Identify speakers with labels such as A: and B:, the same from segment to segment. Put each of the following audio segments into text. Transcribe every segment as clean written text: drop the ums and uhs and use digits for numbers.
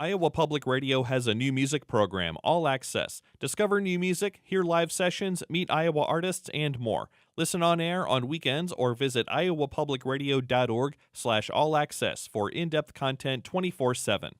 A: Iowa Public Radio has a new music program, All Access. Discover new music, hear live sessions, meet Iowa artists, and more. Listen on air on weekends or visit iowapublicradio.org/allaccess for in-depth content 24/7.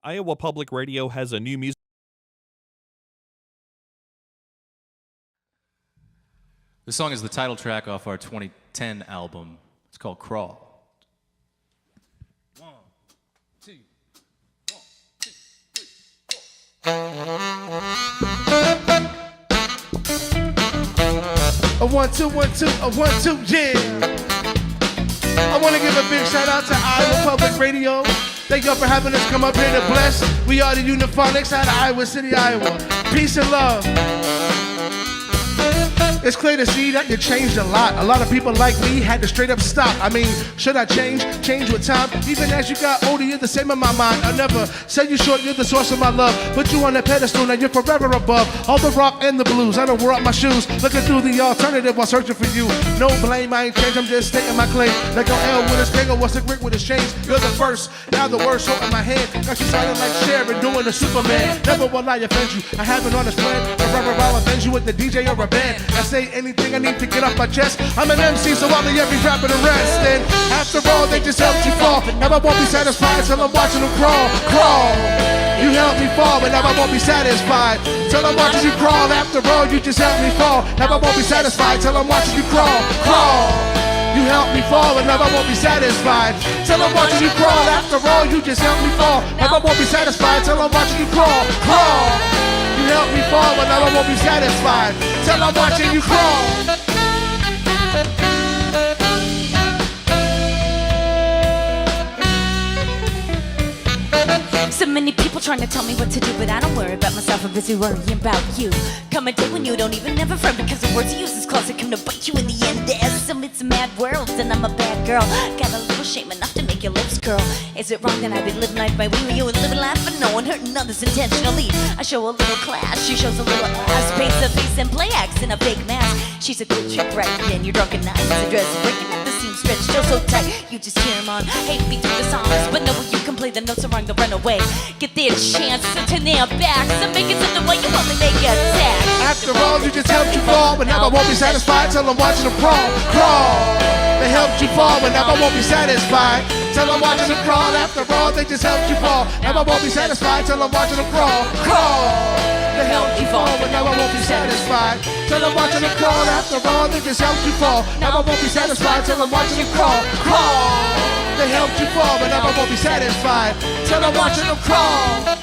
A: Iowa Public Radio has a new music.
B: This song is the title track off our 2010 album. It's called Crawl. 1, 2, 1, 2, 3, 4.
C: A 1, 2, 1, 2, a 1, 2, yeah. I want to give a big shout out to Iowa Public Radio. Thank y'all for having us come up here to bless. We are the Uniphonics out of Iowa City, Iowa. Peace and love. It's clear to see that you changed a lot. A lot of people like me had to straight up stop. I mean, should I change? Change with time. Even as you got older, you're the same in my mind. I never said you short, you're the source of my love. Put you on a pedestal, now you're forever above all the rock and the blues. I don't wear out my shoes, looking through the alternative while searching for you. No blame, I ain't changed, I'm just stating my claim. Like on L with his finger, what's the grit with his chains? You're the first, now the worst, holding my hand. Got you sounding like Sharon, doing the Superman. Never will I offend you, I have an honest plan. Forever I'll avenge you with the DJ or a band. I say anything I need to get off my chest. I'm an MC, so I'll be every rapper the rest. And after all, they just helped you fall. Now I won't be satisfied till I'm watching them crawl, crawl. You helped me fall, but now I won't be satisfied till I'm watching you crawl. After all, you just helped me fall. Now I won't be satisfied till I'm watching you crawl, crawl. You helped me fall, and now I won't be satisfied till I'm watching you crawl. After all, you just helped me fall. Now I won't be satisfied till I'm watching you crawl, crawl. You helped me fall, but now I won't be satisfied till I'm watching you crawl.
D: So many people trying to tell me what to do, but I don't worry about myself, I'm busy worrying about you. Come a day when you don't even never friend, because the words you use is close, it come to bite you in the end. It's a mad world, and I'm a bad girl. Got a little shame enough to make your lips curl. Is it wrong that I've been living life my way with you and living life for no one, hurting others intentionally? I show a little class, she shows a little ass, paints a face and play acts in a big mask. She's a good trick, right? Then you're drunk and nice, a dress breaking at the seams, stretched still so tight. You just cheer 'em on, hate me through the songs, but no, you can play the notes are wrong, they'll run away. Get their chance to turn their backs and make it something where you only make a attack.
C: After all, you just helped you fall, but now I won't be satisfied till I'm watching them crawl, crawl. They helped you fall, but now I won't be satisfied till I'm watching them crawl. After all, they just helped you fall. Now I won't be satisfied till I'm watching them crawl, crawl. They helped you fall, but now I won't be satisfied till I'm watching them crawl. After all, they just helped you fall. Now I won't be satisfied till I'm watching them crawl, crawl. They helped you fall, but now I won't be satisfied till I'm watching them crawl.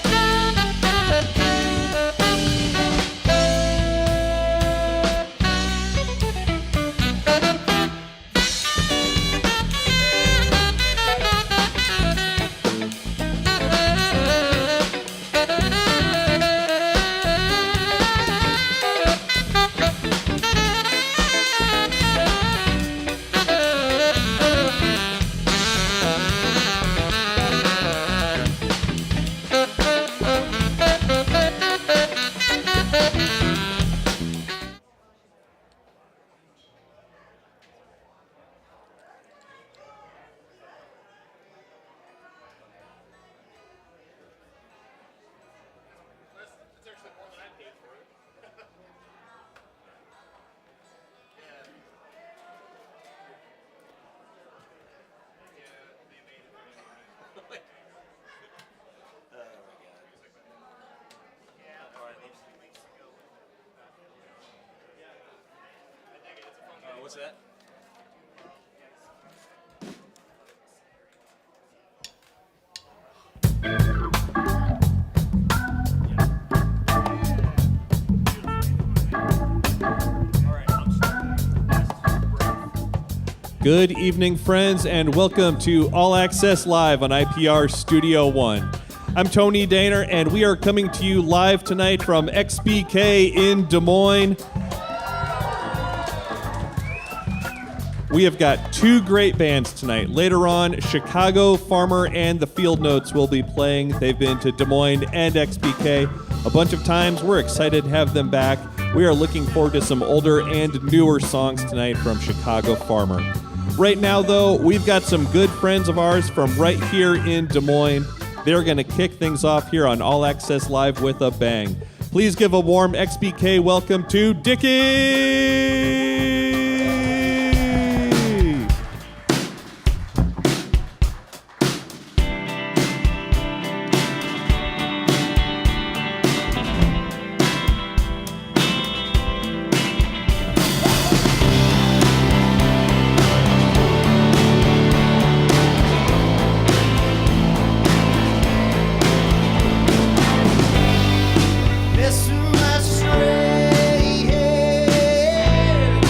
B: What's that?
A: Good evening, friends, and welcome to All Access Live on IPR Studio One. I'm Tony Daner, and we are coming to you live tonight from xBk in Des Moines. We have got two great bands tonight. Later on, Chicago Farmer and the Fieldnotes will be playing. They've been to Des Moines and xBk a bunch of times. We're excited to have them back. We are looking forward to some older and newer songs tonight from Chicago Farmer. Right now, though, we've got some good friends of ours from right here in Des Moines. They're going to kick things off here on All Access Live with a bang. Please give a warm xBk welcome to Dickie!
E: Listen, my stray hair.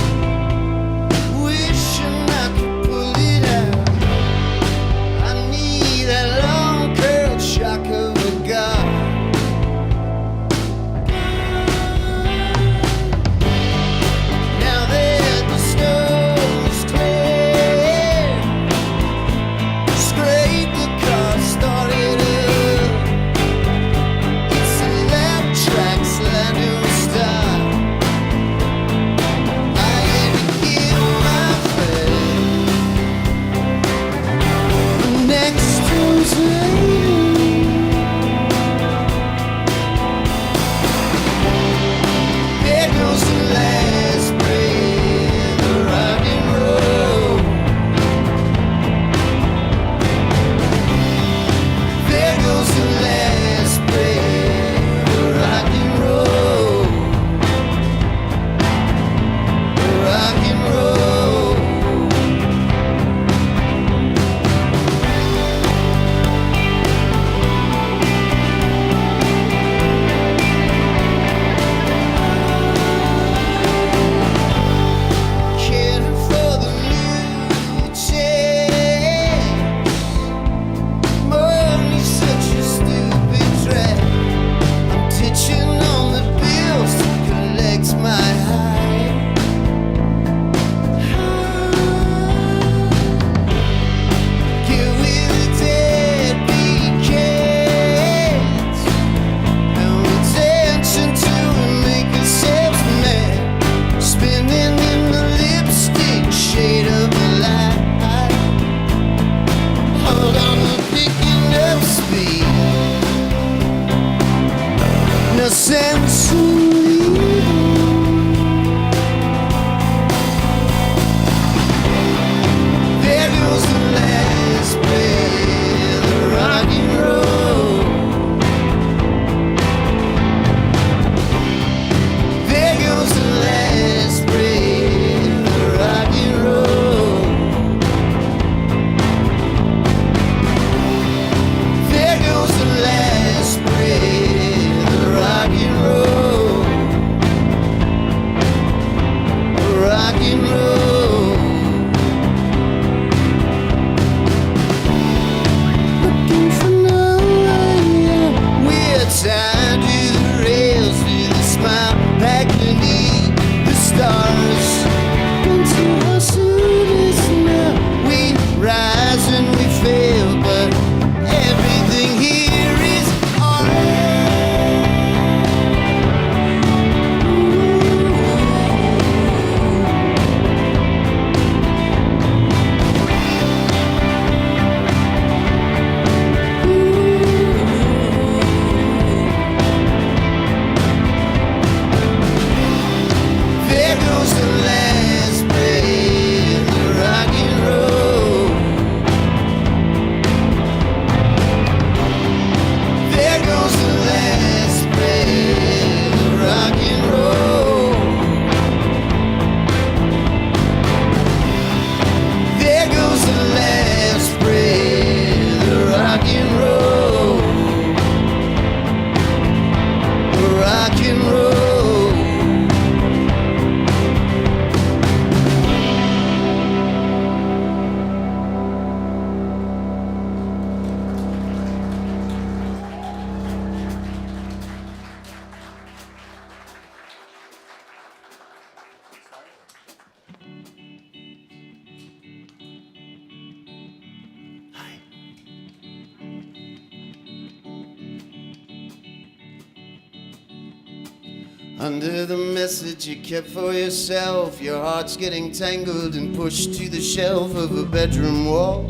E: Under the message you kept for yourself, your heart's getting tangled and pushed to the shelf of a bedroom wall.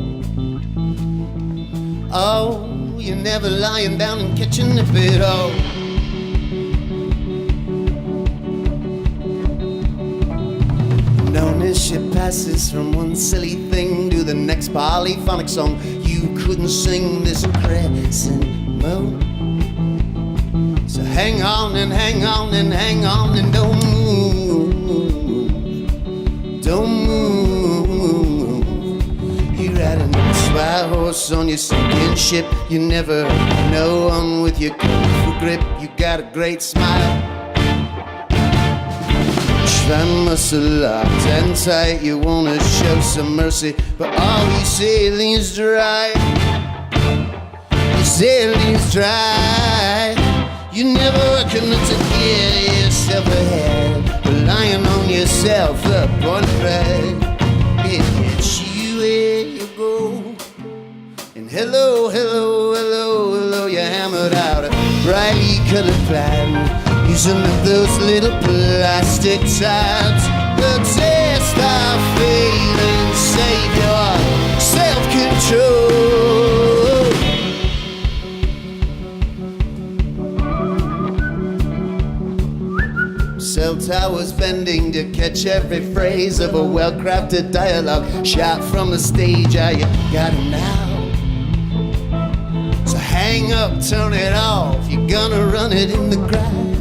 E: Oh, you're never lying down and catching a bit all. Notice she passes from one silly thing to the next polyphonic song. You couldn't sing this crescent moon. So hang on and hang on and hang on and don't move. Don't move. You're riding a swire horse on your sinking ship. You never know one with your kung grip. You got a great smile. That muscle locked and tight. You wanna show some mercy, but all you sailing's dry. Your sailing's dry. You never working to get yourself ahead, relying on yourself up on the ride. It gets you where you go. And hello, hello, hello, hello, you hammered out a brightly colored plan, using up those little plastic tabs. The test of failing, save your self-control. Cell towers bending to catch every phrase of a well-crafted dialogue shot from the stage. Ah, you got it now. So hang up, turn it off. You're gonna run it in the ground.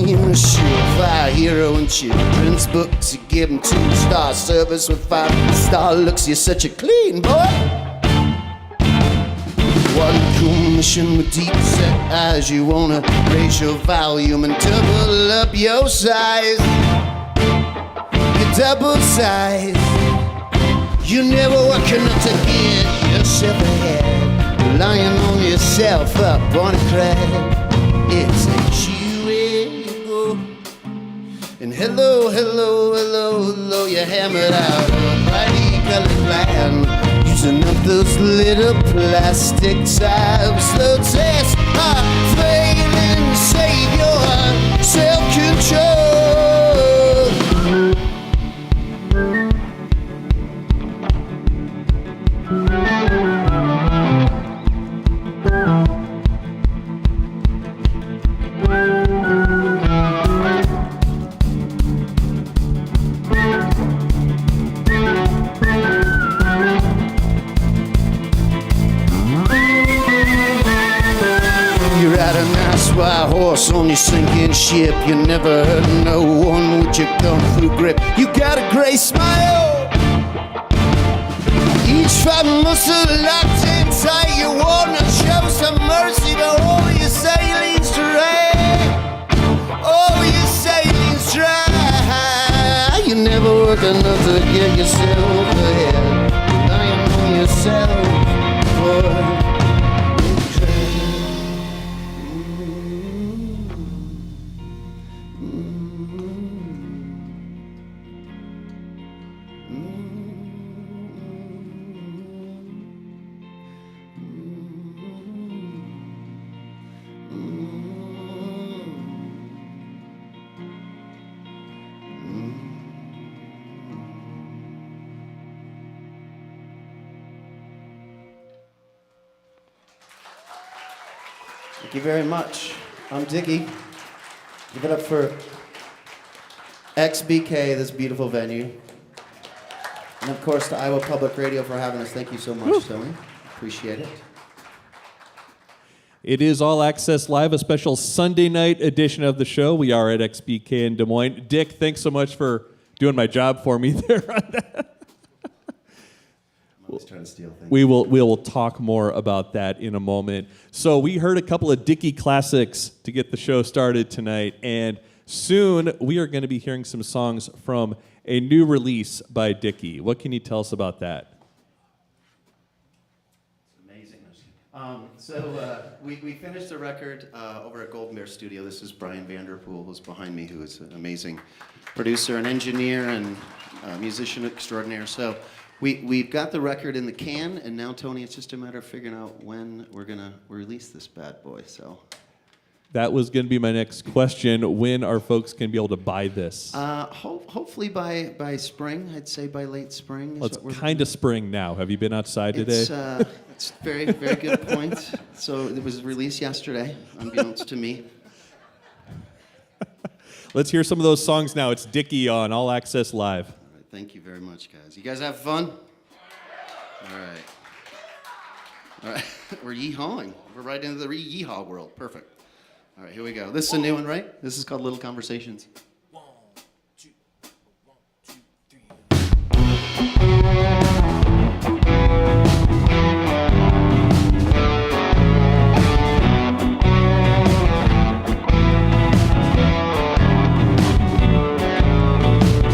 E: You're a surefire hero in children's books. You give them 2-star service with 5-star looks. You're such a clean boy. One commission with deep set eyes. You wanna raise your volume and double up your size. You double size. You never working up to get yourself ahead, relying on yourself up on a crack. It takes you where you go. And hello, hello, hello, hello, you hammered out a brightly colored plan, using up those little plastic tabs. Slow test of failing, save your self-control. Horse on your sinking ship. You never hurt no one with your kung fu grip. You got a great smile. Each fiber muscle locked in tight. You wanna show some mercy, but all your sailing's dry. All your sailing's dry. You never work enough to get yourself ahead, relying on yourself, boy. Thank you very much. I'm Dickie. Give it up for xBk, this beautiful venue. And of course to Iowa Public Radio for having us. Thank you so much, Tony. Appreciate it.
A: It is All Access Live, a special Sunday night edition of the show. We are at xBk in Des Moines. Dick, thanks so much for doing my job for me there on that.
E: Trying to steal things.
A: We will talk more about that in a moment. So we heard a couple of Dickie classics to get the show started tonight, and soon we are going to be hearing some songs from a new release by Dickie. What can you tell us about that?
E: It's amazing. We finished the record over at Golden Bear Studio. This is Brian Vanderpool, who's behind me, who is an amazing producer and engineer and musician extraordinaire. So We've got the record in the can, and now, Tony, it's just a matter of figuring out when we're going to release this bad boy. So
A: That was going to be my next question. When are folks going to be able to buy this?
E: hopefully by spring. I'd say by late spring.
A: Well, it's kind of spring now. Have you been outside today?
E: It's very, very good point. So it was released yesterday, unbeknownst to me.
A: Let's hear some of those songs now. It's Dickie on All Access Live.
E: All right, thank you very much, guys. You guys have fun? All right. We're yeehawing. We're right into the yeehaw world. Perfect. All right, here we go. This is a new one, right? This is called Little Conversations.
B: 1, 2, 1, 2, 3.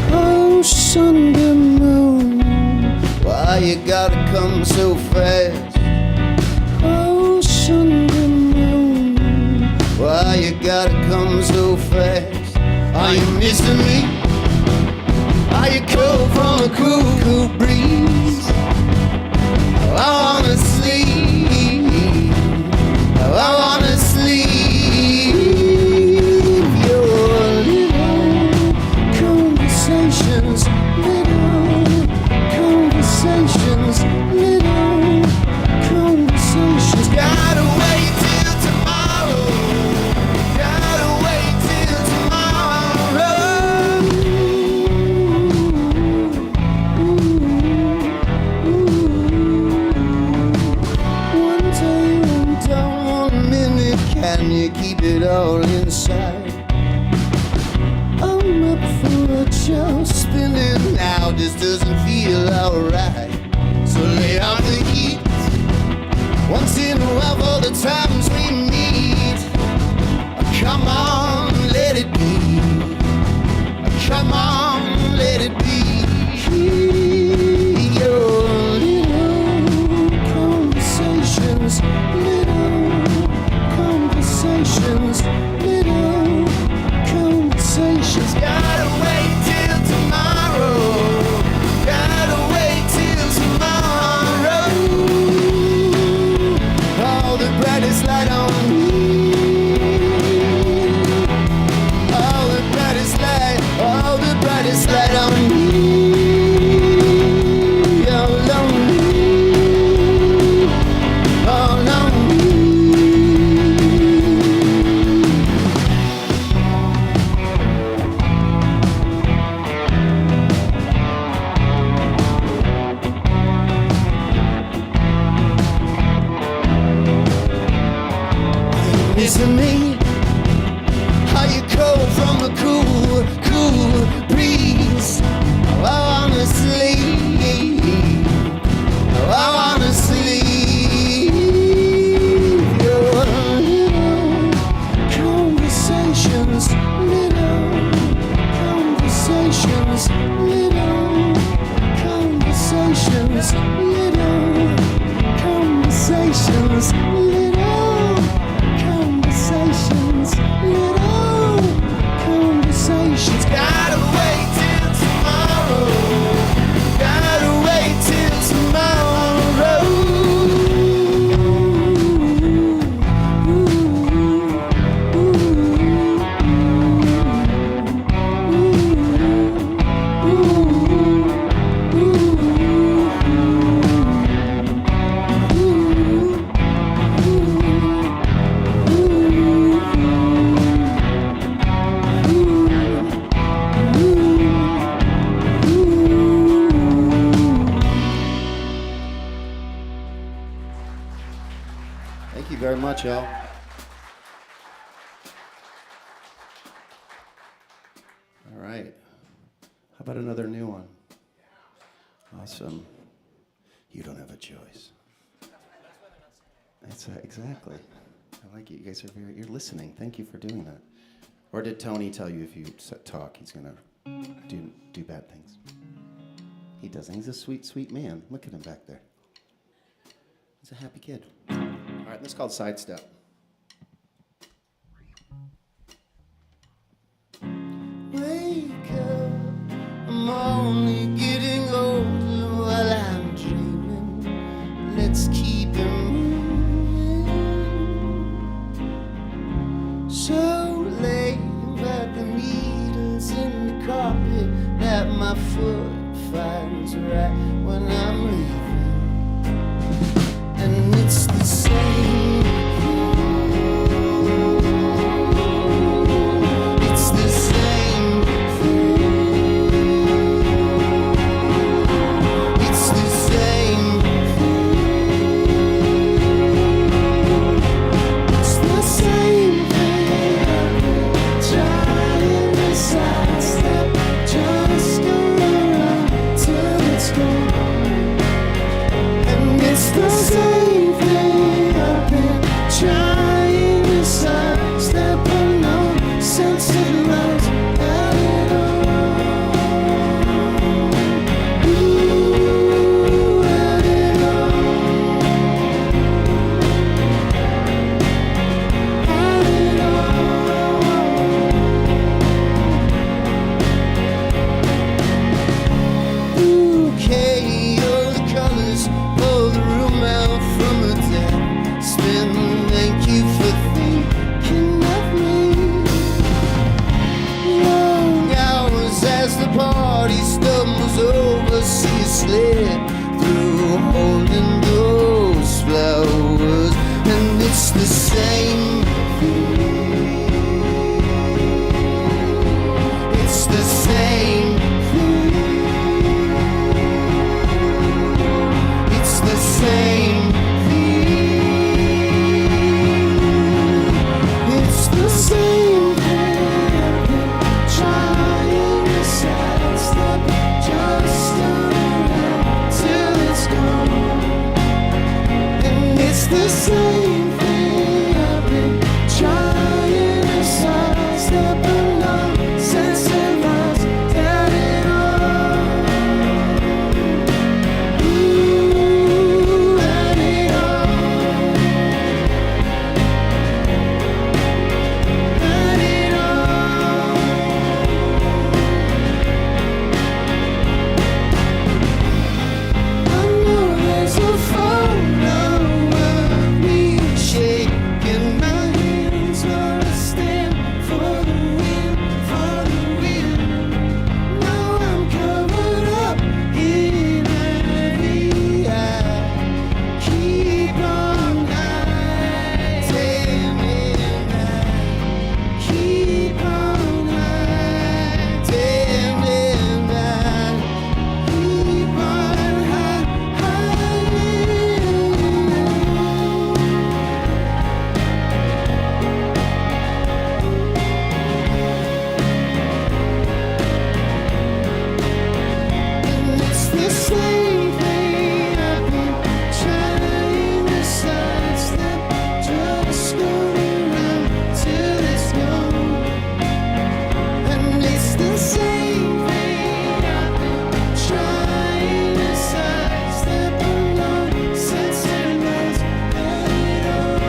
E: Oh, Sunday moon, why you gotta come so fast? Oh, Sunday moon, why you gotta come so fast? Are you missing me? Are you cold from a cool, cool breeze? I wanna sleep, I wanna sleep. Your little conversations, little conversations, little conversations. Gotta wait till tomorrow. Gotta wait till tomorrow. One day, one down, 1 minute. Can you keep it all inside? I'm up for a jolt, spinning now. This doesn't feel alright. So lay out the heat. Once in a while for the times we meet. Come on, let it be. Come on, let it be. Your little conversations, little conversations, little conversations. Gotta wait till tomorrow. Gotta wait till tomorrow. All the brightest light on me. All the brightest light on me. All on me. All on me. Missing me? Are you cold from the cool, cool breeze? Oh, I wanna sleep. Oh, I wanna sleep. Your little conversations, little conversations, little conversations, little conversations, little conversations, little conversations. Gotta wait till tomorrow. Gotta wait till tomorrow. Thank you very much, y'all. All right. How about another new one? Awesome. You don't have a choice. That's exactly. I like it. You guys are you're listening. Thank you for doing that. Or did Tony tell you if you talk, he's gonna do bad things? He doesn't. He's a sweet, sweet man. Look at him back there. He's a happy kid. All right, this is called Sidestep. Wake up, I'm only getting older while I finds right when I'm leaving. And it's the same. It's the same thing. It's the same thing. It's the same thing. Trying to sidestep, just go around till it's gone. And it's the same thing I've been trying to sidestep, but no sense of life at it all. Ooh, at it all. At it all. Bouquet of the colors, blow the room out from a dead spin. Thank you for thinking of me. Long hours as the party stumbles over, see you slip through holding those flowers. And it's the same thing. It's the same thing. It's the same thing. It's the same thing. Trying to sidestep, just around till it's gone. And it's the same thing. I've been trying to sidestep, but no sense of us at it all. Ooh, at it all. At it all. I know there's a photo of me shaking my hands while I stand for the wind, for the wind. Now I'm covered up in heavy eye. Keep on hiding in that. Keep on hiding in that. Keep on hiding. And it's the same thing. I've been trying to sidestep, just go around till it's gone. And it's the same thing. I've been trying to sidestep, but no sense in us at it all.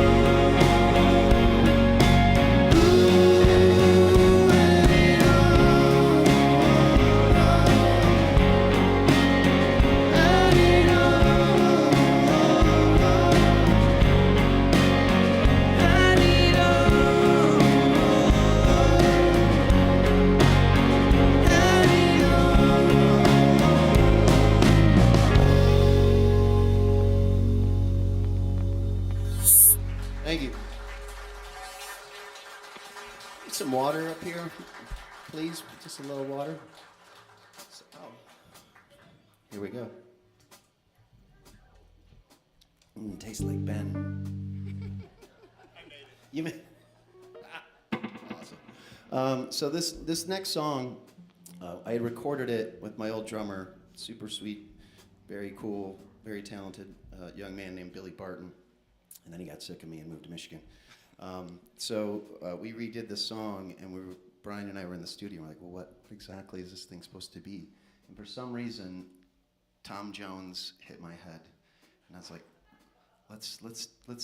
E: Ooh, at it all. At it Thank you. Get some water up here, please. Just a little water. Oh. Here we go. Tastes like Ben. You made awesome. So this next song, I had recorded it with my old drummer, super sweet, very cool, very talented young man named Billy Barton. And then he got sick of me and moved to Michigan. So we redid the song, and Brian and I were in the studio. We're like, well, what exactly is this thing supposed to be? And for some reason, Tom Jones hit my head, and I was like, let's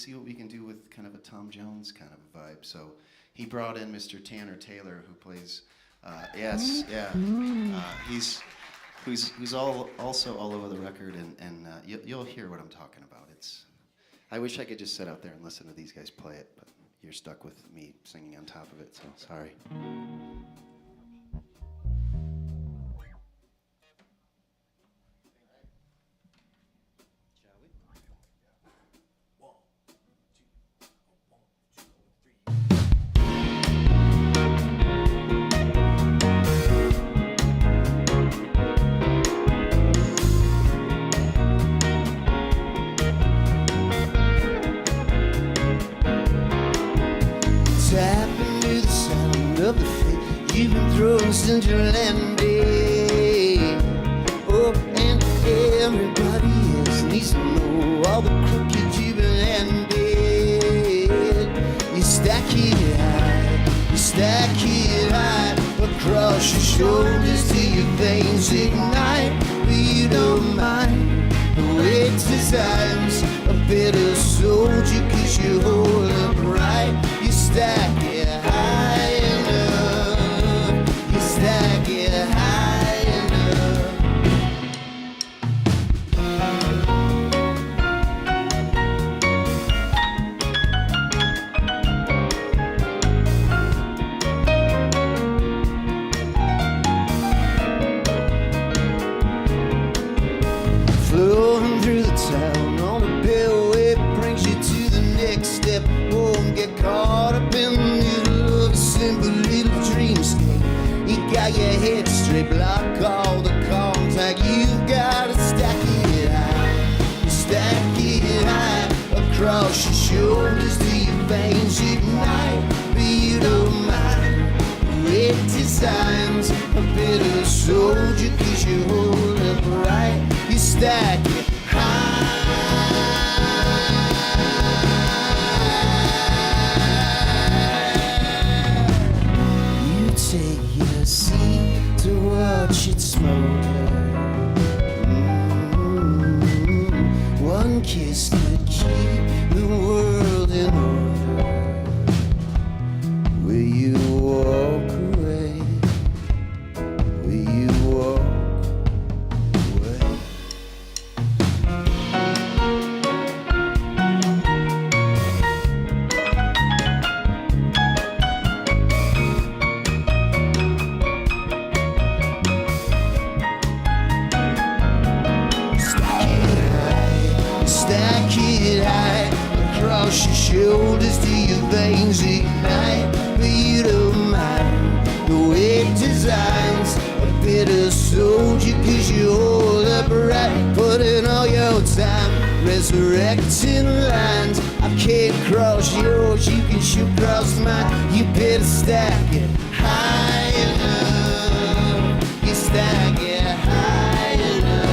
E: see what we can do with kind of a Tom Jones kind of vibe. So he brought in Mr. Tanner Taylor, who plays, who's also all over the record, and you'll hear what I'm talking about. I wish I could just sit out there and listen to these guys play it, but you're stuck with me singing on top of it, so sorry. have landed. Oh, and everybody else needs to know all the crooked you've been handed. You stack it high across your shoulders till your veins ignite. But you don't mind the way it designs a bitter soldier, 'cause you hold up right. You stack it high enough. You stack it high enough. Flowing through the town on a bellway brings you to the next step. Won't get caught up in the middle of a simple little dreamscape. You got your head straight, block all the contact. You've got to stack it high. You stack it high across your shoulders till your veins ignite. But you don't mind it designs a bitter soldier, 'cause you hold up right. You stack it high. You take your seat to watch it smolder. One kiss could keep the world in order. Will you walk away? Will you walk away? Stack it high across your shoulders till your veins ignite. But you don't mind the way it designs a bitter soldier, 'cause you hold up right. Put in all your time resurrecting lines. I can't cross yours, you can shoot across mine. You better stack it high enough. You stack it high enough.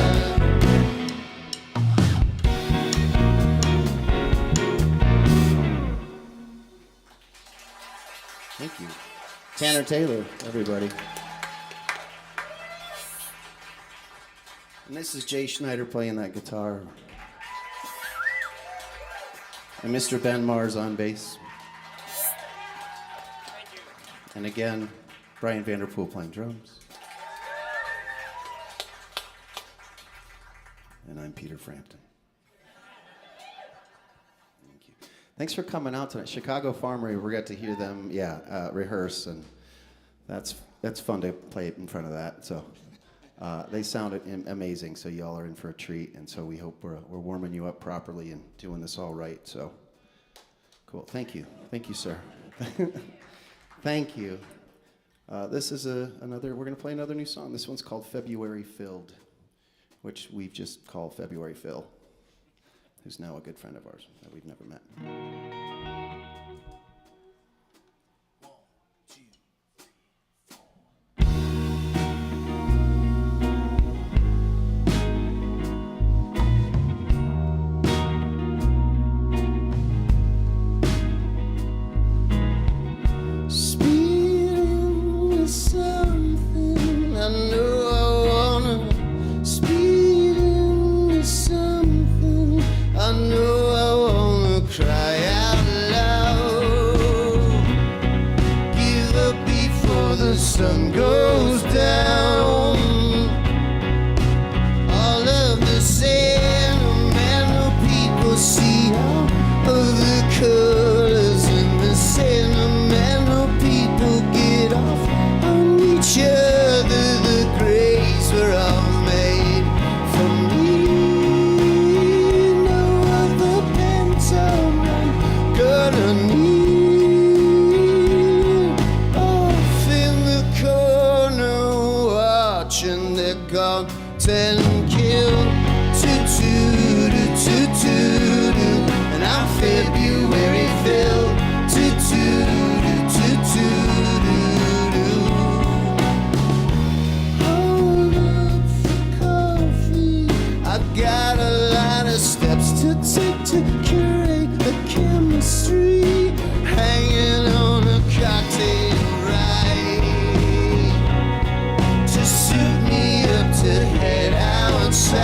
E: Thank you. Tanner Taylor, everybody. And this is Jay Schneider playing that guitar. And Mr. Ben Mars on bass. And again, Brian Vanderpool playing drums. And I'm Peter Frampton. Thank you. Thanks for coming out tonight. Chicago Farmery, we got to hear them, rehearse, and that's fun to play in front of that. So they sounded amazing. So y'all are in for a treat, and so we hope we're warming you up properly and doing this all right. So cool. Thank you, sir. Thank you. This is another. We're gonna play another new song. This one's called February Filled, which we've just called February Phil, who's now a good friend of ours that we've never met. Speeding is something I know I wanna. Speeding is something I know I wanna cry out. to curate the chemistry, hanging on a cocktail ride to suit me up to head outside.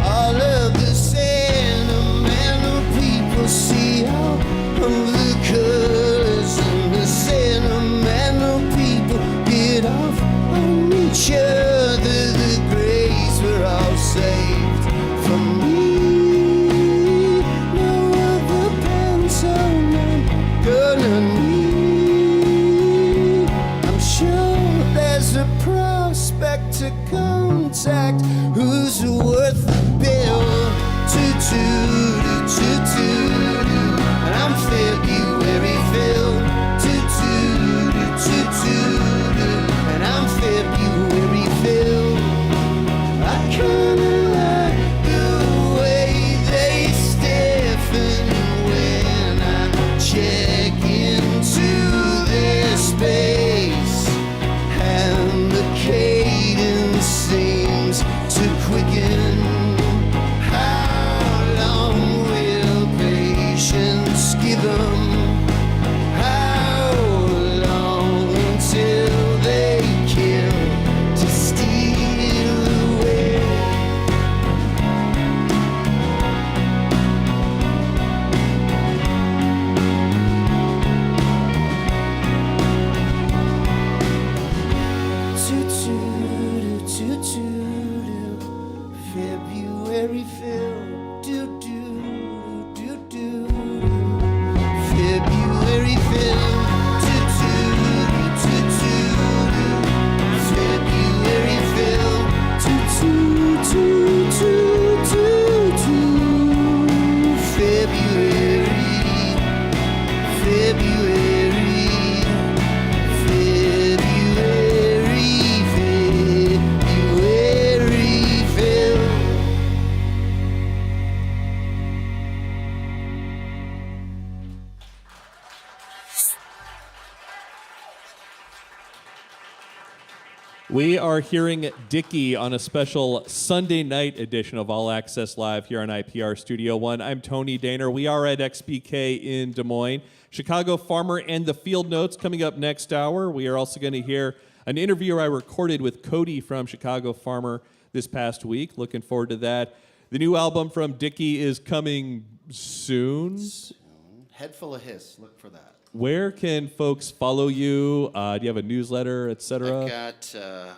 E: All of the sentimental people see all of the colors, and the sentimental people get off on each other. The grays were all saved for me. No other pencil I'm gonna need. I'm sure there's a prospect to contact who's worth the bill. And I'm February filled. And I'm February filled. I kinda like the way they stiffen when I check into their space, and the cadence seems to quicken. How long will patience give them? How long until they kill to steal away? February filled. February filled. February filled. February filled.
A: We are hearing Dickie on a special Sunday night edition of All Access Live here on IPR Studio One. I'm Tony Daner. We are at xBk in Des Moines. Chicago Farmer and the Fieldnotes coming up next hour. We are also going to hear an interview I recorded with Cody from Chicago Farmer this past week. Looking forward to that. The new album from Dickie is coming soon.
E: Head full of hiss. Look for that.
A: Where can folks follow you? Do you have a newsletter, etc.?
E: I've got,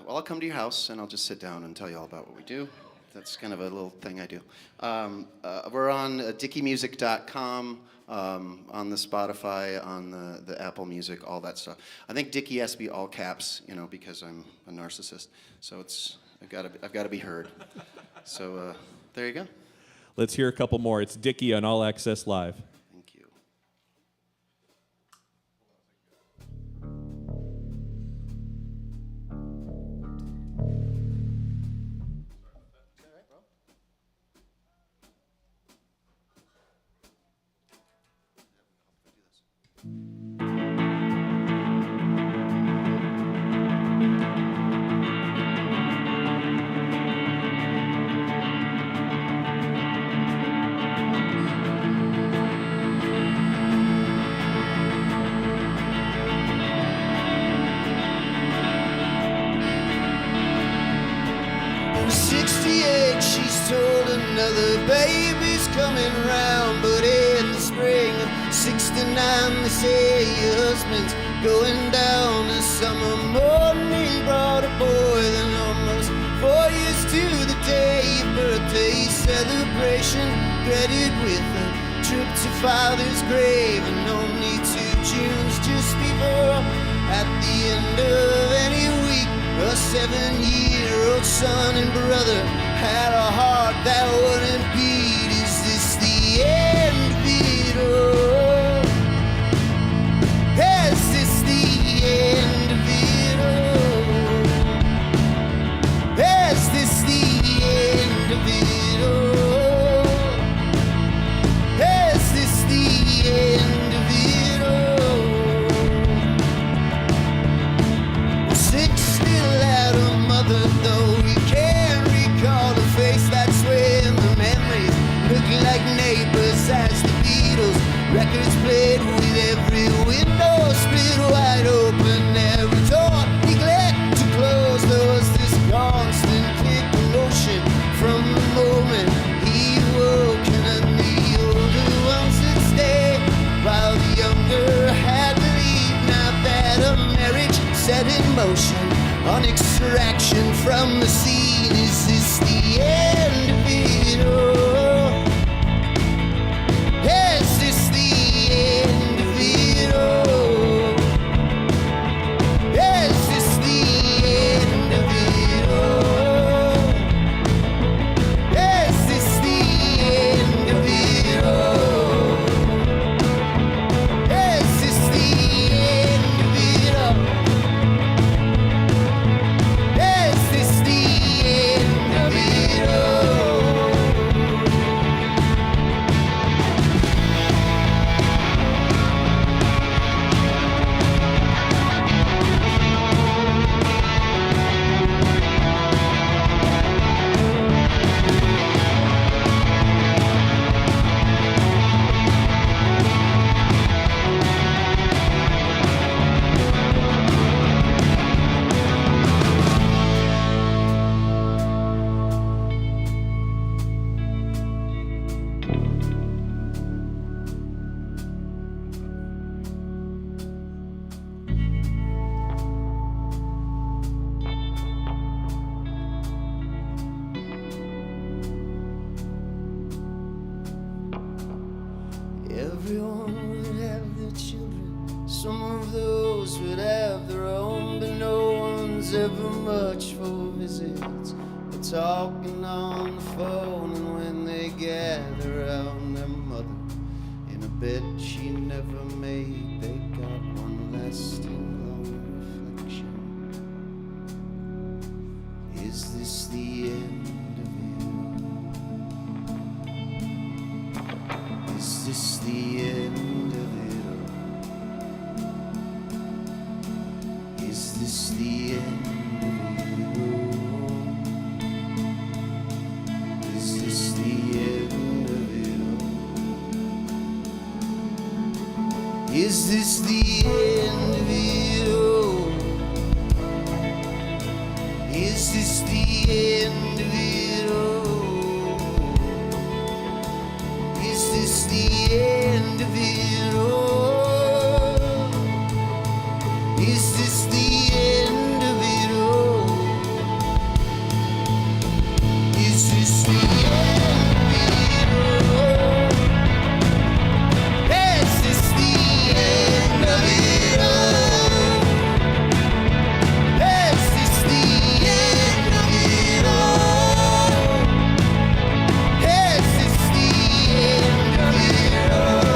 E: well, I'll come to your house and I'll just sit down and tell you all about what we do. That's kind of a little thing I do. We're on dickiemusic.com, on the Spotify, on the Apple Music, all that stuff. I think Dickie has to be all caps, you know, because I'm a narcissist. So I've got to be heard. So there you go.
A: Let's hear a couple more. It's Dickie on All Access Live.
E: Thank you. In 68, she's told another baby's coming round. But in the spring of 69, they say your husband's going down. A summer morning brought a boy, then almost 4 years to the day. Your birthday celebration, greeted with a trip to father's grave. And only 2 Junes just before, at the end of any week, a 7-year-old son and brother had a heart that wouldn't beat. Is this the end of it all? Is this the end of it all? Is this the end of it all? Is this the end of it all? Sick still at a mother, though he can't recall the face that's when the Records played with every window split wide open, every door neglect to close. There was this constant kick motion from the moment he woke, and the older ones would stay while the younger had to leave. Now that a marriage set in motion on extraction from the scene, is this the end of it all? Is this the end of it all? Is this the end of it all? Is this the end of it all? Is this the end of it all? Is this the end of it all? Everyone would have their children. Some of those would have their own, but no one's ever much for visits. They're talking on the phone, and when they gather around their mother in a bed she never made, they got one lasting long reflection. Is this the end of it? Is this the end of it all? Is this the end of it all? Is this the end of it all? Is this the end of it all? Is this the end of it all? Is this the end of it all? Is this the end of it all? Is this the end of it all? Is this the end of it all? Is this the end of it all? Is this the end of it all?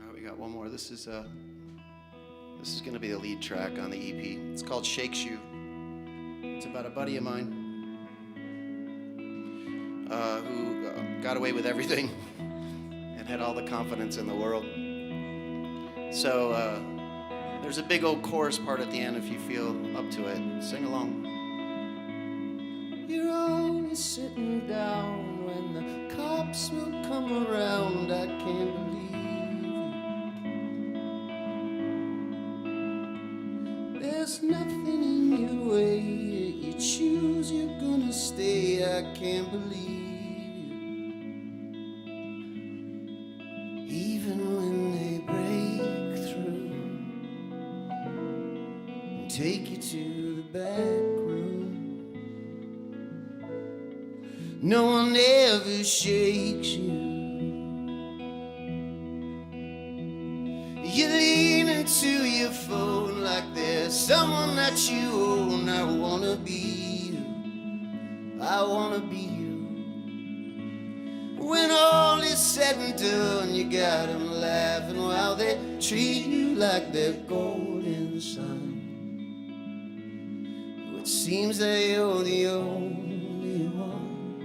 E: All right, we got one more. This is going to be the lead track on the EP. It's called Shakes You. It's about a buddy of mine who got away with everything and had all the confidence in the world. So there's a big old chorus part at the end if you feel up to it. Sing along. You're only sitting down when the cops will come around. I can't believe it. There's nothing in your way. You choose, you're gonna stay. I can't believe it. Even when they break through and take you to the back room, no one ever shakes you. You lean into someone that you own. I wanna be you. I wanna be you. When all is said and done, you got them laughing while they treat you like their golden son. It seems that you're the only one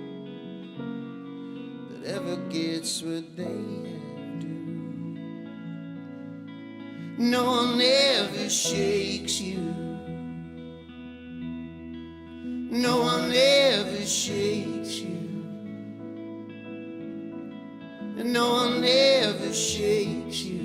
E: that ever gets what they have to. No one ever shakes you. No one ever shakes you. And no one ever shakes you.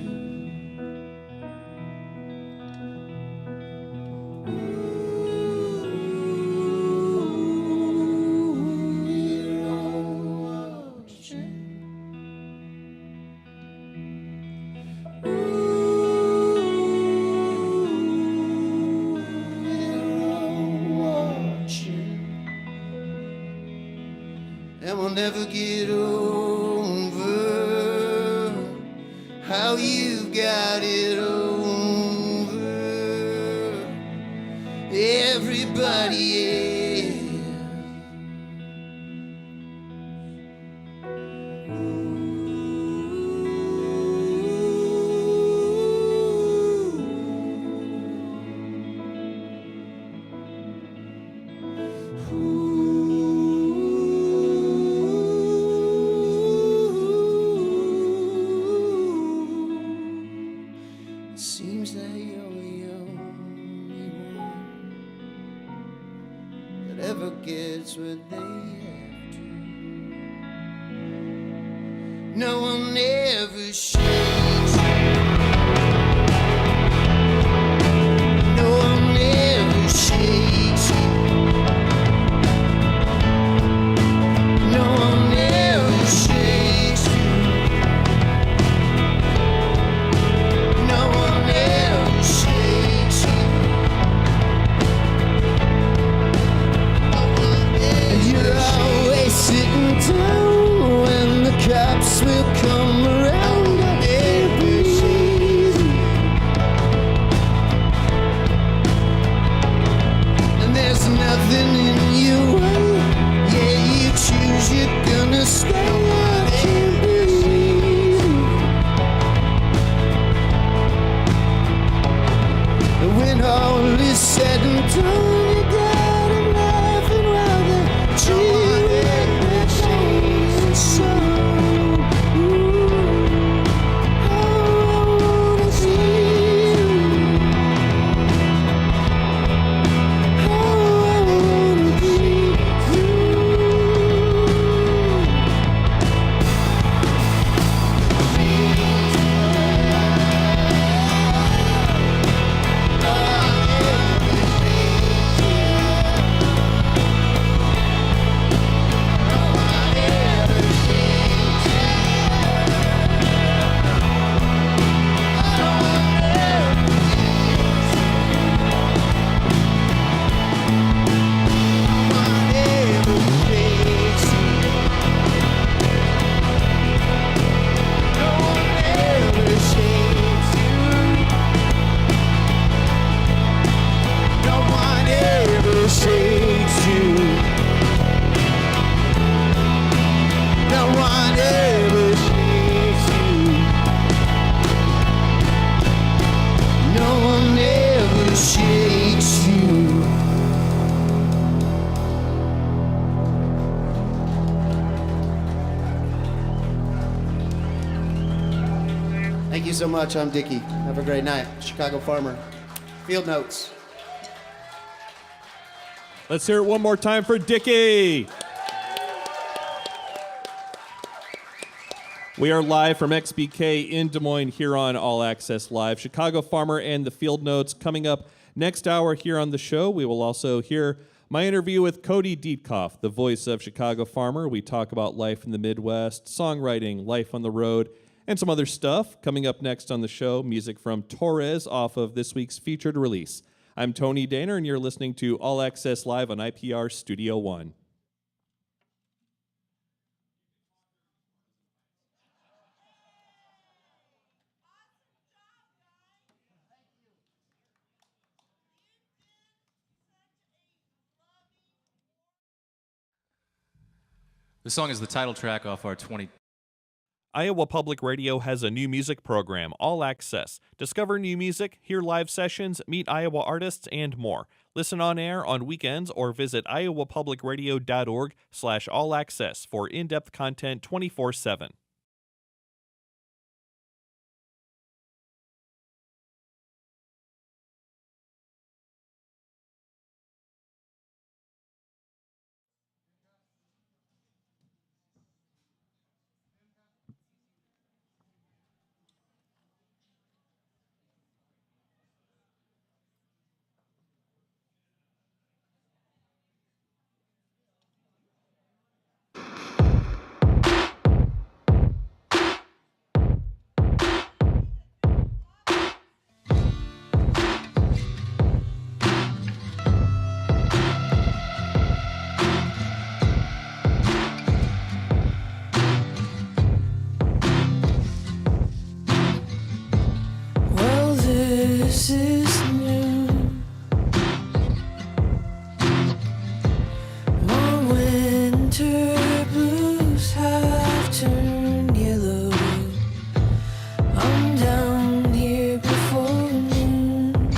E: And we'll never get over how you've got it over everybody else. Seems that you're the only one that ever gets what they have to. No one ever shakes you. No one ever shakes you. No one ever shakes you. No one ever shakes you. And you're always sitting down when the cops will come around. Never shakes you. And there's nothing in your way. Yeah, you choose you're gonna stay. I can't believe you. And when all is said and done, you got 'em laughing while they treat you like their golden son. Ooh, oh, I wanna see you. Oh, I wanna be you. Thank you so much. I'm Dickie. Have a great night. Chicago Farmer. Fieldnotes.
A: Let's hear it one more time for Dickie. We are live from xBk in Des Moines here on All Access Live. Chicago Farmer and the Fieldnotes coming up next hour here on the show. We will also hear my interview with Cody Diekhoff, the voice of Chicago Farmer. We talk about life in the Midwest, songwriting, life on the road, and some other stuff. Coming up next on the show, music from Torres off of this week's featured release. I'm Tony Daner, and you're listening to All Access Live on IPR Studio One.
B: This song is the title track off our 20.
A: Iowa Public Radio has a new music program, All Access. Discover new music, hear live sessions, meet Iowa artists, and more. Listen on air on weekends or visit iowapublicradio.org/allaccess for in-depth content 24/7.
F: This is new. My winter blues have turned yellow. I'm down here before noon,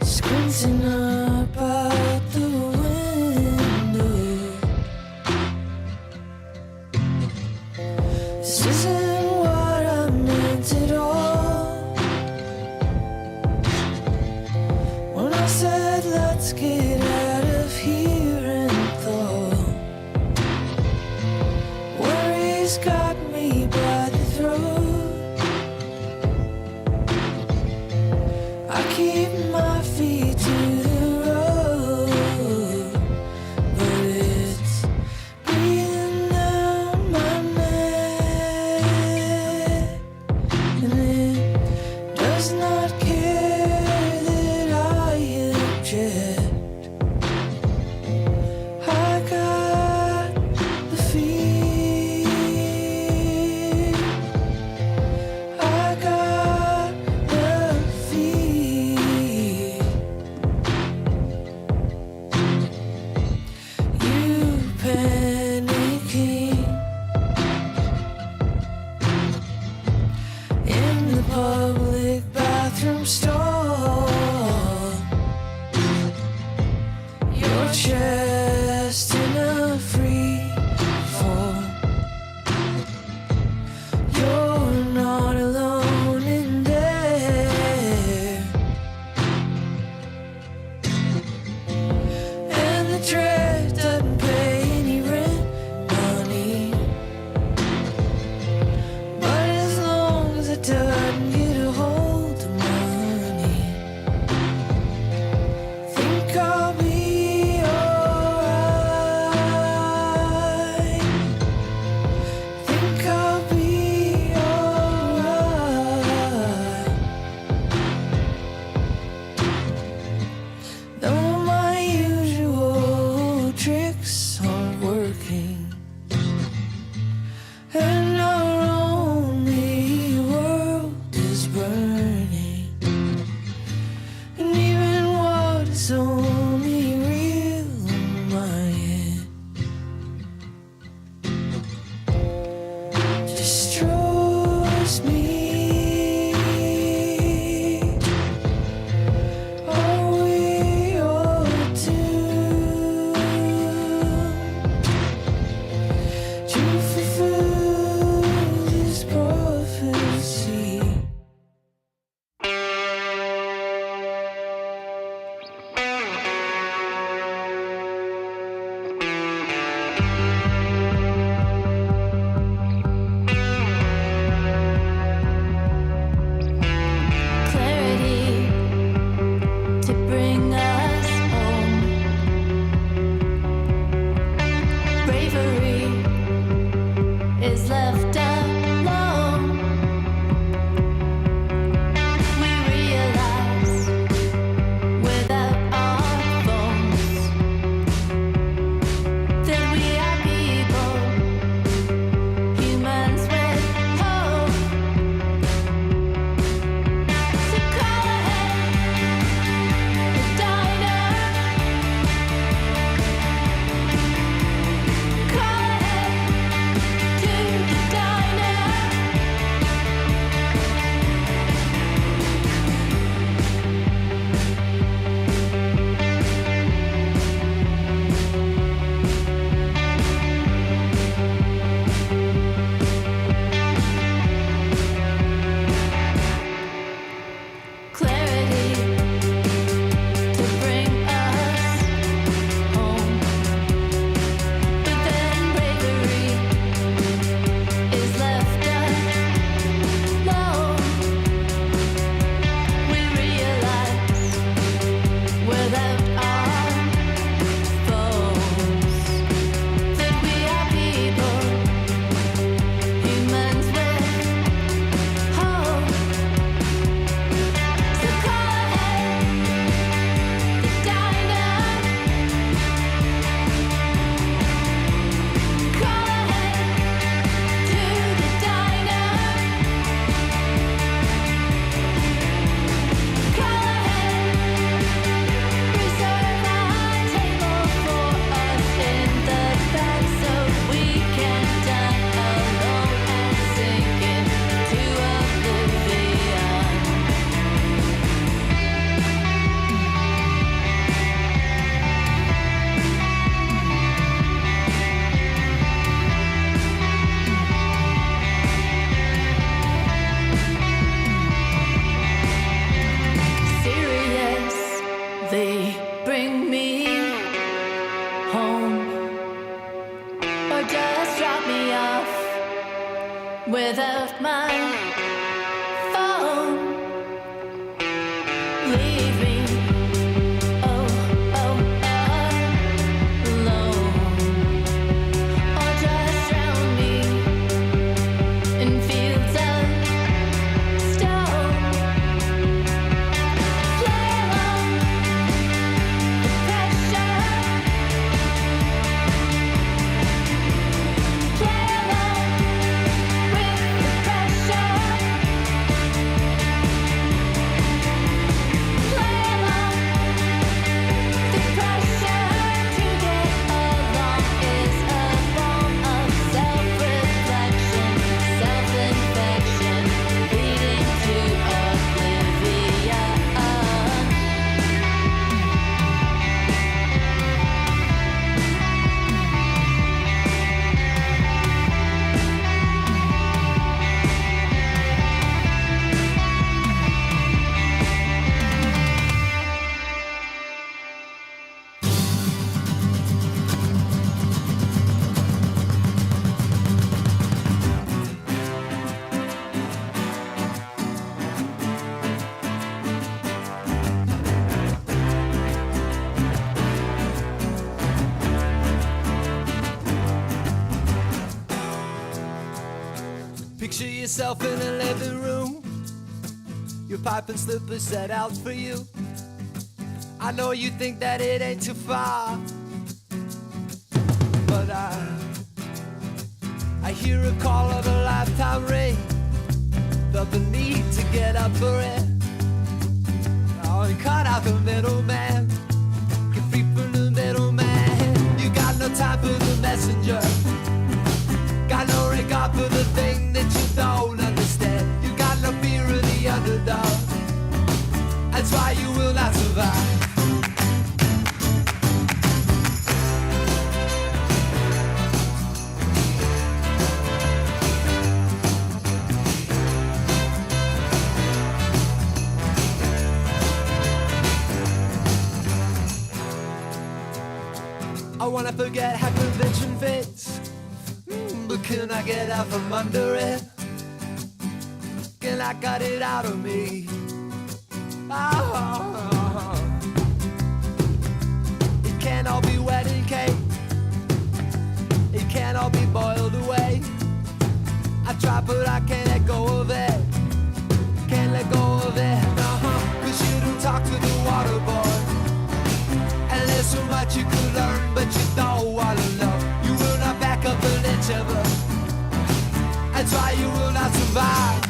F: squinting up out the window. This isn't what I meant at all when I said let's get out of here and thought worries got me by the throat. I keep my feet to the road, but it's breathing down my neck, and it does not care that I object. I got the fear. I got the fear. You panicking in the public bathroom stall. Your chest in a free fall. You're not alone in there, and the dread doesn't pay any rent money. But as long as it doesn't get a hold of money, think I'll be alright. Think I'll be alright. Though my usual tricks aren't working, and our only world is burning, and even what is only real in my head destroys me. Are we all doomed to fulfill this prophecy? Clarity to bring us home. Bravery is left alone. We realize without our phones that we are people, humans with hope. So call ahead the diner. without my phone. Leave me, oh, alone. Or just drown me in fields of stone. Play along with pressure. Play along with the pressure. Play along the pressure to get along is a form of self-reflection, self-infection, leading to oblivion.
G: Picture yourself in a living room, your pipe and slippers set out for you. I know you think that it ain't too far, but I hear a call of a lifetime ring. Felt the need to get up for it. Oh, you cut out the middleman, get free from the middleman. You got no time for the messenger, got no regard for the thing that you don't understand. You got no fear of the underdog, that's why you will not survive. I wanna forget how convention fits, but can I get out from under it? Can I cut it out of me? Oh. It can't all be wedding cake, it can't all be boiled away. I try but I can't let go of it, can't let go of it. Cause you don't talk to the water boy, and there's so much you could learn, but you don't wanna know. You will not back up an inch of it, that's why you will not survive.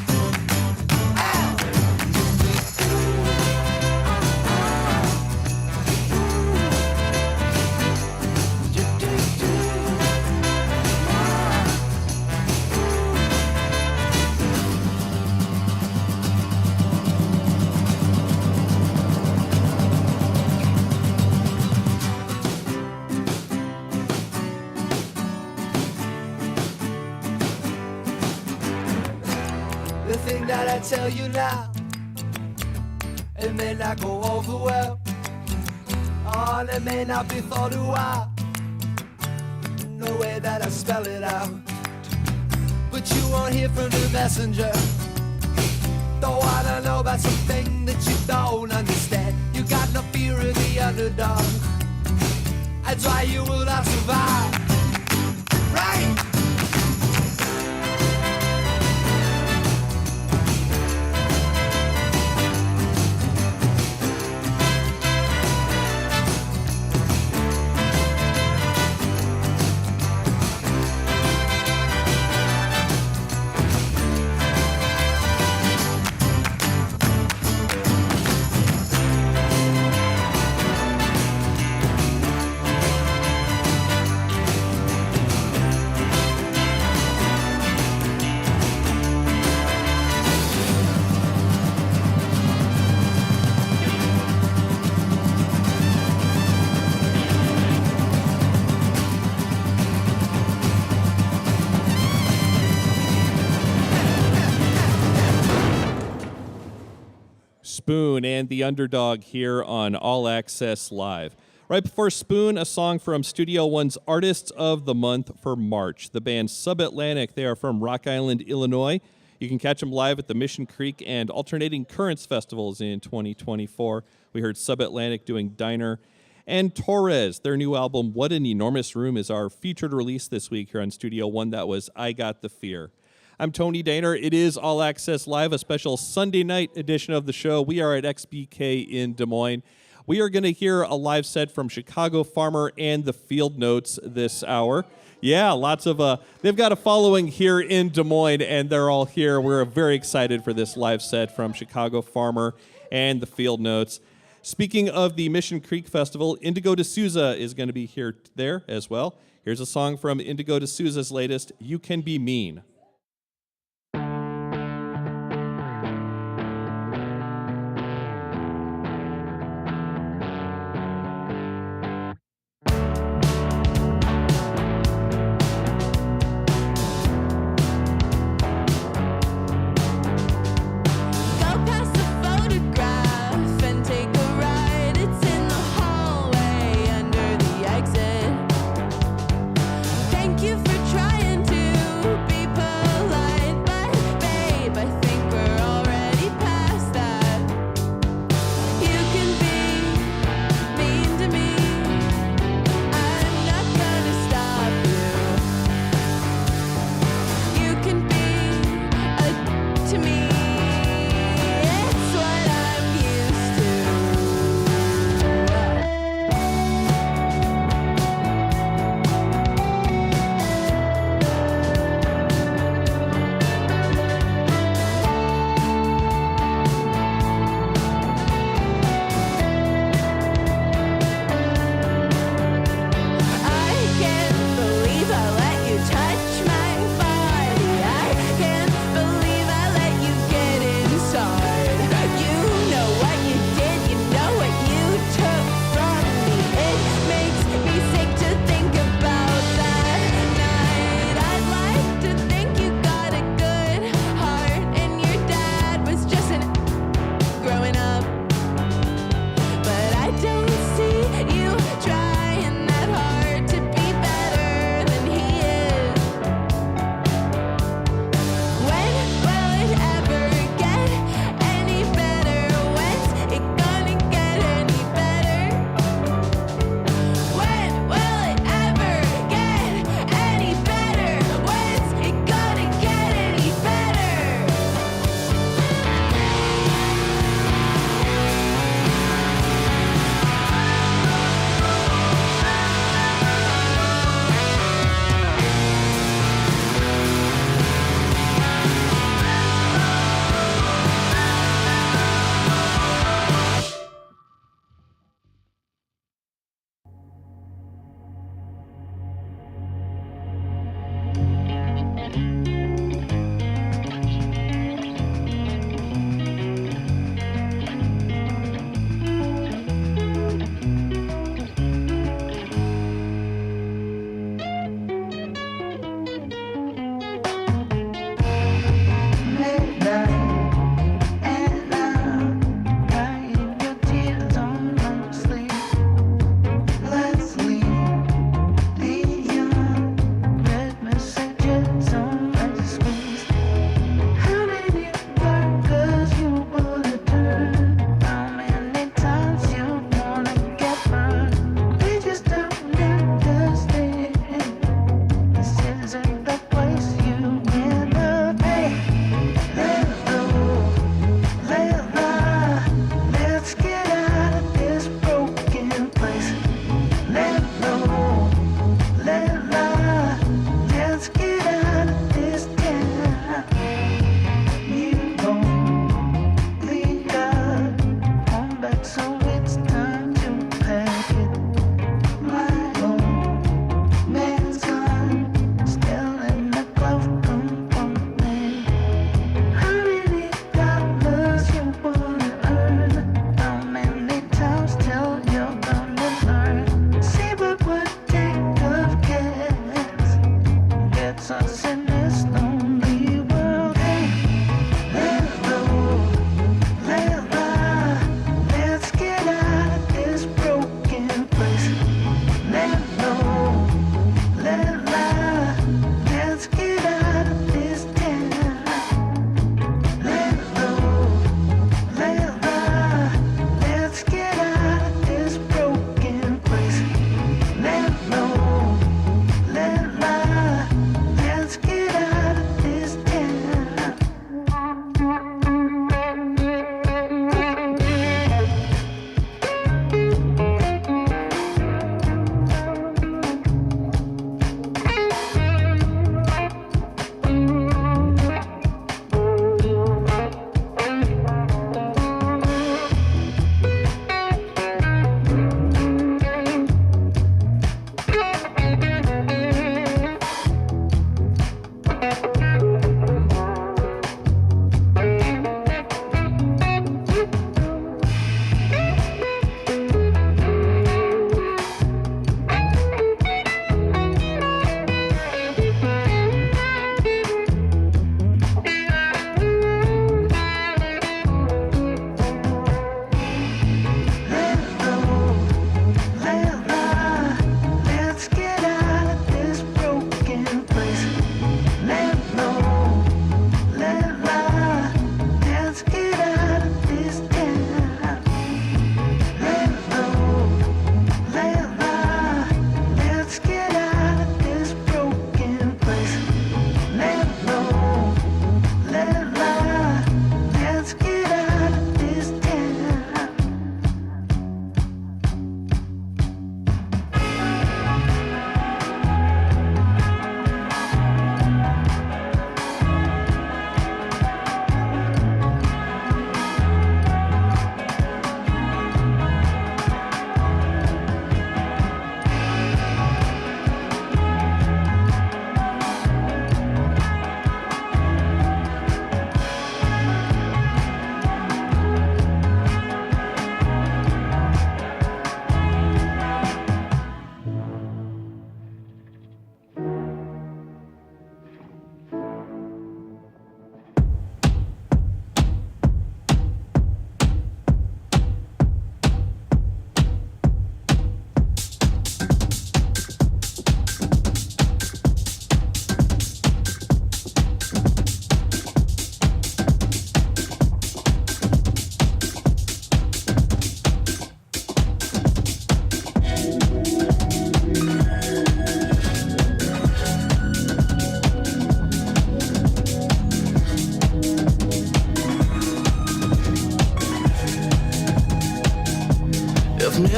G: The thing that I tell you now, it may not go over well. Oh, and it may not be thought a while, no way that I spell it out. But you won't hear from the messenger, don't wanna know about something that you don't understand. You got no fear of the underdog, that's why you will not survive. Right?
A: Spoon and the Underdog here on All Access Live. Right before Spoon, a song from Studio One's Artists of the Month for March. The band Subatlantic, they are from Rock Island, Illinois. You can catch them live at the Mission Creek and Alternating Currents festivals in 2024. We heard Subatlantic doing Diner. And Torres, their new album, What an Enormous Room, is our featured release this week here on Studio One. That was I Got the Fear. I'm Tony Daner. It is All Access Live, a special Sunday night edition of the show. We are at xBk in Des Moines. We are going to hear a live set from Chicago Farmer and the Fieldnotes this hour. Yeah, lots of, they've got a following here in Des Moines, and they're all here. We're very excited for this live set from Chicago Farmer and the Fieldnotes. Speaking of the Mission Creek Festival, Indigo D'Souza is going to be here there as well. Here's a song from Indigo D'Souza's latest, You Can Be Mean.
F: So much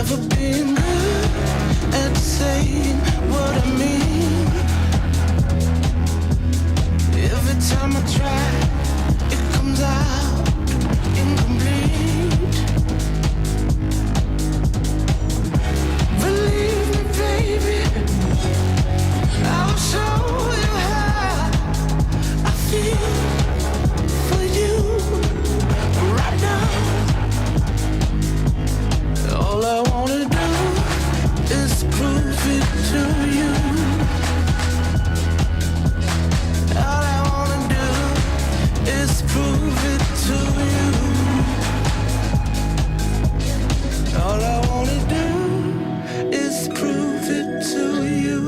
F: never been good at saying what I mean. Every time I try, it comes out incomplete. Believe me, baby, I will show you how I feel for you right now. All I wanna do is prove it to you. All I wanna do is prove it to you. All I wanna do is prove it to you.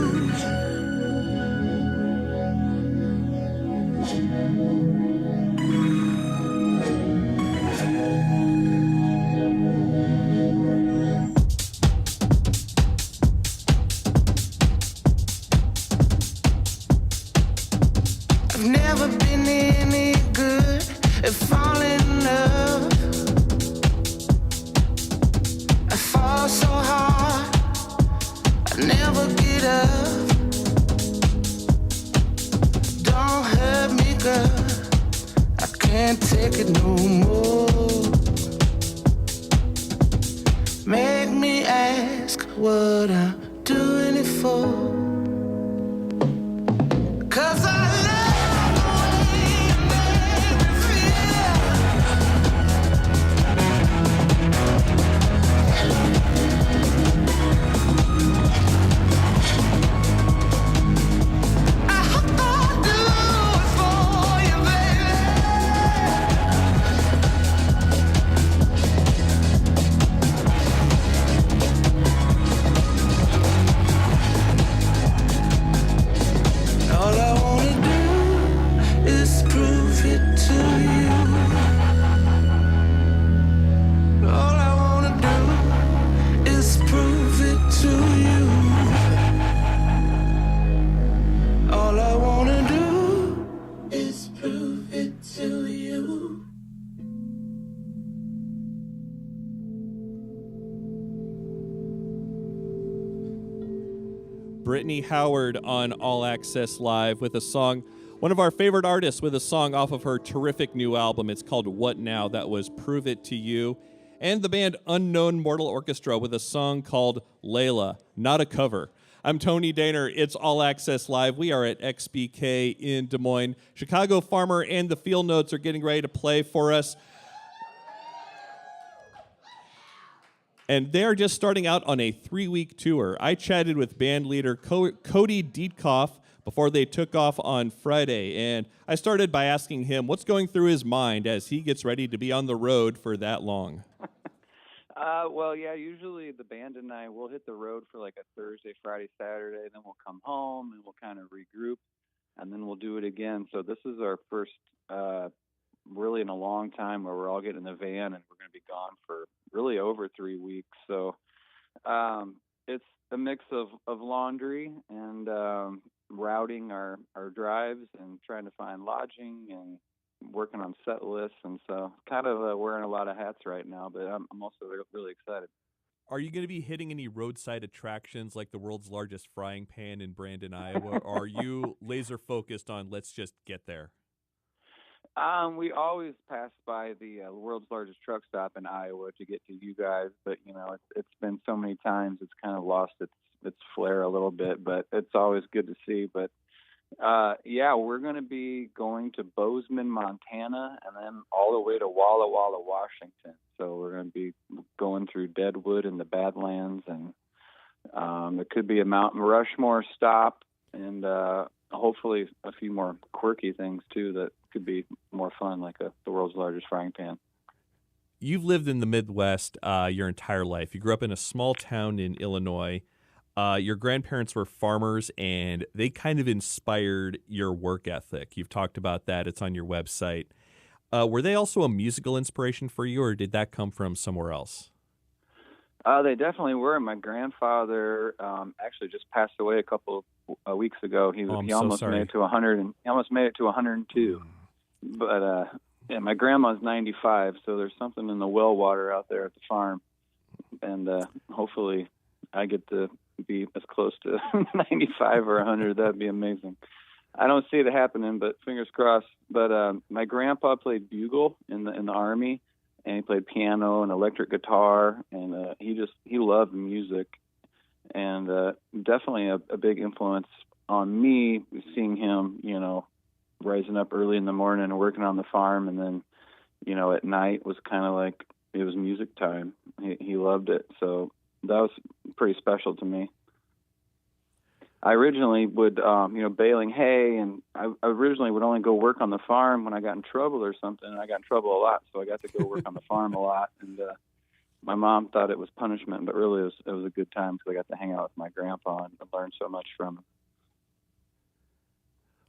F: I've never been any good at falling in love. I fall so hard, I never get up. Don't hurt me, girl, I can't take it no more. Make me ask what I'm doing it for. 'Cause I love the way you make me feel. I hope I'll do it for you, baby. All I wanna do is prove it to you. All I wanna do is prove it to you. All I wanna do is prove it to you.
A: Brittany Howard on All Access Live with a song, one of our favorite artists with a song off of her terrific new album. It's called What Now? That was Prove It to You. And the band Unknown Mortal Orchestra with a song called Layla, not a cover. I'm Tony Daner. It's All Access Live. We are at xBk in Des Moines. Chicago Farmer and the Fieldnotes are getting ready to play for us. And they're just starting out on a 3-week tour. I chatted with band leader Cody Diekhoff before they took off on Friday, and I started by asking him what's going through his mind as he gets ready to be on the road for that long.
H: Well, yeah, usually the band and I will hit the road for like a Thursday, Friday, Saturday, then we'll come home and we'll kind of regroup, and then we'll do it again. So this is our first really in a long time where we're all getting in the van and we're going to be gone for really over 3 weeks. So it's a mix of laundry and routing our drives and trying to find lodging and working on set lists. And so kind of wearing a lot of hats right now, but I'm also really excited.
A: Are you going to be hitting any roadside attractions like the world's largest frying pan in Brandon, Iowa? Or are you laser focused on let's just get there?
H: We always pass by the world's largest truck stop in Iowa to get to you guys, but you know it's been so many times it's kind of lost its flair a little bit. But it's always good to see. But yeah, we're going to be going to Bozeman, Montana, and then all the way to Walla Walla, Washington. So we're going to be going through Deadwood and the Badlands, and there could be a Mount Rushmore stop, and hopefully a few more quirky things too that could be more fun, like the world's largest frying pan.
A: You've lived in the Midwest your entire life. You grew up in a small town in Illinois. Your grandparents were farmers, and they kind of inspired your work ethic. You've talked about that. It's on your website. Were they also a musical inspiration for you, or did that come from somewhere else?
H: They definitely were. My grandfather actually just passed away a couple of weeks ago. He almost made it to 100, and he almost made it to 102. But yeah, my grandma's 95, so there's something in the well water out there at the farm. and hopefully I get to be as close to 95 or 100. That'd be amazing. I don't see it happening, but fingers crossed. But my grandpa played bugle in the Army, and he played piano and electric guitar, and he loved music, and definitely a big influence on me, seeing him, rising up early in the morning and working on the farm, and then, at night was kind of like it was music time. He loved it, so that was pretty special to me. I originally would, baling hay, and I originally would only go work on the farm when I got in trouble or something, and I got in trouble a lot, so I got to go work on the farm a lot, and my mom thought it was punishment, but really it was a good time because I got to hang out with my grandpa and learn so much from him.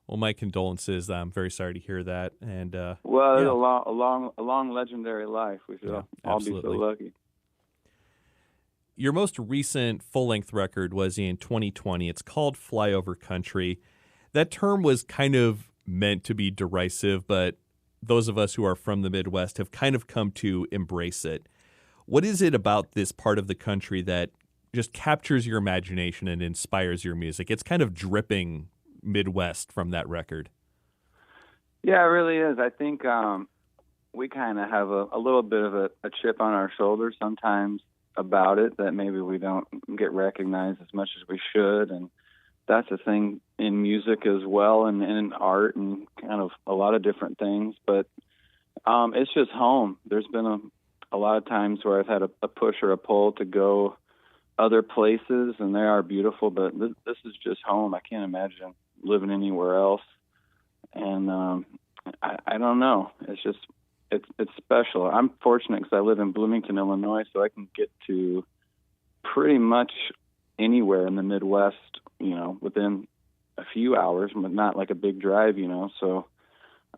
A: Well, my condolences. I'm very sorry to hear that. And
H: a long legendary life. We should all be so lucky.
A: Your most recent full-length record was in 2020. It's called Flyover Country. That term was kind of meant to be derisive, but those of us who are from the Midwest have kind of come to embrace it. What is it about this part of the country that just captures your imagination and inspires your music? It's kind of dripping Midwest from that record.
H: Yeah, it really is. I think we kind of have a little bit of a chip on our shoulder sometimes about it, that maybe we don't get recognized as much as we should, and that's a thing in music as well, and in art and kind of a lot of different things. But it's just home. There's been a lot of times where I've had a push or a pull to go other places, and they are beautiful, but this is just home. I can't imagine living anywhere else. And I don't know. It's just, it's special. I'm fortunate because I live in Bloomington, Illinois, so I can get to pretty much anywhere in the Midwest, within a few hours, but not like a big drive, So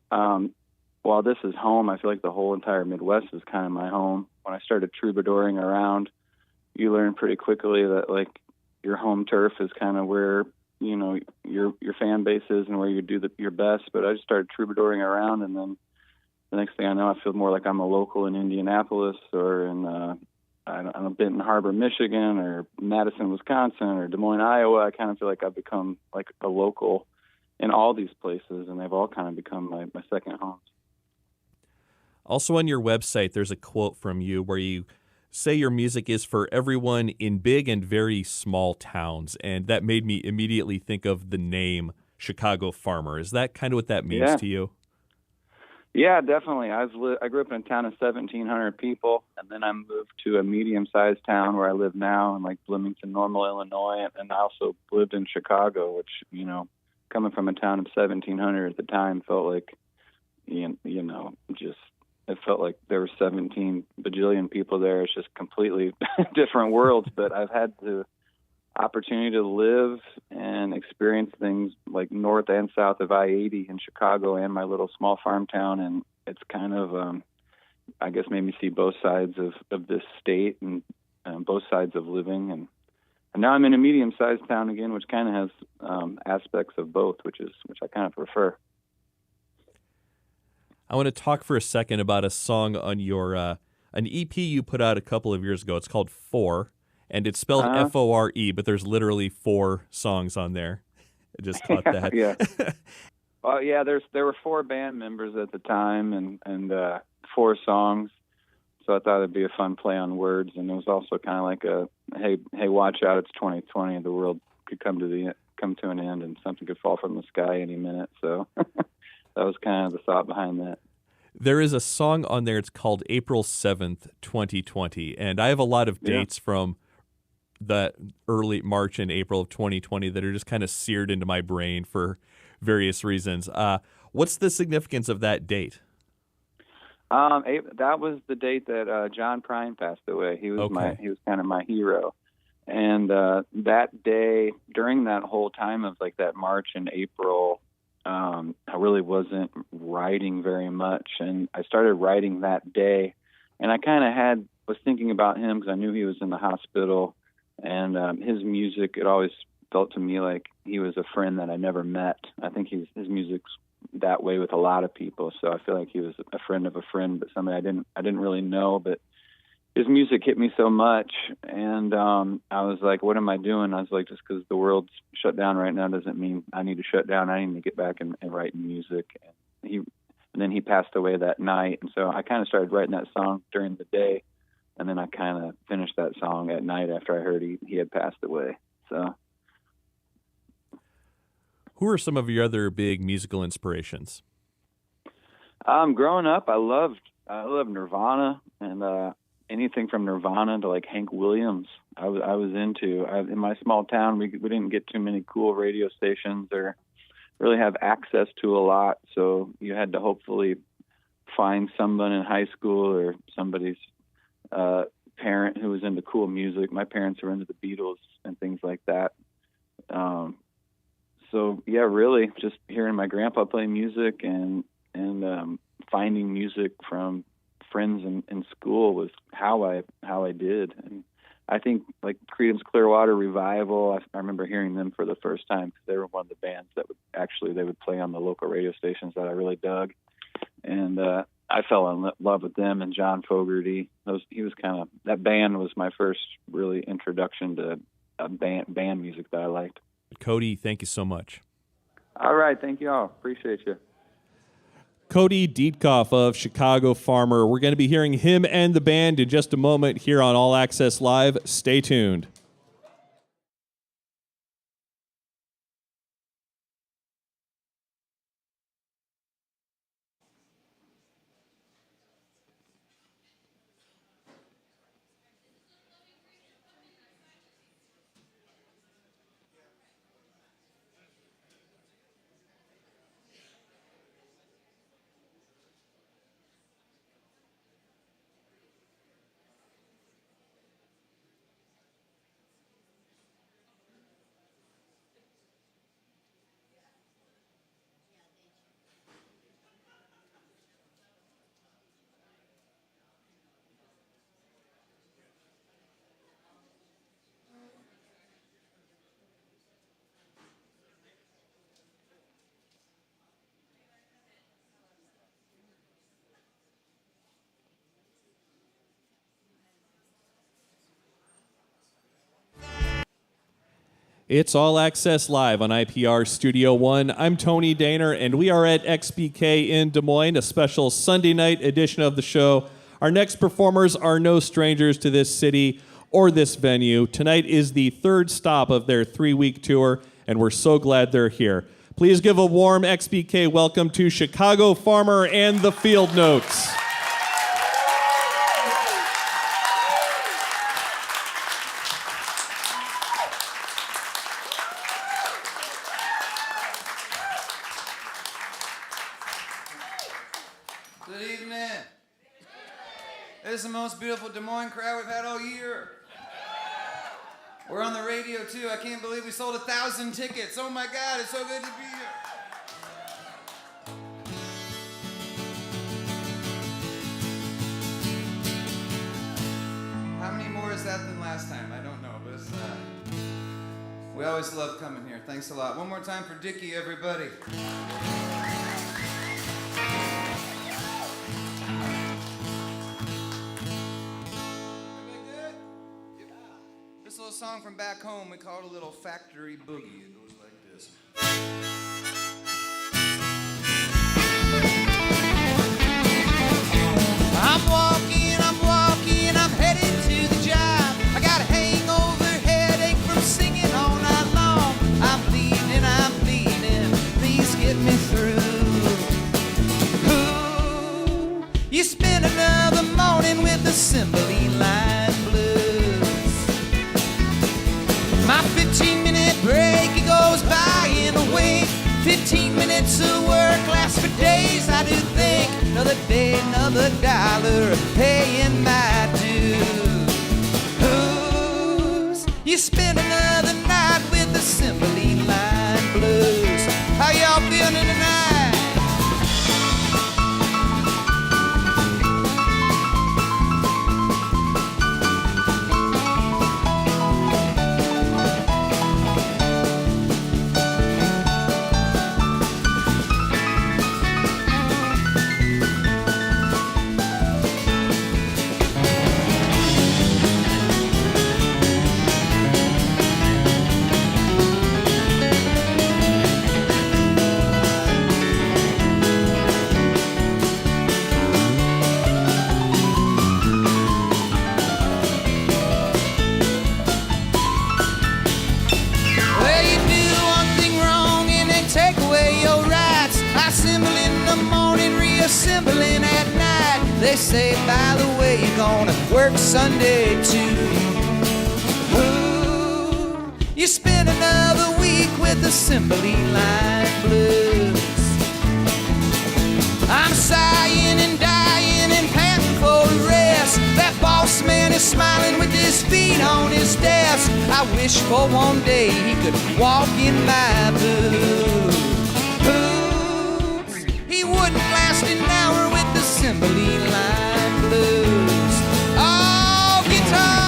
H: while this is home, I feel like the whole entire Midwest is kind of my home. When I started troubadouring around, you learn pretty quickly that like your home turf is kind of where your fan base is and where you do your best. But I just started troubadouring around, and then the next thing I know, I feel more like I'm a local in Indianapolis or in I don't know, Benton Harbor, Michigan, or Madison, Wisconsin, or Des Moines, Iowa. I kind of feel like I've become like a local in all these places, and they've all kind of become my second homes.
A: Also on your website, there's a quote from you where you say your music is for everyone in big and very small towns, and that made me immediately think of the name Chicago Farmer. Is that kind of what that means to you?
H: Yeah, definitely. I grew up in a town of 1,700 people, and then I moved to a medium-sized town where I live now in like Bloomington, Normal, Illinois, and I also lived in Chicago, which, coming from a town of 1,700 at the time felt like, it felt like there were 17 bajillion people there. It's just completely different worlds, but I've had the opportunity to live and experience things like north and south of I-80 in Chicago and my little small farm town, and it's kind of, I guess, made me see both sides of this state and both sides of living, and now I'm in a medium-sized town again, which kind of has aspects of both, which I kind of prefer.
A: I want to talk for a second about a song on your an EP you put out a couple of years ago. It's called 4, and it's spelled Fore, but there's literally 4 songs on there. I just caught that.
H: Yeah. Yeah. There were 4 band members at the time, and 4 songs. So I thought it'd be a fun play on words, and it was also kind of like hey, watch out! It's 2020. The world could come to an end, and something could fall from the sky any minute. So. That was kind of the thought behind that.
A: There is a song on there. It's called April 7th, 2020. And I have a lot of dates from the early March and April of 2020 that are just kind of seared into my brain for various reasons. What's the significance of that date?
H: That was the date that John Prine passed away. He was kind of my hero. And that day, during that whole time of like that March and April, I really wasn't writing very much, and I started writing that day, and I kind of was thinking about him because I knew he was in the hospital, and his music, it always felt to me like he was a friend that I never met. I think his music's that way with a lot of people, so I feel like he was a friend of a friend, but somebody I didn't really know, but his music hit me so much, and I was like, what am I doing? I was like, just because the world's shut down right now doesn't mean I need to shut down. I need to get back and write music. And then he passed away that night, and so I kind of started writing that song during the day, and then I kind of finished that song at night after I heard he had passed away. So,
A: who are some of your other big musical inspirations?
H: Growing up, I loved Nirvana and anything from Nirvana to like Hank Williams. I was into. In my small town, we didn't get too many cool radio stations or really have access to a lot, so you had to hopefully find someone in high school or somebody's parent who was into cool music. My parents were into the Beatles and things like that. So yeah, really just hearing my grandpa play music and finding music from friends in school was how I did. And I think like Creedence Clearwater Revival, I remember hearing them for the first time because they were one of the bands that they would play on the local radio stations that I really dug. And I fell in love with them and John Fogerty. That band was my first really introduction to band music that I liked.
A: Cody, thank you so much.
H: All right, thank you all. Appreciate you.
A: Cody Diekhoff of Chicago Farmer. We're going to be hearing him and the band in just a moment here on All Access Live. Stay tuned. It's All Access Live on IPR Studio One. I'm Tony Daner, and we are at xBk in Des Moines, a special Sunday night edition of the show. Our next performers are no strangers to this city or this venue. Tonight is the third stop of their 3-week tour, and we're so glad they're here. Please give a warm xBk welcome to Chicago Farmer and the Fieldnotes.
I: Good evening. This is the most beautiful Des Moines crowd we've had all year. We're on the radio too. I can't believe we sold 1,000 tickets. Oh my God, it's so good to be here. How many more is that than last time? I don't know, but it's we always love coming here. Thanks a lot. One more time for Dickie, everybody. Song from back home, we call it a little factory boogie. It goes like this. I'm walking, I'm headed to the job. I got a hangover headache from singing all night long. I'm bleeding, please get me through. Ooh, you spend another morning with the Cymbeline line blues. My 15-minute break, it goes by in a wink. 15 minutes of work lasts for days, I do think. Another day, another dollar, paying my dues. You spend another night with the Cymbeline line blues. How y'all feeling tonight? assembling at night. They say, by the way, you're gonna work Sunday too. Ooh, you spend another week with assembly line blues. I'm sighing and dying and panting for a rest. That boss man is smiling with his feet on his desk. I wish for one day he could walk in my boots. He wouldn't last an hour with the assembly line blues. Oh, guitar!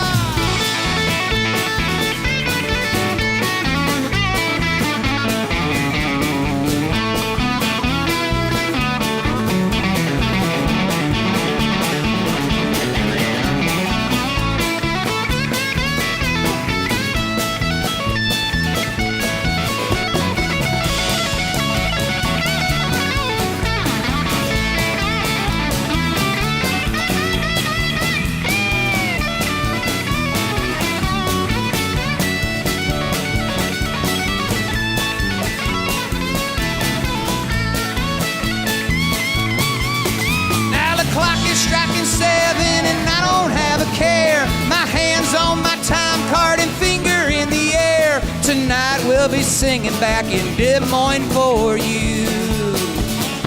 I: Striking 7 and I don't have a care. My hands on my time card and finger in the air. Tonight we'll be singing back in Des Moines for you.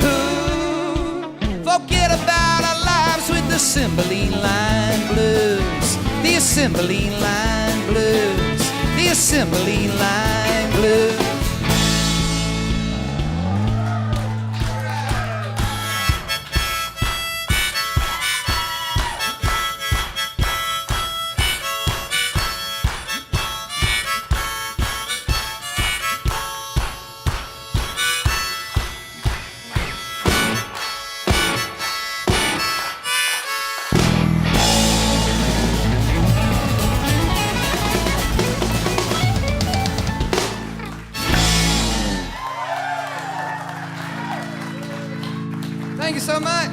I: Ooh, forget about our lives with the assembly line blues. The assembly line blues. The assembly line blues. Thank you so much.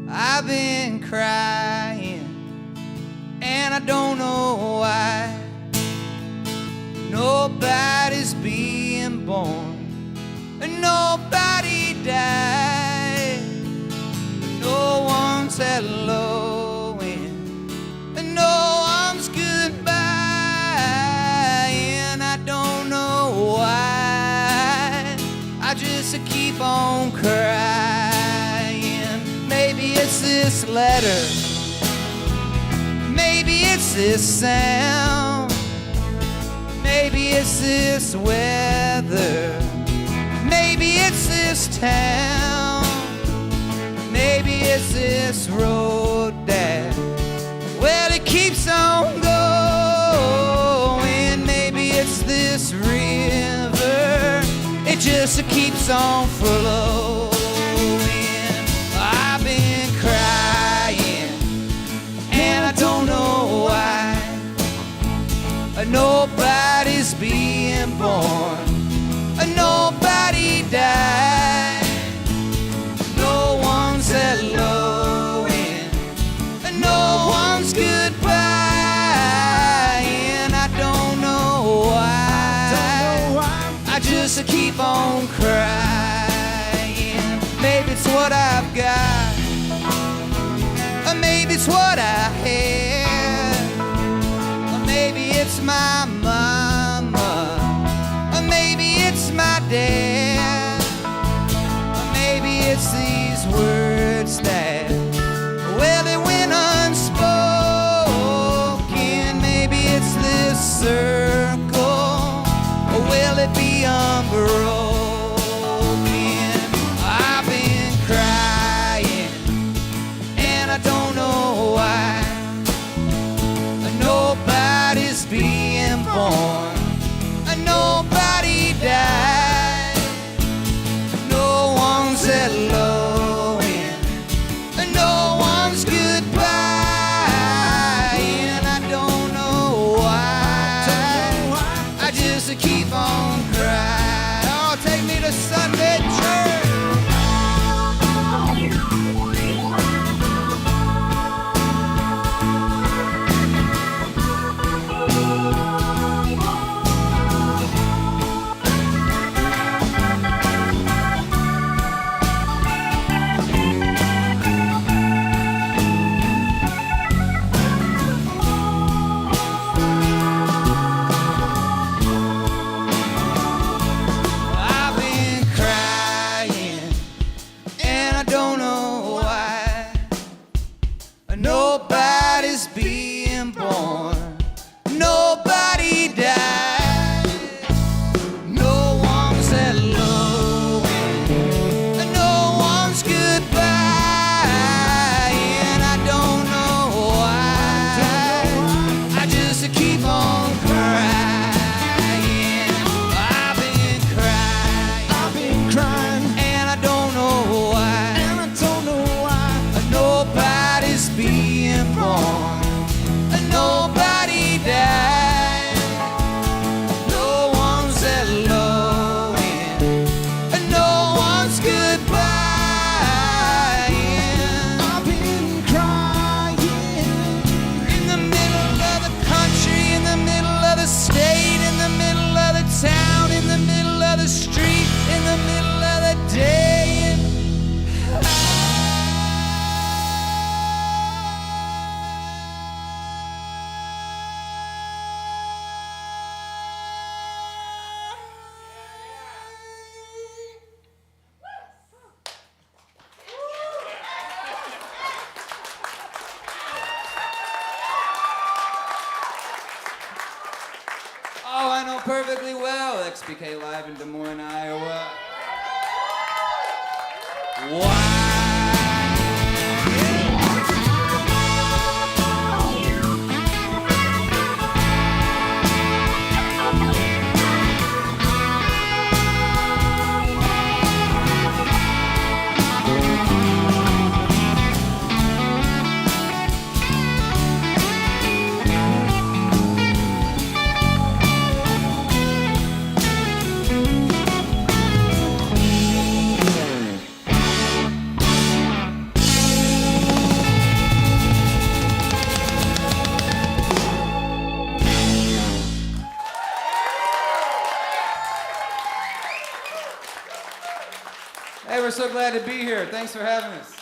I: I've been crying, and I don't know why. Nobody's being born, and nobody died. No one's helloing, and no one's goodbye. And I don't know why, I just keep on crying. Maybe it's this letter, maybe it's this sound, maybe it's this weather, maybe it's this town, maybe it's this road that, well, it keeps on going. Maybe it's this river, it just keeps on flowing. I've been crying, and I don't know why. Nobody's being born, nobody died. No one's helloing, no one's goodbye. And I don't know why, I just keep on crying. Maybe it's what I've got, or maybe it's what I had, or maybe it's my mama, or maybe it's my dad, or maybe it's these words that, well, they went unspoken. Maybe it's this circle, or will it be unbroken? I've been crying,
J: perfectly well. xBk live in Des Moines, Iowa. Wow. Hey, we're so glad to be here. Thanks for having us.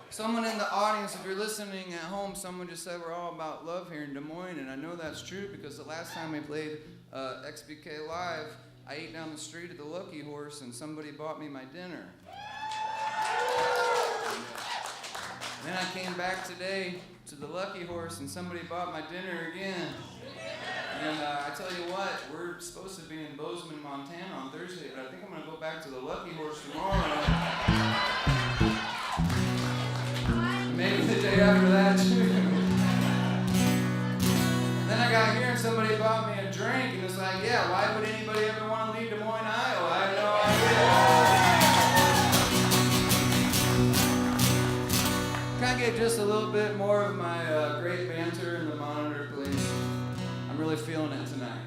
J: Someone in the audience, if you're listening at home, someone just said we're all about love here in Des Moines, and I know that's true because the last time we played xBk Live, I ate down the street at the Lucky Horse and somebody bought me my dinner. Then I came back today to the Lucky Horse and somebody bought my dinner again. And I tell you what, we're supposed to be in Bozeman, Montana on Thursday, but I think I'm going to go back to the Lucky Horse tomorrow. Maybe the day after that, too. Then I got here and somebody bought me a drink, and it's like, yeah, why would anybody ever want to leave Des Moines, Iowa? I have no idea. Can I get just a little bit more of my great banter in the monitor, please? I'm really feeling it tonight.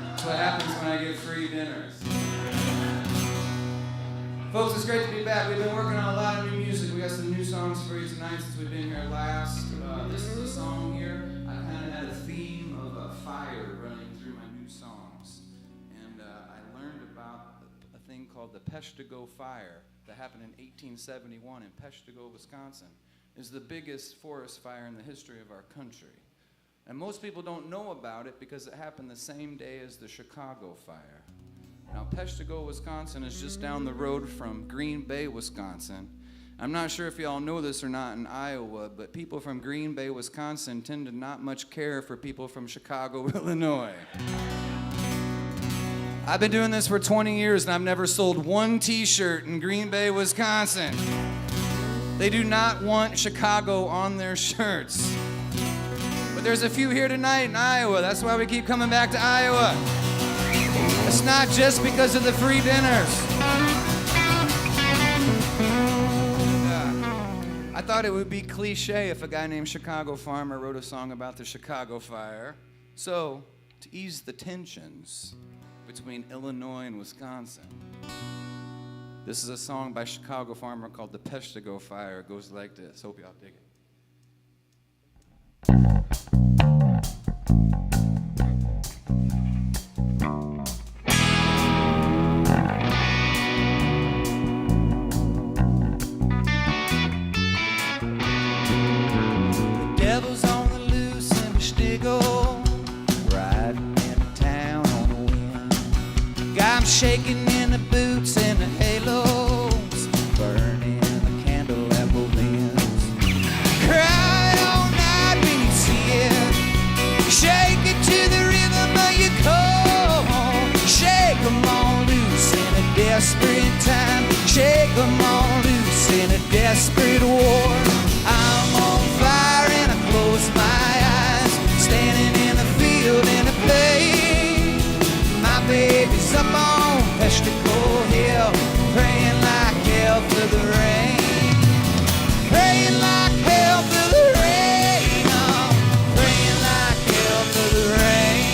J: That's what happens when I get free dinners. Folks, it's great to be back. We've been working on a lot of new music. We got some new songs for you tonight since we've been here last. This is a song here. I kind of had a theme of fire running through my new songs. And I learned about a thing called the Peshtigo Fire that happened in 1871 in Peshtigo, Wisconsin. It's the biggest forest fire in the history of our country. And most people don't know about it because it happened the same day as the Chicago Fire. Now, Peshtigo, Wisconsin is just down the road from Green Bay, Wisconsin. I'm not sure if y'all know this or not in Iowa, but people from Green Bay, Wisconsin tend to not much care for people from Chicago, Illinois. I've been doing this for 20 years and I've never sold one t-shirt in Green Bay, Wisconsin. They do not want Chicago on their shirts. But there's a few here tonight in Iowa. That's why we keep coming back to Iowa. It's not just because of the free dinners. I thought it would be cliche if a guy named Chicago Farmer wrote a song about the Chicago Fire. So, to ease the tensions between Illinois and Wisconsin, this is a song by Chicago Farmer called The Peshtigo Fire. It goes like this. Hope y'all dig it. Devil's on the loose in Peshtigo, riding into town on the wind. Got him shaking in the boots and the halos, burning the candle at both ends. Cry all night when you see it, shake it to the rhythm of your call. Shake 'em on loose in a desperate time, shake 'em on loose in a desperate war. I'm on fire and I close my eyes, standing in the field in a play. My baby's up on Peshtigo Hill, praying like hell for the rain. Praying like hell for the rain. Oh, praying like hell for the rain.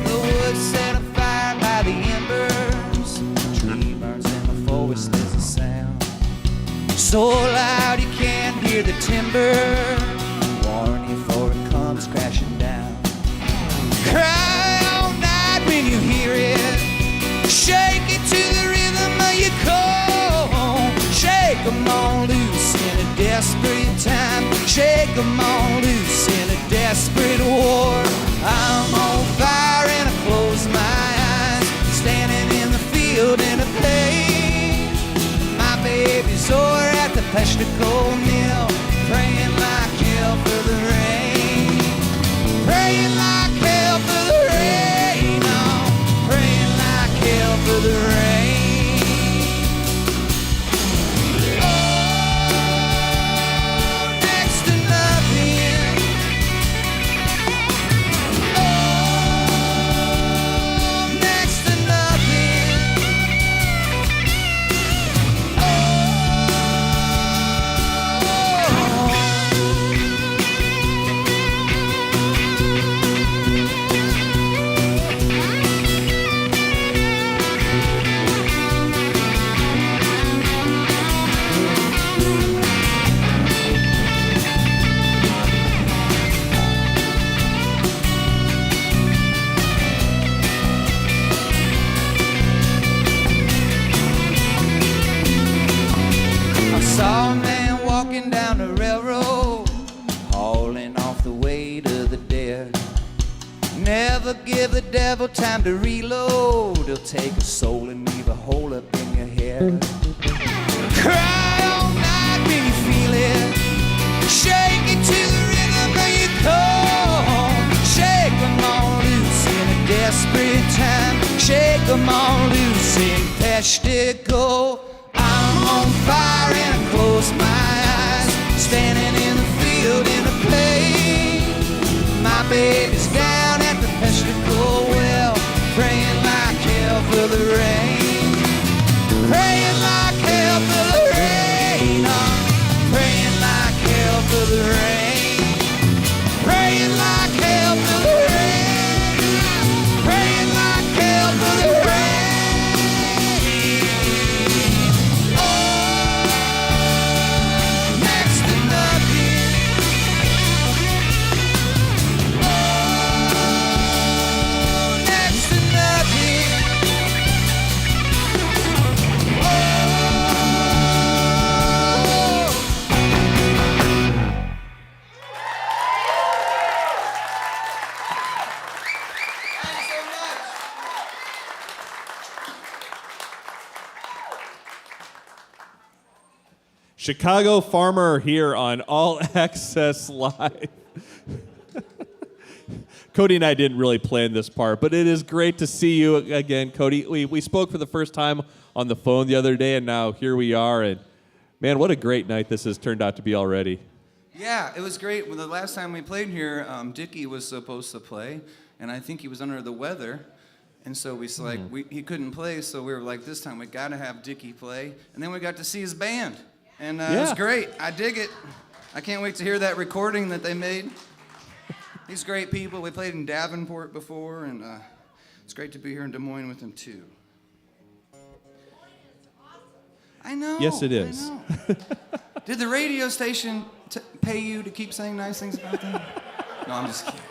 J: The woods set on fire by the embers, the tree burns in the forest, there's a sound so loud you can't hear the timber, warn you before it comes crashing down. Cry all night when you hear it, shake it to the rhythm of your call. Shake 'em on loose in a desperate time, shake 'em on loose in a desperate war. I'm on fire and I close my eyes, standing in the field in a plane. My baby's over at the vegetable mill, praying like hell for the rain. Praying like hell for the rain. Oh, praying like hell for the rain. Saw a man walking down the railroad, hauling off the weight of the dead. Never give the devil time to reload. He'll take a soul and leave a hole up in your head. Cry all night when you feel it. Shake it to the rhythm of your core. Shake 'em all loose in a desperate time. Shake 'em all loose in Peshtigo. I'm on fire and I close my eyes, standing in the field in a plane. My baby's down at the vegetable well, praying like hell for the rain. Praying like hell for the rain. Oh, praying like hell for the rain. Praying like hell for the rain. Praying like hell for the rain.
A: Chicago Farmer here on All Access Live. Cody and I didn't really plan this part, but it is great to see you again, Cody. We spoke for the first time on the phone the other day, and now here we are. And man, what a great night this has turned out to be already.
K: Yeah, it was great. Well, the last time we played here, Dickie was supposed to play, and I think he was under the weather. And so he couldn't play, so we were like, this time we got to have Dickie play. And then we got to see his band. And it was great. I dig it. I can't wait to hear that recording that they made. These great people. We played in Davenport before, and it's great to be here in Des Moines with them, too. I know.
A: Yes, it is.
K: Did the radio station pay you to keep saying nice things about them? No, I'm just kidding.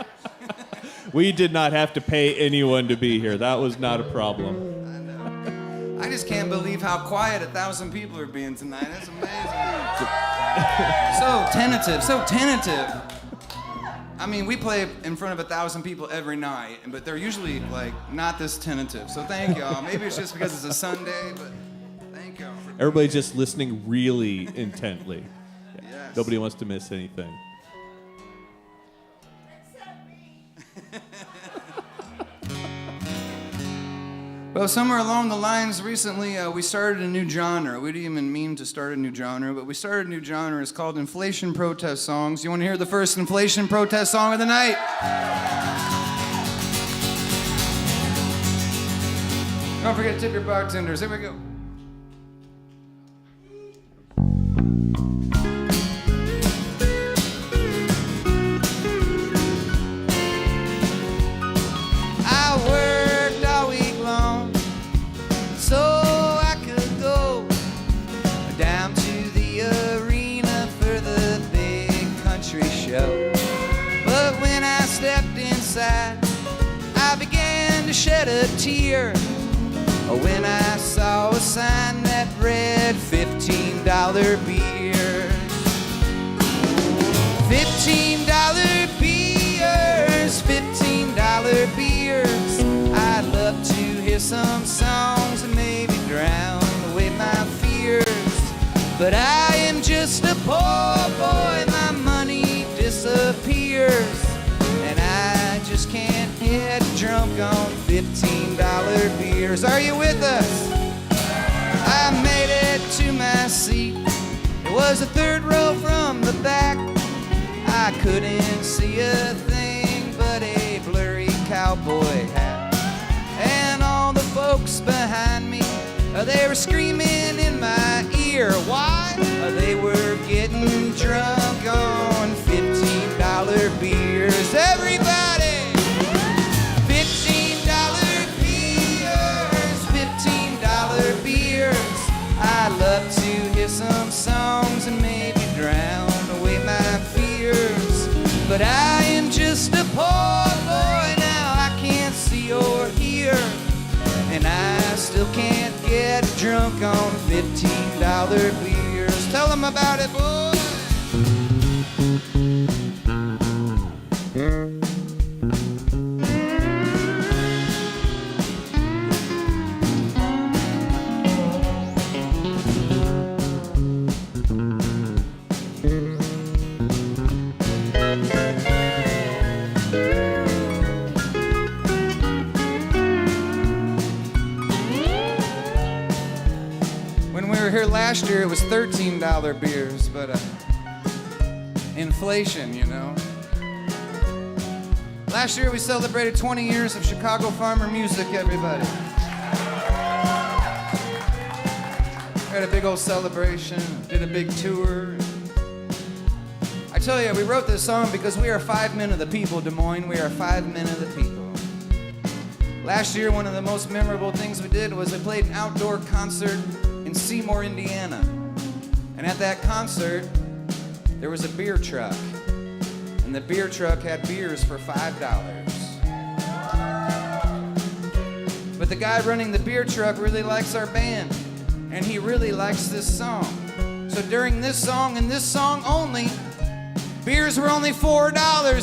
A: We did not have to pay anyone to be here. That was not a problem.
K: I know. I just can't believe how quiet 1,000 people are being tonight. That's amazing. So tentative. I mean, we play in front of 1,000 people every night, but they're usually like not this tentative. So thank y'all. Maybe it's just because it's a Sunday, but thank y'all.
A: Everybody's just listening really intently.
K: Yes.
A: Nobody wants to miss anything.
K: Well, somewhere along the lines recently, we started a new genre. We didn't even mean to start a new genre, but we started a new genre. It's called Inflation Protest Songs. You want to hear the first Inflation Protest song of the night? Don't forget to tip your bartenders. Here we go. I worked all week long so I could go down to the arena for the big country show. But when I stepped inside, I began to shed a tear when I saw a sign that read $15 beers. $15 beers, $15
J: hear some songs and maybe drown away my fears. But I am just a poor boy, my money disappears, and I just can't get drunk on $15 beers. Are you with us? I made it to my seat. It was the third row from the back. I couldn't see a thing but a blurry cowboy hat. And all the folks behind me, they were screaming in my ear. Why? They were getting drunk on $15 beers. Everybody! $15 beers, $15 beers. I love to hear some songs and maybe drown away my fears. But I am just a poor boy now, I can't see or hear. And I still can't get drunk on $15 beers. Tell them about it, boy. Here last year it was $13 beers, but inflation, you know. Last year we celebrated 20 years of Chicago farmer music, everybody. We had a big old celebration, did a big tour. I tell you, we wrote this song because we are 5 men of the people, Des Moines. We are 5 men of the people. Last year, one of the most memorable things we did was we played an outdoor concert in Seymour, Indiana. And at that concert, there was a beer truck. And the beer truck had beers for $5. But the guy running the beer truck really likes our band. And he really likes this song. So during this song and this song only, beers were only $4,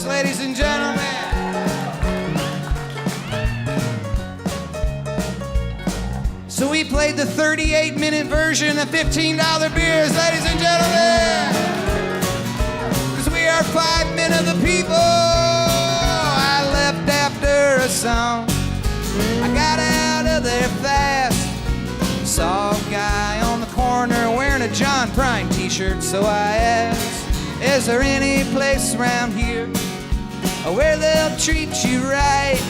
J: ladies and gentlemen. So we played the 38-minute version of $15 beers, ladies and gentlemen. Because we are 5 men of the people. I left after a song. I got out of there fast. Saw a guy on the corner wearing a John Prine t-shirt. So I asked, is there any place around here where they'll treat you right?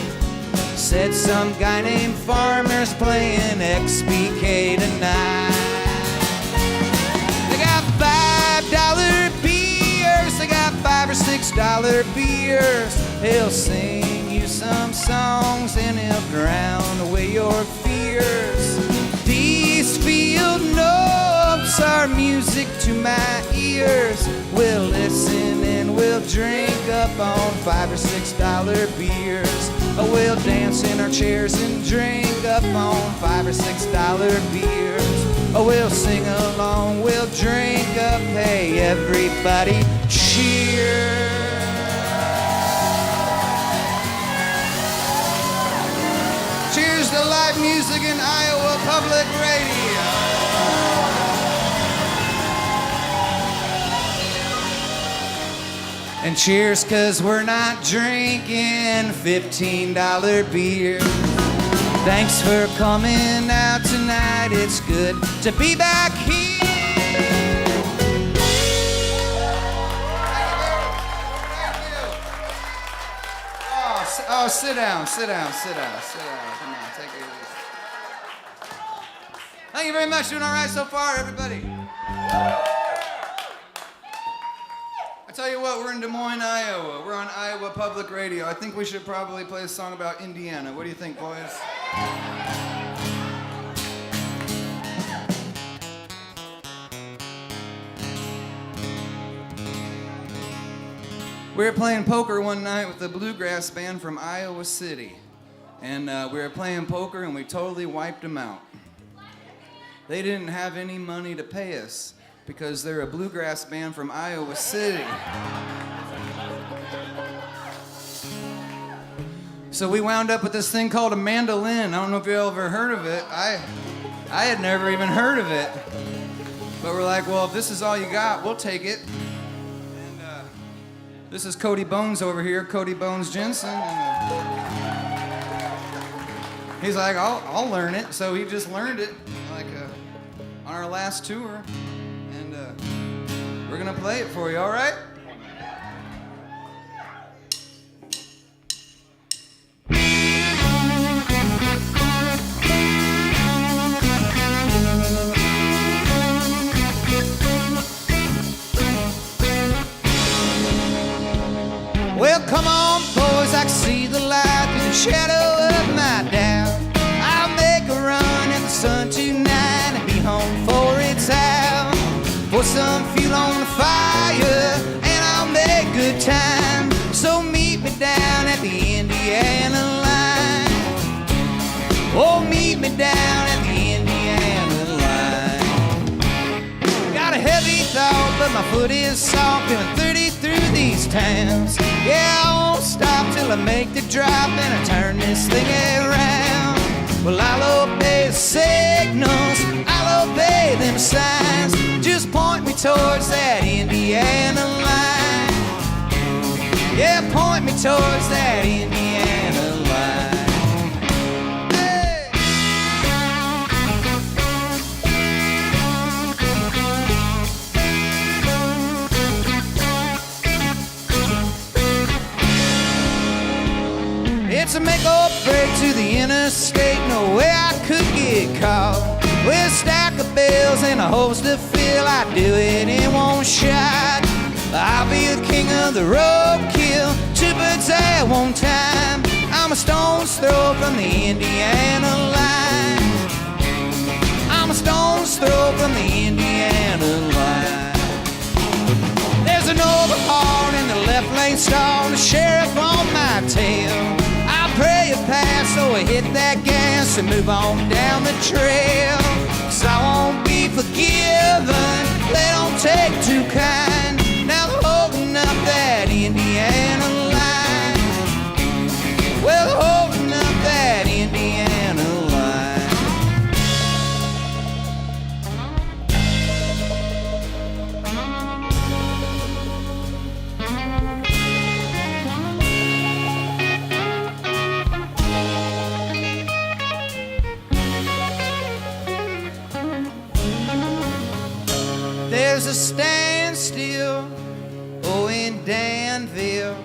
J: Said some guy named Farmer's playing xBk tonight. They got $5 beers, they got $5 or $6 beers. He'll sing you some songs and he'll drown away your fears. These field notes are music to my ears. We'll listen and we'll drink up on $5 or $6 beers. We'll dance in our chairs and drink up on $5 or $6 beers. We'll sing along, we'll drink up, hey everybody, cheer. Cheers to live music in Iowa Public Radio. And cheers, 'cause we're not drinking $15 beer. Thanks for coming out tonight. It's good to be back here. Thank you. Oh, sit down. Come on, take it easy. Thank you very much. Doing all right so far, everybody. I tell you what, we're in Des Moines, Iowa. We're on Iowa Public Radio. I think we should probably play a song about Indiana. What do you think, boys? We were playing poker one night with a bluegrass band from Iowa City. And we were playing poker and we totally wiped them out. They didn't have any money to pay us because they're a bluegrass band from Iowa City.
K: So we wound up with this thing called a mandolin. I don't know if you ever heard of it. I had never even heard of it. But we're like, well, if this is all you got, we'll take it. And this is Cody Bones over here, Cody Bones Jensen. And, he's like, I'll learn it. So he just learned it like on our last tour. And we're gonna play it for you, all right?
J: Well, come on, boys, I can see the light through the shadow of my doubt. I'll make a run in the sun tonight and be home for it's out. Pour some fuel on the fire and I'll make good time. So meet me down at the Indiana line. Oh, meet me down at the Indiana line. Got a heavy thought, but my foot is soft, feeling 30 through these towns. Yeah, I won't stop till I make the drop and I turn this thing around. Well, I'll obey the signals, I'll obey them signs. Just point me towards that Indiana line. Yeah, point me towards that Indiana line. Hey! It's a make or break to the interstate, no way I could get caught. With a stack of bills and a hose to fill, I do it in one shot. I'll be the king of the roadkill, two birds at one time. I'm a stone's throw from the Indiana line. I'm a stone's throw from the Indiana line. There's an overhaul in the left lane stall, the sheriff on my tail. I pray you pass, so I hit that gas and move on down the trail. 'Cause I won't be forgiven, they don't take too kind. Now they're holding up that Indiana line. Well, they're holding up that Indiana line. There's a standstill, oh, in Danville.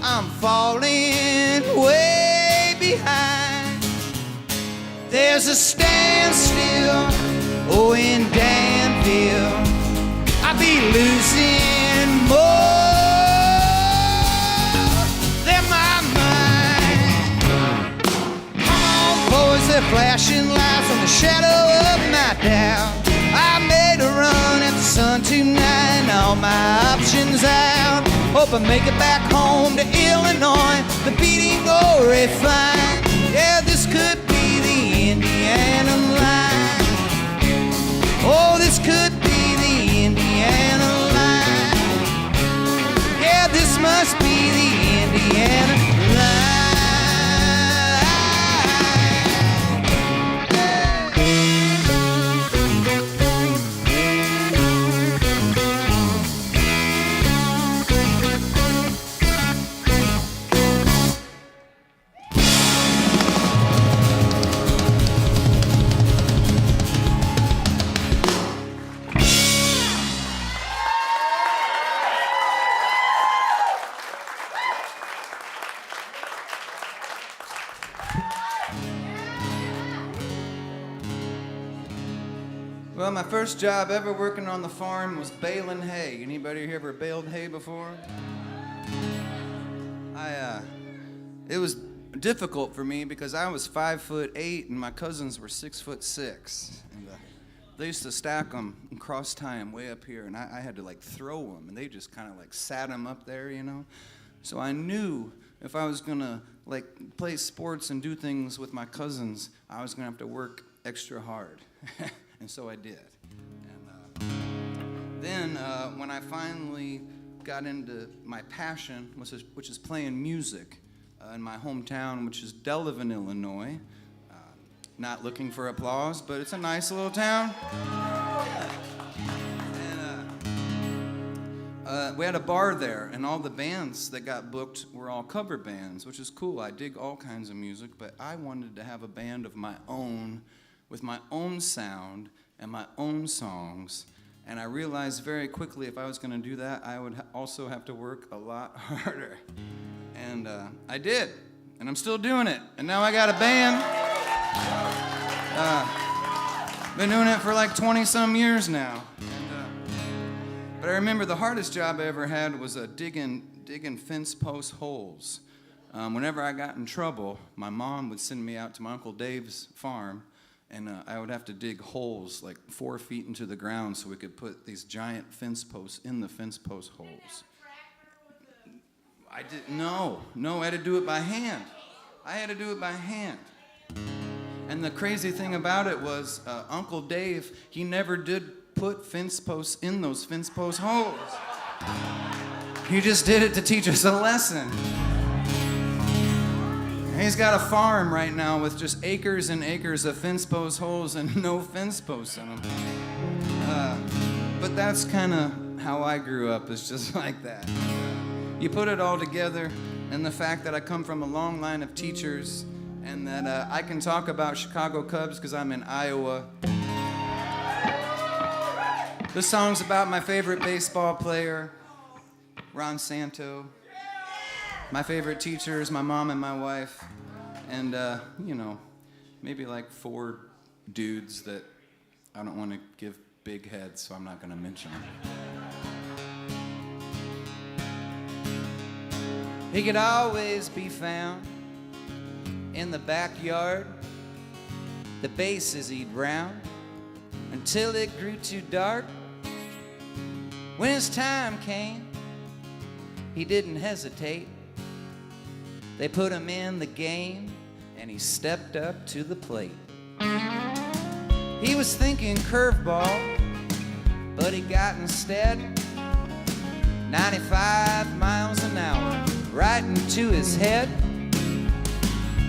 J: I'm falling way behind. There's a standstill, oh, in Danville. I'll be losing more than my mind. Come on, boys, they're flashing lights from the shadow of my doubt. I made a run at the sun tonight, and all my options out. Hope I make it back home to Illinois, the beating go fine. Yeah, this could be the Indiana line. Oh, this could be the Indiana line. Yeah, this must be the Indiana line. Well, my first job ever working on the farm was baling hay. Anybody here ever baled hay before? It was difficult for me because I was 5'8" and my cousins were 6'6", and they used to stack them and cross tie them way up here, and I had to like throw them, and they just kind of like sat them up there, you know. So I knew if I was gonna like play sports and do things with my cousins, I was gonna have to work extra hard. And so I did. And then when I finally got into my passion, which is playing music, in my hometown, which is Delavan, Illinois. Not looking for applause, but it's a nice little town. And we had a bar there, and all the bands that got booked were all cover bands, which is cool. I dig all kinds of music, but I wanted to have a band of my own, with my own sound and my own songs. And I realized very quickly if I was going to do that, I would also have to work a lot harder. And I did, and I'm still doing it. And now I got a band. Been doing it for like 20-some years now. But I remember the hardest job I ever had was digging fence post holes. Whenever I got in trouble, my mom would send me out to my Uncle Dave's farm, and I would have to dig holes like 4 feet into the ground so we could put these giant fence posts in the fence post holes. I didn't know. No, I had to do it by hand. And the crazy thing about it was Uncle Dave, he never did put fence posts in those fence post holes. He just did it to teach us a lesson. He's got a farm right now with just acres and acres of fence post holes and no fence posts in them. But that's kind of how I grew up, is just like that. You put it all together, and the fact that I come from a long line of teachers, and that I can talk about Chicago Cubs because I'm in Iowa. This song's about my favorite baseball player, Ron Santo. My favorite teachers, my mom and my wife. And, maybe like 4 dudes that I don't want to give big heads, so I'm not going to mention them. He could always be found in the backyard, the bases he'd round until it grew too dark. When his time came, he didn't hesitate. They put him in the game, and he stepped up to the plate. He was thinking curveball, but he got instead 95 miles an hour right into his head.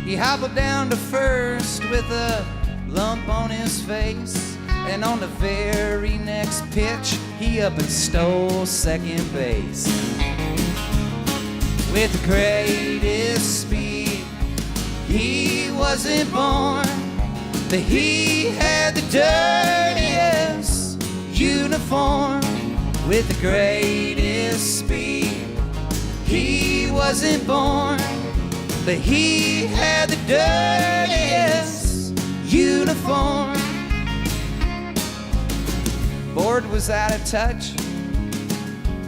J: He hobbled down to first with a lump on his face, and on the very next pitch, he up and stole second base. With the greatest speed, he wasn't born, but he had the dirtiest uniform. With the greatest speed, he wasn't born, but he had the dirtiest uniform. Board was out of touch,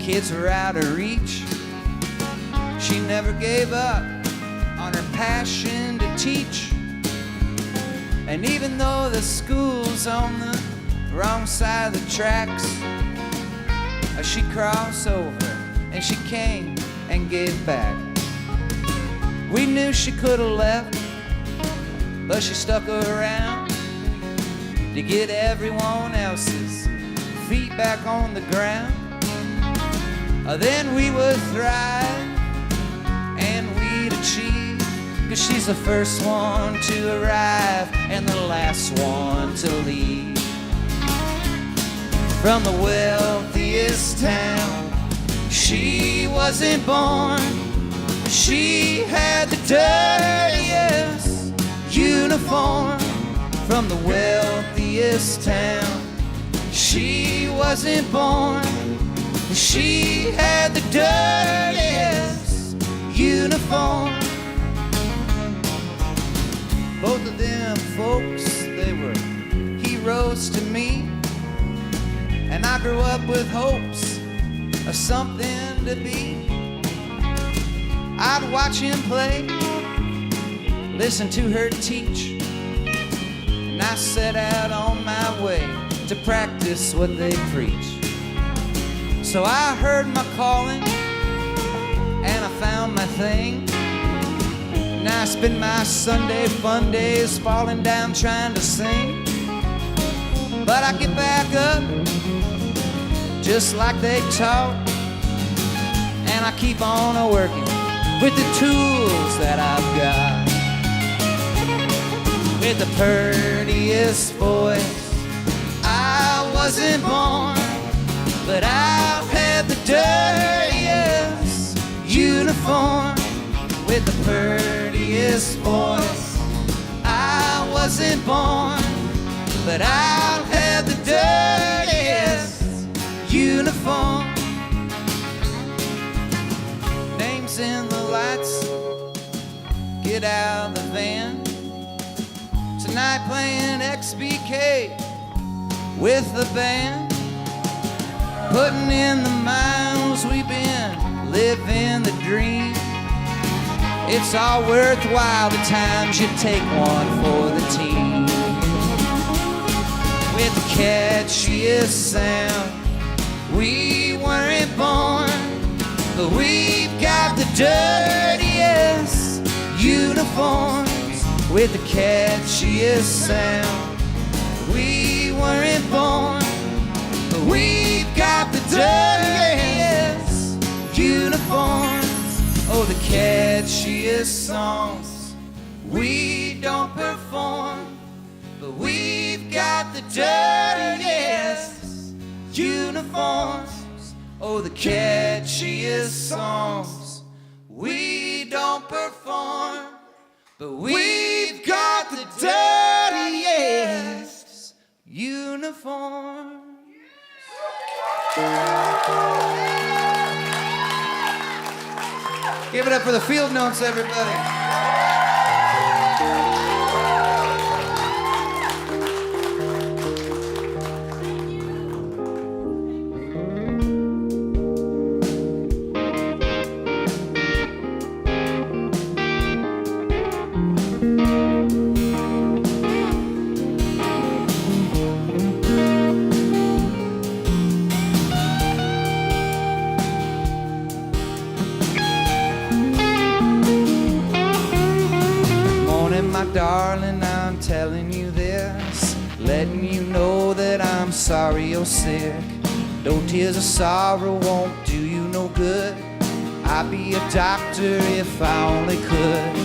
J: kids were out of reach. She never gave up on her passion to teach. And even though the school's on the wrong side of the tracks, she'd cross over and she came and gave back. We knew she could have left, but she stuck around to get everyone else's feet back on the ground. Then we would thrive and we'd achieve, 'cause she's the first one to arrive and the last one to leave. From the wealthiest town, she wasn't born. She had the dirtiest uniform. From the wealthiest town, she wasn't born. She had the dirtiest uniform. Both of them folks, they were heroes to me. And I grew up with hopes of something to be. I'd watch him play, listen to her teach, and I set out on my way to practice what they preach. So I heard my calling, and I found my thing. And I spend my Sunday fun days falling down trying to sing. But I get back up, just like they taught, and I keep on working with the tools that I've got. With the prettiest voice, I wasn't born, but I've had the dirtiest uniform. With the prettiest voice, I wasn't born, but I've had the dirtiest uniform. Names in the lights, get out of the van. Tonight playing xBk with the band. Putting in the miles we've been living the dream. It's all worthwhile the times you take one for the team. With the catchiest sound, we weren't born, but we've got the dirtiest uniforms. With the catchiest sound, we weren't born, but we've got the dirtiest uniforms. Oh, the catchiest songs we don't perform, but we've got the dirtiest uniforms. Oh, the catchiest songs we don't perform, but we've got the dirtiest uniforms. Give it up for the Fieldnotes, everybody. Darling, I'm telling you this, letting you know that I'm sorry you're sick. No tears of sorrow won't do you no good. I'd be a doctor if I only could.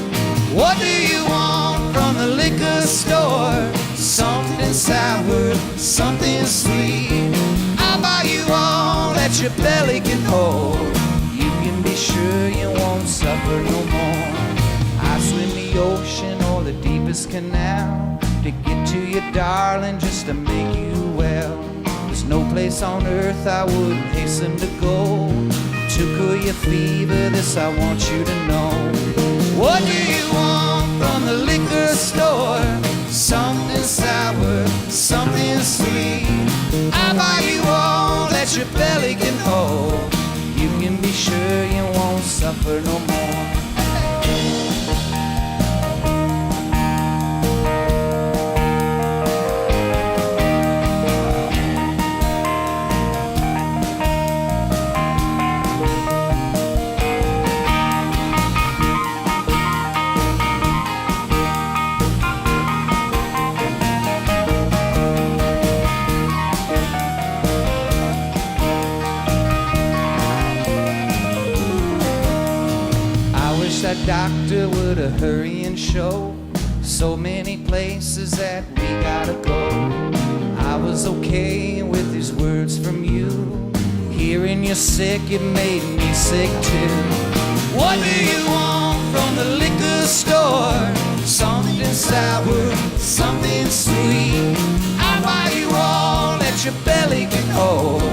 J: What do you want from the liquor store? Something sour, something sweet. I'll buy you all that your belly can hold. You can be sure you won't suffer no more. I swim the ocean or the deepest canal to get to you, darling, just to make you well. There's no place on earth I wouldn't hasten to go to cool your fever, this I want you to know. What do you want from the liquor store? Something sour, something sweet. I'll buy you all that your belly can hold. You can be sure you won't suffer no more. That doctor would hurry and show so many places that we gotta go. I was okay with these words from you. Hearing you're sick, it made me sick too. What do you want from the liquor store? Something sour, something sweet. I'll buy you all that your belly can hold.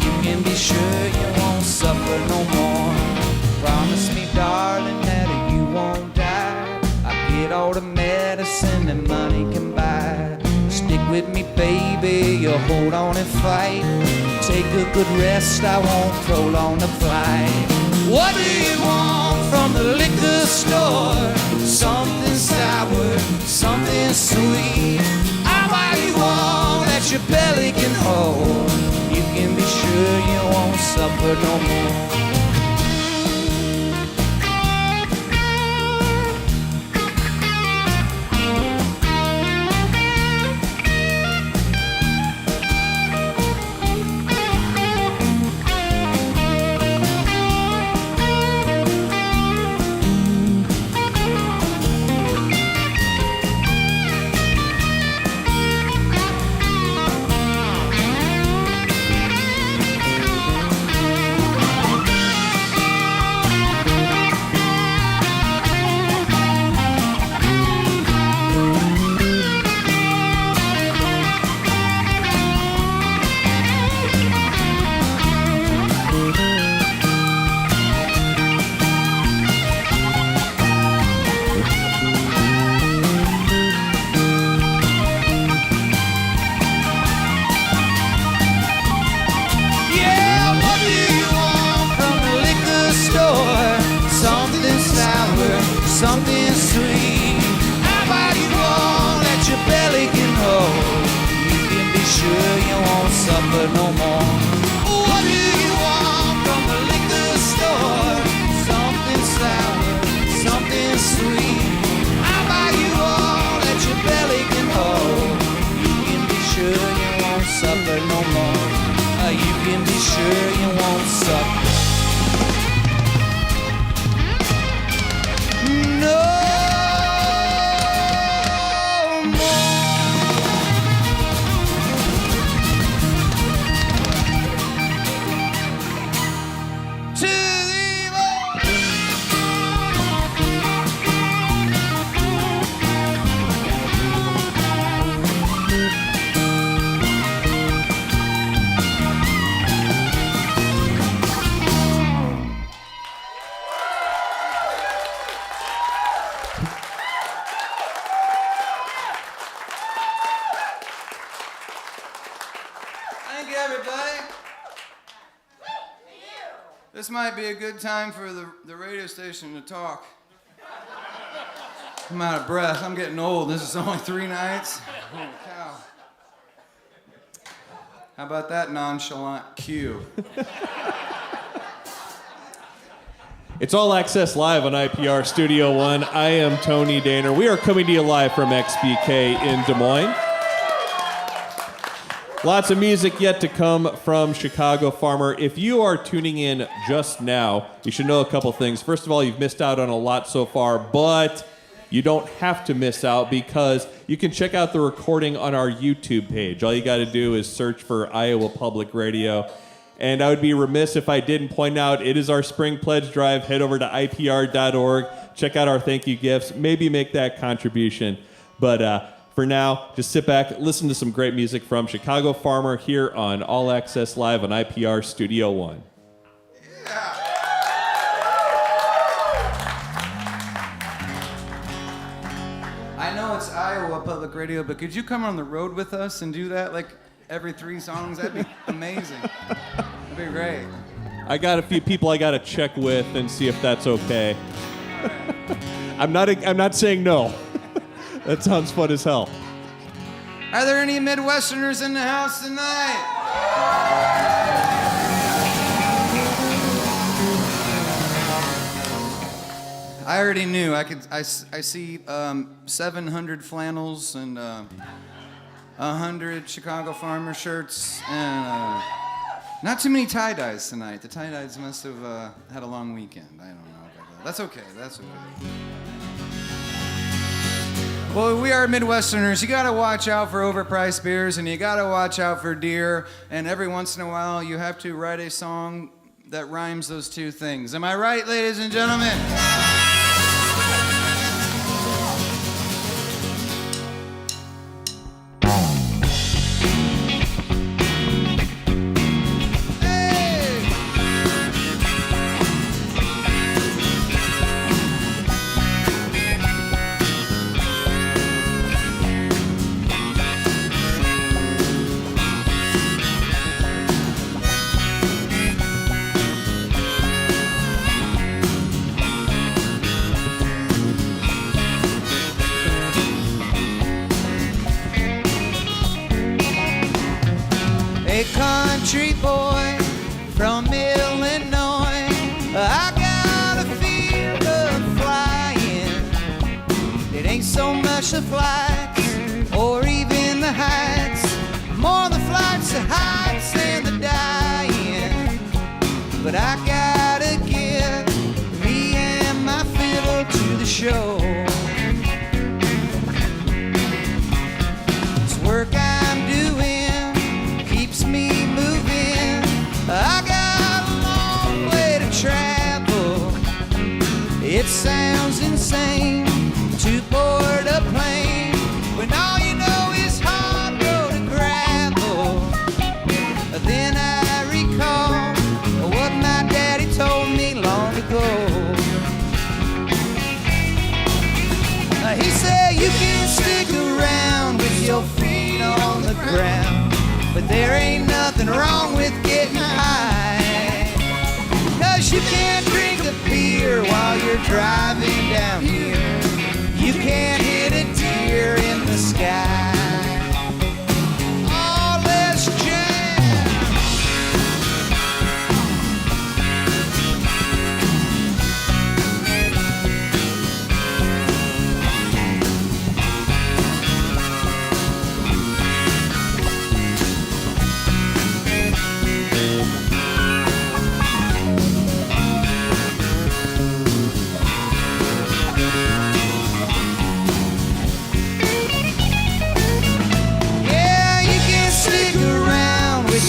J: You can be sure you won't suffer no more. Promise me, darling, that you won't die. I get all the medicine that money can buy. Stick with me, baby, you hold on and fight. Take a good rest, I won't prolong the flight. What do you want from the liquor store? Something sour, something sweet. I'll buy you all that your belly can hold. You can be sure you won't suffer no more. something sweet. How about you all that your belly can hold? You can be sure you won't suffer no more. What do you want from the liquor store? Something sour, something sweet. How about you all that your belly can hold? You can be sure you won't suffer no more. You can be sure you won't suffer no more. To the Thank you, everybody. This might be a good time for the radio station to talk. I'm out of breath. I'm getting old. This is only 3 nights. Holy cow. How about that nonchalant cue?
A: It's All Access Live on IPR Studio One. I am Tony Daner. We are coming to you live from xBk in Des Moines. Lots of music yet to come from Chicago Farmer. If you are tuning in just now, you should know a couple things. First of all, you've missed out on a lot so far, but you don't have to miss out because you can check out the recording on our YouTube page. All you got to do is search for Iowa Public Radio. And I would be remiss if I didn't point out it is our spring pledge drive. Head over to IPR.org. Check out our thank you gifts. Maybe make that contribution. But for now, just sit back, listen to some great music from Chicago Farmer here on All Access Live on IPR Studio One.
J: Yeah. I know it's Iowa Public Radio, but could you come on the road with us and do that like every 3 songs? That'd be amazing. That'd be great.
A: I got a few people I got to check with and see if that's okay. I'm not saying no. That sounds fun as hell.
J: Are there any Midwesterners in the house tonight? I already knew. I see 700 flannels and 100 Chicago Farmer shirts and not too many tie-dyes tonight. The tie-dyes must have had a long weekend. I don't know about that. That's okay. That's okay. Well, we are Midwesterners. You gotta watch out for overpriced beers, and you gotta watch out for deer, and every once in a while you have to write a song that rhymes those 2 things. Am I right, ladies and gentlemen? A country boy from Illinois, I got a fear of flying. It ain't so much the flights or even the heights, more the flights, the heights, and the dying. But I gotta give me and my fiddle to the show. This work I'm doing keeps me moving. I got a long way to travel. It sounds insane to board a plane when all you know is hard road and gravel. Then I recall what my daddy told me long ago. He said you can stick around with your feet on the ground, but there ain't nothing wrong with getting high, 'cause you can't drink a beer while you're driving down here. You can't hit a deer in the sky. Oh, let's jam.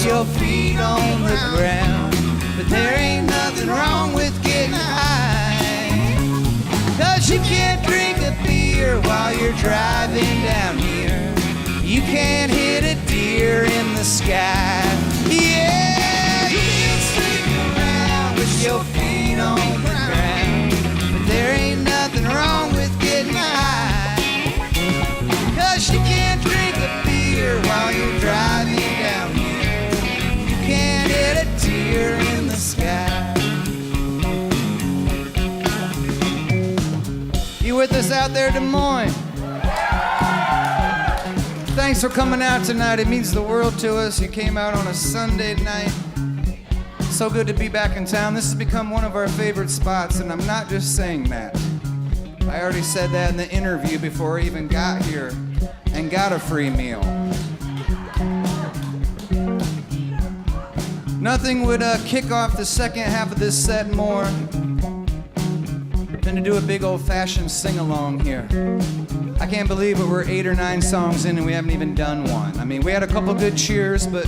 J: Your feet on the ground, but there ain't nothing wrong with getting high. 'Cause you can't drink a beer while you're driving down here. You can't hit a deer in the sky. Yeah, you can stick around with your feet on the ground, but there ain't nothing wrong with getting high. 'Cause you can't drink a beer while you're driving down here. Can't hit a deer in the sky. You with us out there, Des Moines? Thanks for coming out tonight. It means the world to us. You came out on a Sunday night. So good to be back in town. This has become one of our favorite spots, and I'm not just saying that. I already said that in the interview before I even got here and got a free meal. Nothing would kick off the second half of this set more than to do a big old-fashioned sing-along here. I can't believe it, we're 8 or 9 songs in and we haven't even done one. I mean, we had a couple good cheers, but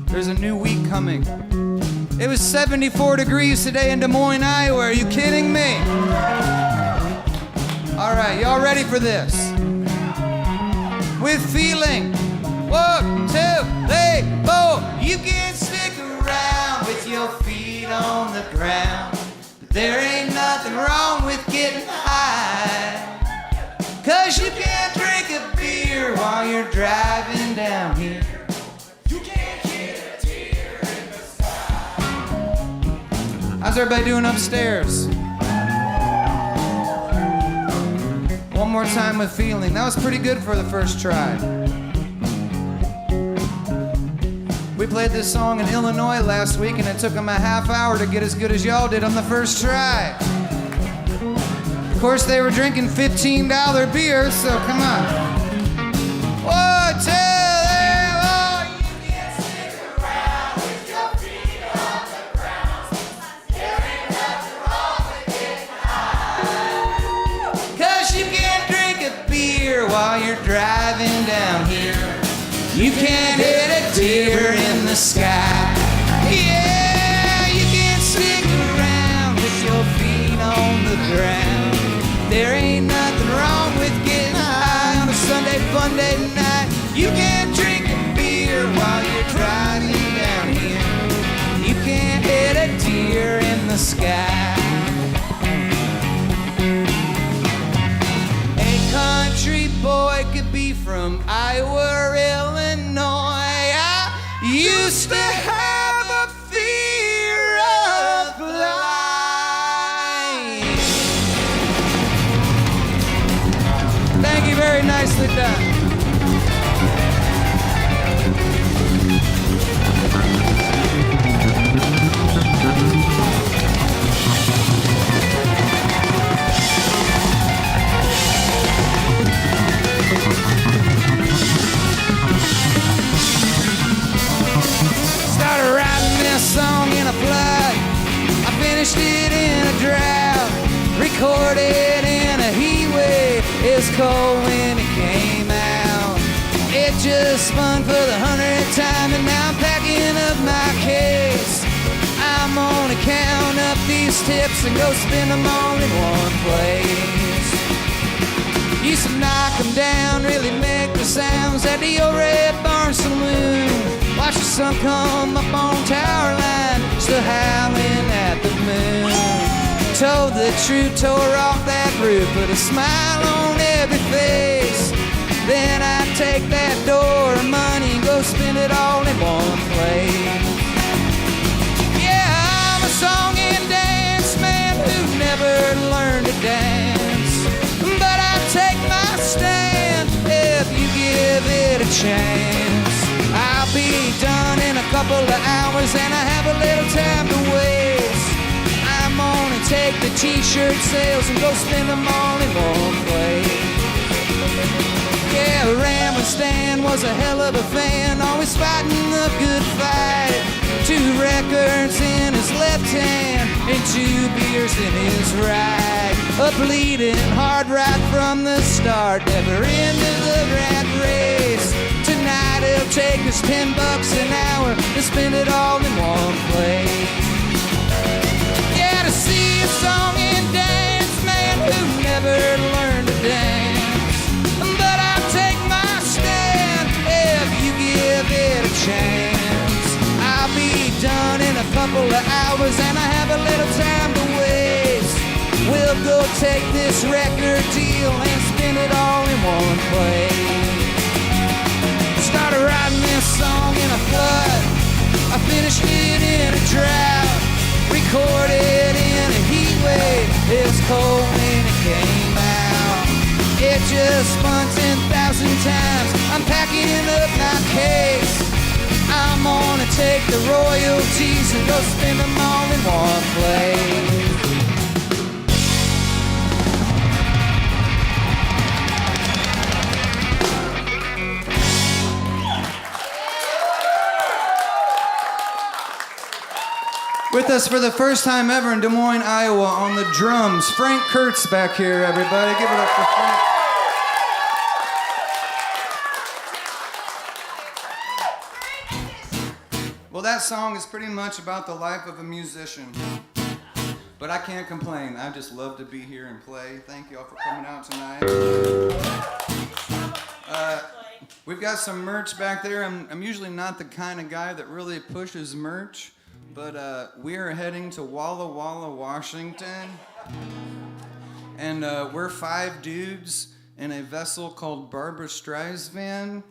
J: there's a new week coming. It was 74 degrees today in Des Moines, Iowa. Are you kidding me? All right, y'all ready for this? With feeling. 1, 2, 3, 4. You can stick around with your feet on the ground, but there ain't nothing wrong with getting high. 'Cause you can't drink a beer while you're driving down here. You can't hit a deer in the sky. How's everybody doing upstairs? One more time with feeling. That was pretty good for the first try. We played this song in Illinois last week, and it took them a half hour to get as good as y'all did on the first try. Of course, they were drinking $15 beers, so come on. 1, 2, 3, 4. You can't stick around with your feet on the ground. There ain't nothing wrong with getting high. 'Cause you can't drink a beer while you're driving down here. You can't hit a deer in the sky. Yeah, you can't stick around with your feet on the ground. There ain't nothing wrong with getting high on a Sunday fun day night. You can't drink a beer while you're driving down here. You can't hit a deer in the sky. A country boy could be from Iowa or Illinois. I used to have a fear of flying. Thank you, very nicely done. Started writing this song in a flood. I finished it in a drought. Recorded in a heat wave. It's cold when it came out. It just spun for the 100th time, and now I'm packing up my case. I'm gonna count up these tips and go spend them all in one place. Used to knock them down, really make the sounds at the old Red Barn Saloon. Watch the sun come up on tower line, still howling at the moon. Told the truth, tore off that roof, put a smile on every face. Then I take that door of money and go spend it all in one place. Yeah, I'm a song in chance. I'll be done in a couple of hours and I have a little time to waste. I'm gonna take the t-shirt sales and go spend them all in one place. Yeah, Rammer Stan was a hell of a fan, always fighting the good fight. 2 records in his left hand and 2 beers in his right. A bleeding heart right from the start, never into the rat race. Tonight it'll take us $10 an hour to spend it all in one place. Yeah, to see a song and dance man who never learned to dance. But I'll take my stand if you give it a chance. I'll be done in a couple of hours and I have a little time to waste. We'll go take this record deal and spin it all in one place. Started writing this song in a flood, I finished it in a drought. Recorded in a heat wave, it was cold when it came out. It just spun 10,000 times, I'm packing up my case. I'm gonna take the royalties and go spend them all in one place.
K: With us for the first time ever in Des Moines, Iowa, on the drums, Frank Kurtz back here, everybody. Give it up for Frank. Well, that song is pretty much about the life of a musician. But I can't complain. I just love to be here and play. Thank you all for coming out tonight. We've got some merch back there. I'm usually not the kind of guy that really pushes merch. But we are heading to Walla Walla, Washington, and we're 5 dudes in a vessel called Barbra Streisand,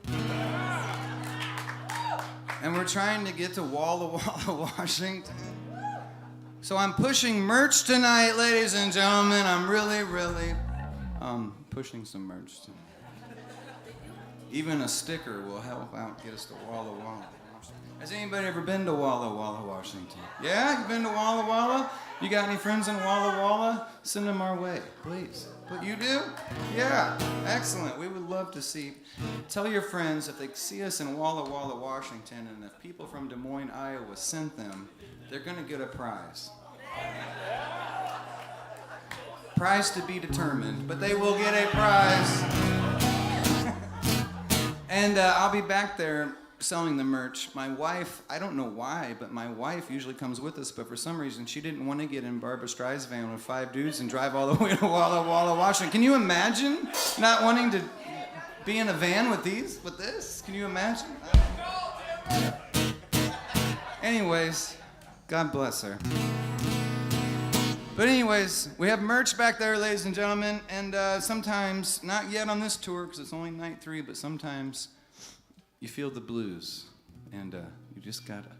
K: and we're trying to get to Walla Walla, Washington. So I'm pushing merch tonight, ladies and gentlemen. I'm really pushing some merch tonight. Even a sticker will help out get us to Walla Walla. Has anybody ever been to Walla Walla, Washington? Yeah, you been to Walla Walla? You got any friends in Walla Walla? Send them our way, please. But you do? Yeah, excellent. We would love to see. Tell your friends if they see us in Walla Walla, Washington, and if people from Des Moines, Iowa sent them, they're gonna get a prize. Prize to be determined, but they will get a prize. And I'll be back there selling the merch. My wife, I don't know why, but my wife usually comes with us, but for some reason she didn't want to get in Barbra Streisand with 5 dudes and drive all the way to Walla Walla, Washington. Can you imagine not wanting to be in a van with this? Can you imagine? Anyways, God bless her. But anyways, we have merch back there, ladies and gentlemen, and sometimes, not yet on this tour because it's only night 3, but sometimes you feel the blues, and you just gotta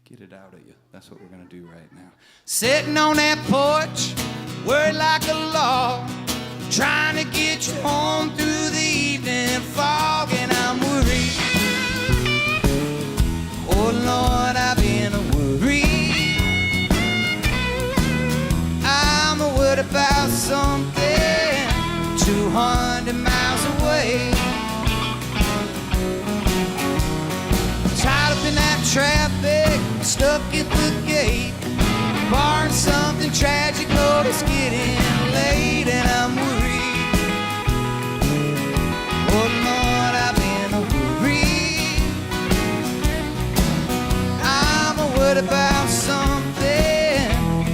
K: get it out of you. That's what we're gonna do right now.
J: Sitting on that porch, worried like a log, trying to get you home through the evening fog, and I'm worried. Oh Lord, I've been worried. I'm worried about something 200 miles away. Tied up in that traffic, stuck at the gate, barring something tragic, Lord, it's getting late, and I'm worried. Oh Lord, I've been worried. I'm worried about something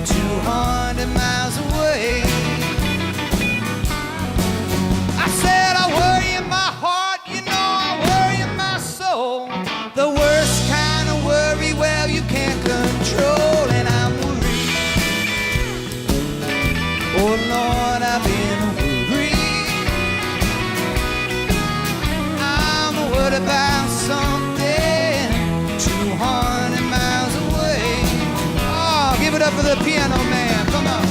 J: 200 miles away. I said I worry in my heart, you know I worry in my soul. The worst kind of worry, well, you can't control, and I'm worried. Oh Lord, I've been worried. I'm worried about something 200 miles away. Oh, give it up for the piano man, come on.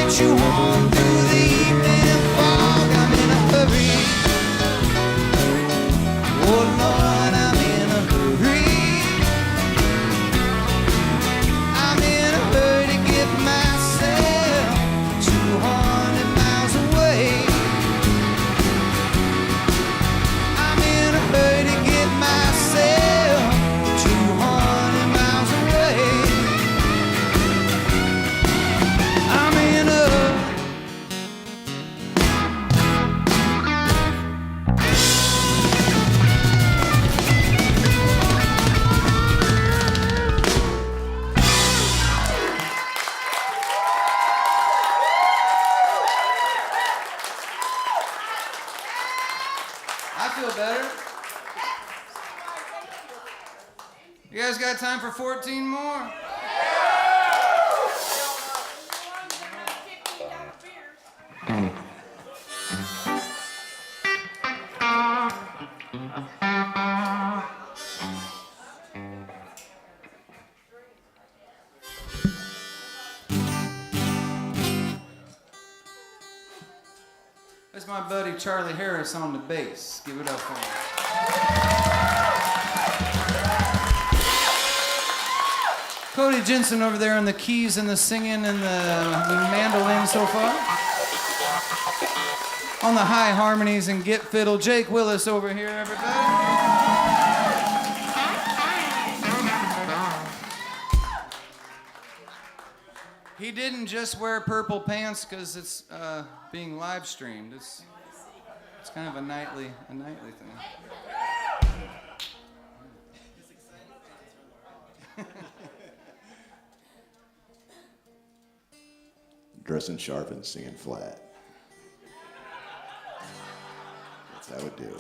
J: get you home through the evening fog. I'm in a hurry. Oh Lord, I'm in a hurry. I'm in a hurry to get myself 200 miles away. I'm in a hurry to get myself 200 miles away. I'm in a I feel better. You guys got time for 14 more? That's my buddy Charlie Harris on the bass. Give it up for him. Cody Jensen over there on the keys and the singing and the mandolin so far. On the high harmonies and git fiddle, Jake Willis over here, everybody. He didn't just wear purple pants because it's being live streamed. It's kind of a nightly thing.
E: Dressing sharp and singing flat. That's how it do.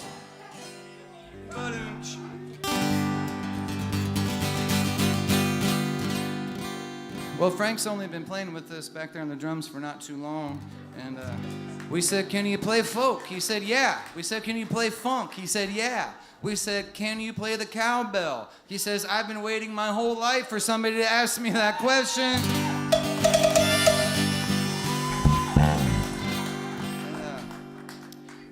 J: Well, Frank's only been playing with us back there on the drums for not too long, and we said, "Can you play folk?" He said, "Yeah." We said, "Can you play funk?" He said, "Yeah." We said, "Can you play the cowbell?" He says, "I've been waiting my whole life for somebody to ask me that question."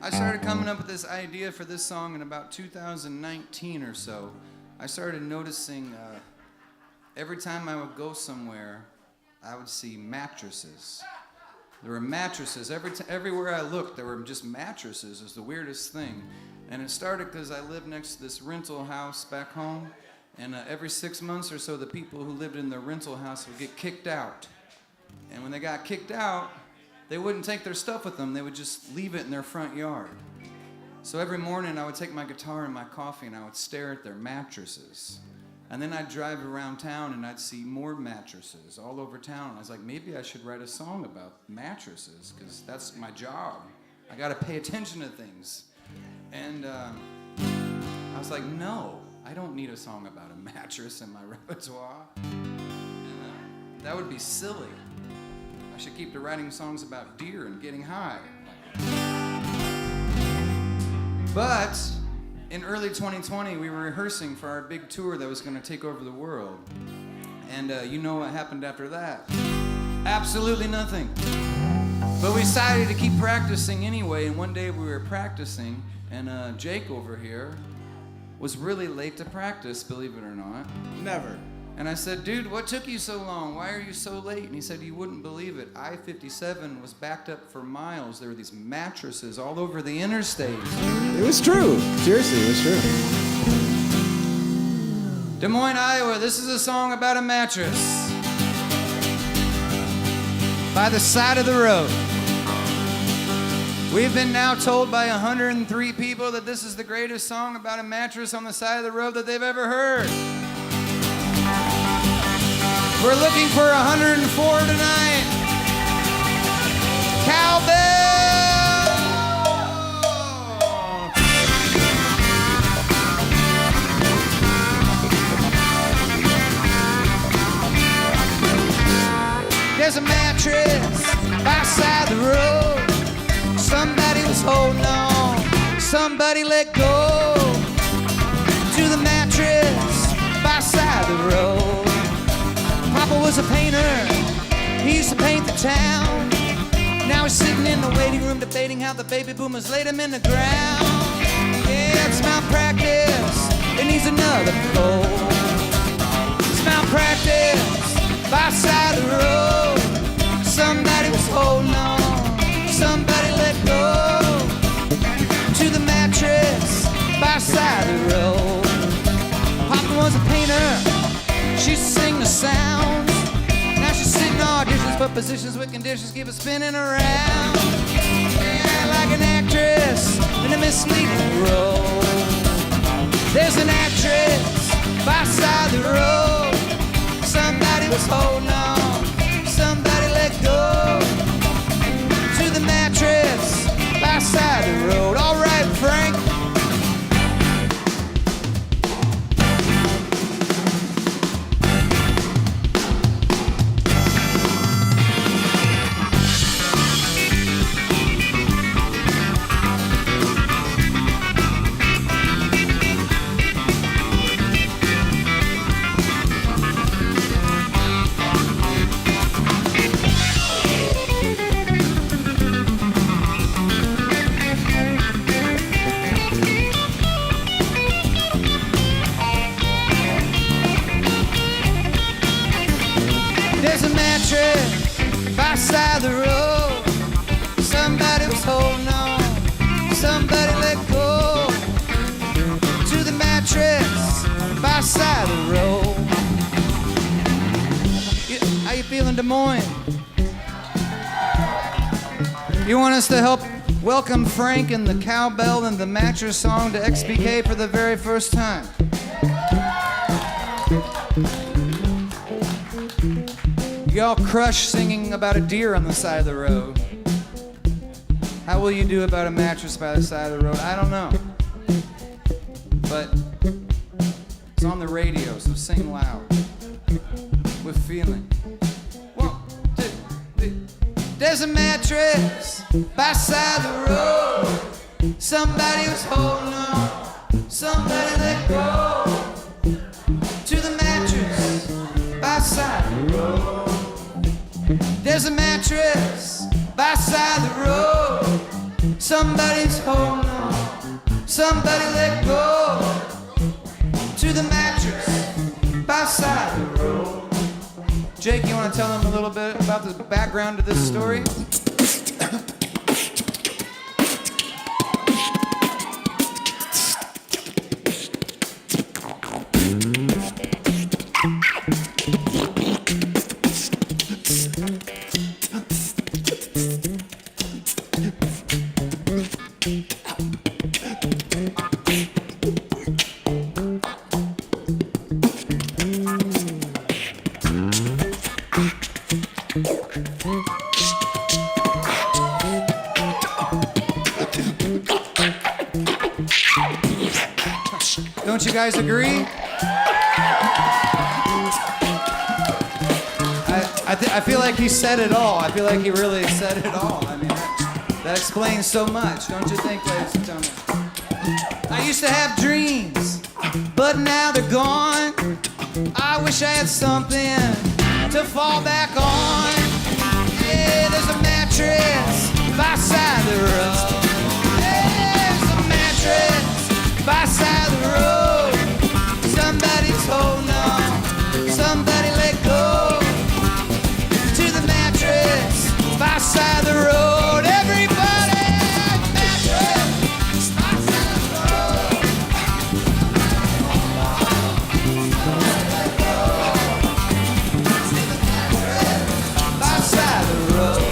J: I started coming up with this idea for this song in about 2019 or so. I started noticing every time I would go somewhere, I would see mattresses. There were mattresses. Everywhere I looked, there were just mattresses. It was the weirdest thing. And it started because I lived next to this rental house back home. And every 6 months or so, the people who lived in the rental house would get kicked out. And when they got kicked out, they wouldn't take their stuff with them. They would just leave it in their front yard. So every morning, I would take my guitar and my coffee, and I would stare at their mattresses. And then I'd drive around town, and I'd see more mattresses all over town. I was like, maybe I should write a song about mattresses, because that's my job. I got to pay attention to things. And I was like, no, I don't need a song about a mattress in my repertoire. And, that would be silly. I should keep to writing songs about deer and getting high. But in early 2020, we were rehearsing for our big tour that was going to take over the world. And you know what happened after that? Absolutely nothing. But we decided to keep practicing anyway, and one day we were practicing, and Jake over here was really late to practice, believe it or not.
L: Never.
J: And I said, "Dude, what took you so long? Why are you so late?" And he said, "You wouldn't believe it. I-57 was backed up for miles. There were these mattresses all over the interstate."
L: It was true. Seriously, it was true.
J: Des Moines, Iowa, this is a song about a mattress by the side of the road. We've been now told by 103 people that this is the greatest song about a mattress on the side of the road that they've ever heard. We're looking for 104 tonight. Cowbell! There's a mattress by the side of the road. Somebody was holding on. Somebody let go to the mattress by the side of the road. Papa was a painter, he used to paint the town. Now he's sitting in the waiting room debating how the baby boomers laid him in the ground. Yeah, it's malpractice. It needs another coat. It's malpractice by side of the road. Somebody was holding on. Somebody let go to the mattress by side of the road. Papa was a painter. She sing the sounds. Now she's sitting auditions for positions with conditions keep her spinning around. Yeah, like an actress in a misleading role. There's an actress by side of the road. Somebody was holding on. Somebody let go to the mattress by side of the road. All right, Frank. By side of the road, somebody was holding on. Somebody let go to the mattress by side of the road. How you feeling, Des Moines? You want us to help welcome Frank and the cowbell and the mattress song to xBk for the very first time? Y'all crush singing about a deer on the side of the road. How will you do about a mattress by the side of the road? I don't know. But it's on the radio, so sing loud. With feeling. 1, 2, 3. There's a mattress by side of the road. Somebody was holding on. Somebody let go to the mattress by side of the road. There's a mattress by side of the road. Somebody's holding on. Somebody let go to the mattress by side of the road. Jake, you want to tell them a little bit about the background to this story? Don't you guys agree? I feel like he said it all. I feel like he really said it all. I mean, that explains so much, don't you think, ladies and gentlemen? I used to have dreams, but now they're gone. I wish I had something to fall back on. Yeah, there's a mattress by side of the road. There's a mattress by side of the road. Somebody's holding on. Somebody let go to the mattress by side of the road. Everybody, mattress by side of the road. Let go to the mattress by side of the road.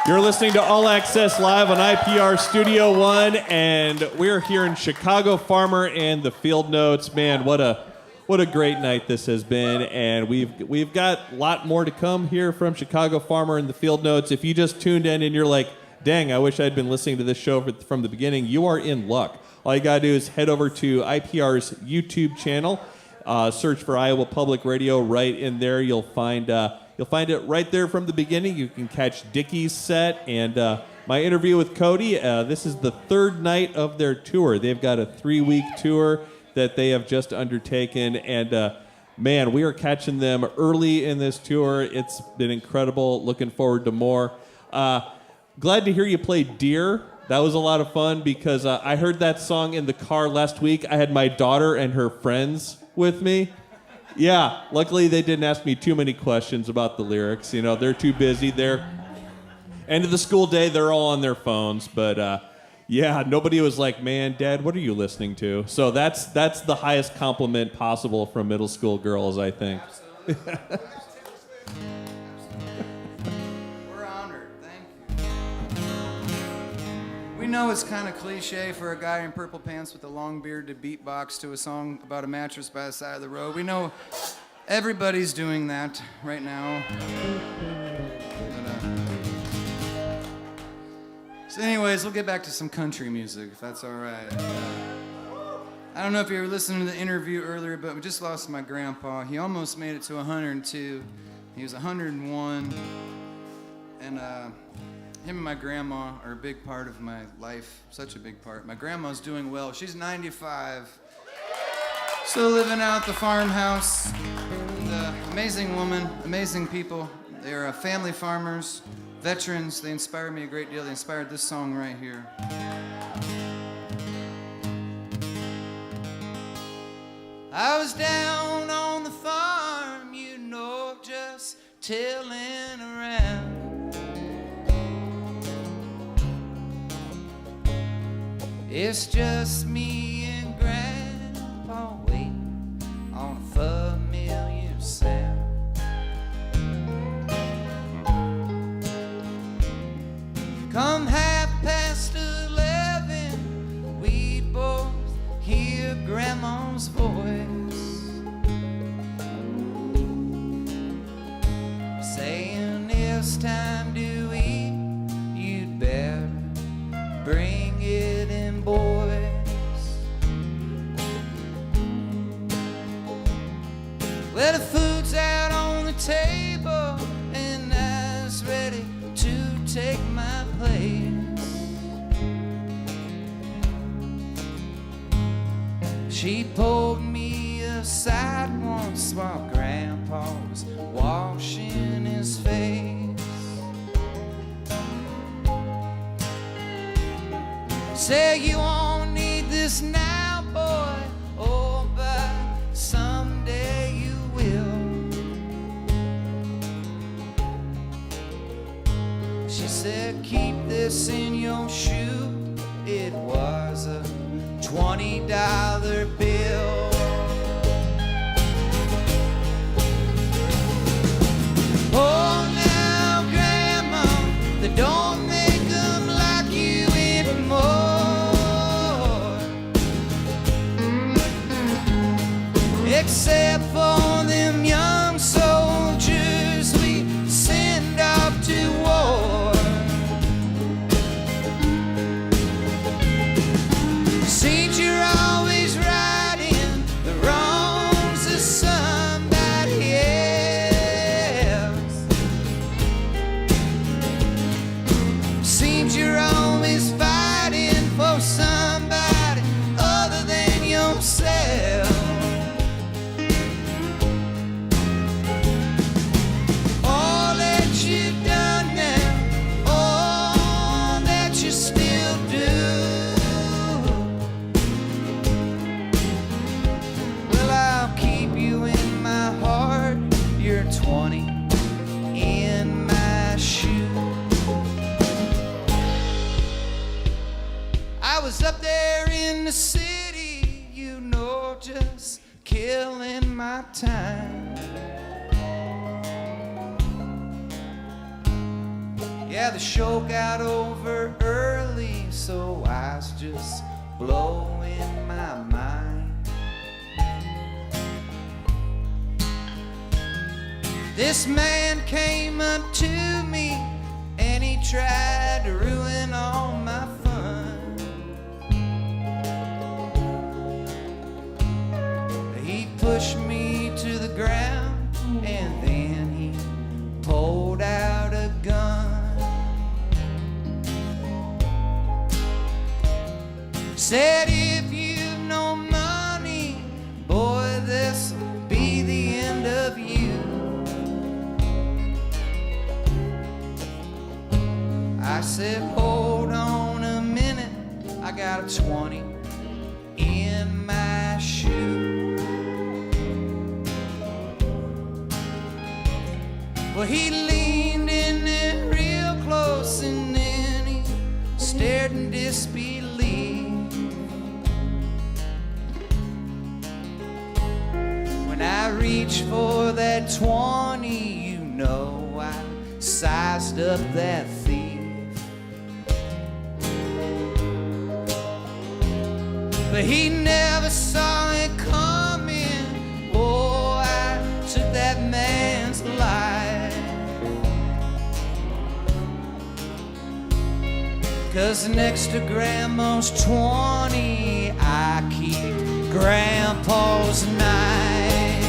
A: You're listening to All Access Live on IPR Studio One, and we're here in Chicago Farmer and the Fieldnotes. Man, what a great night this has been, and we've got a lot more to come here from Chicago Farmer and the Fieldnotes. If you just tuned in and you're like, dang, I wish I'd been listening to this show from the beginning, you are in luck. All you gotta do is head over to IPR's YouTube channel. Search for Iowa Public Radio right in there. You'll find it right there from the beginning. You can catch Dickie's set and my interview with Cody. This is the third night of their tour. They've got a 3-week tour that they have just undertaken, and man, we are catching them early in this tour. It's been incredible. Looking forward to more. Glad to hear you play Deer. That was a lot of fun because I heard that song in the car last week. I had my daughter and her friends with me. Yeah, luckily they didn't ask me too many questions about the lyrics. You know, they're too busy. They're end of the school day, they're all on their phones. But yeah, nobody was like, man, Dad, what are you listening to? So that's the highest compliment possible from middle school girls, I think.
J: We're honored. Thank you. We know it's kind of cliche for a guy in purple pants with a long beard to beatbox to a song about a mattress by the side of the road. We know everybody's doing that right now. So anyways, we'll get back to some country music, if that's all right. I don't know if you were listening to the interview earlier, but we just lost my grandpa. He almost made it to 102. He was 101. And him and my grandma are a big part of my life, such a big part. My grandma's doing well. She's 95. Still living out at the farmhouse. And, amazing woman, amazing people. They're family farmers. Veterans, they inspire me a great deal. They inspired this song right here. I was down on the farm, you know, just tilling around. It's just me and Grandpa waiting on a familiar sound. Come 11:30, we'd both hear Grandma's voice saying it's time to eat, you'd better bring it in, boys. Well, the food's out on the table and I was ready to take my place. She pulled me aside once while Grandpa was washing his face. Say you won't need this now, boy, oh, but someday you will. She said, keep this in your shoe. It was a $20 bill. Oh, now, Grandma, they don't make them like you anymore, except for them young soldiers we send off to war. Seems you're always righting the wrongs of somebody else. Seems you're always fighting for somebody other than yourself. All that you've done now, all that you still do. I'll keep you in my heart. You're 20 in my shoe. I was up there in the city, you know, just killing my time. Yeah, the show got over early, so I was just blowing my mind. This man came up to me and he tried to ruin all my fun. He pushed me said, hold on a minute, I got a 20 in my shoe. Well, he leaned in there real close and then he stared in disbelief. When I reached for that 20, you know I sized up that thief. But he never saw it coming. Oh, I took that man's life. 'Cause next to Grandma's 20, I keep Grandpa's knife.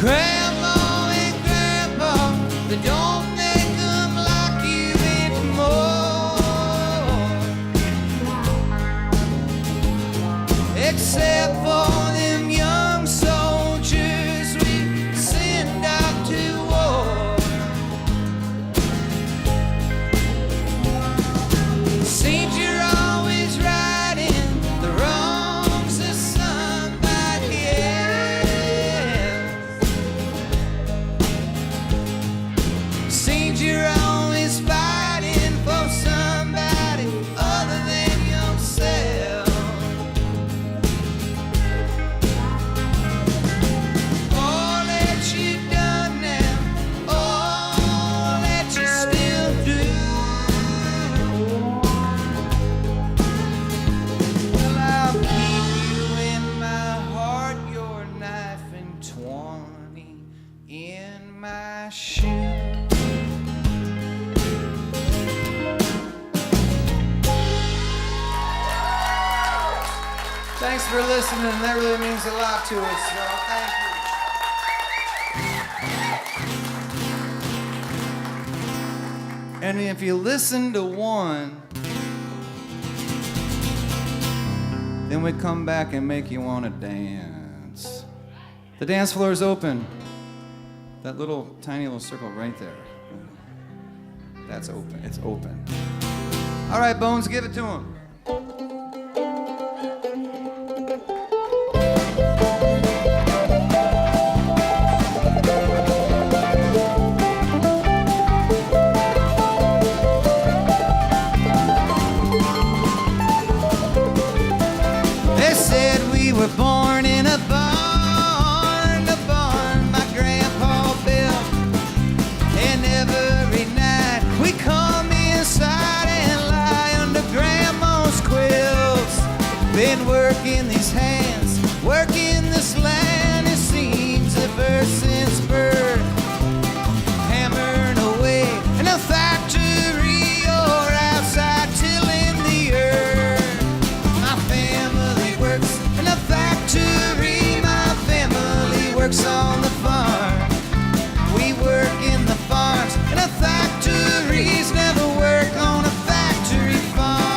J: Grandma and Grandpa, they don't make them like you anymore. Except for them young soldiers we send out to war. Seems you're always righting the wrongs of somebody else. Seems you're always fighting for somebody other than yourself. All that you've done now, all that you still do. Well, I'll keep you in my heart, your knife and 20 in my shoe. Thanks for listening. That really means a lot to us, so thank you. And if you listen to one, then we come back and make you want to dance. The dance floor is open. That little tiny little circle right there. That's open. It's open. All right, Bones, give it to him. They said we were born in a barn my grandpa built. And every night we come inside and lie under grandma's quilts. Been working these hands, working this land, it seems ever since birth. Hammering away in a factory or outside tilling the earth. My family works in a factory, my family works on the farm. We work in the farms and the factories, never work on a factory farm.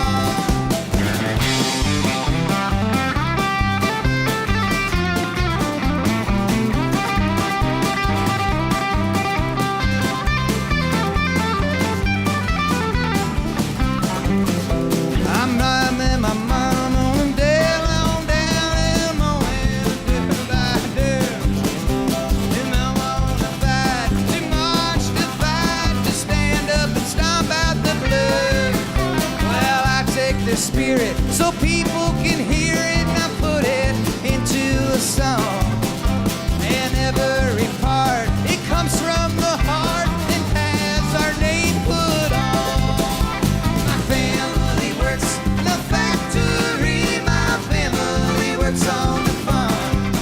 J: I'm riding my mom on down and mowing by down. And I wanna fight, to march, to fight, to stand up and stomp out the blood. Well, I take the spirit so people can hear it, and I put it into a song. And every part, it comes from the heart and has our name put on. My family works in a factory, my family works on the farm.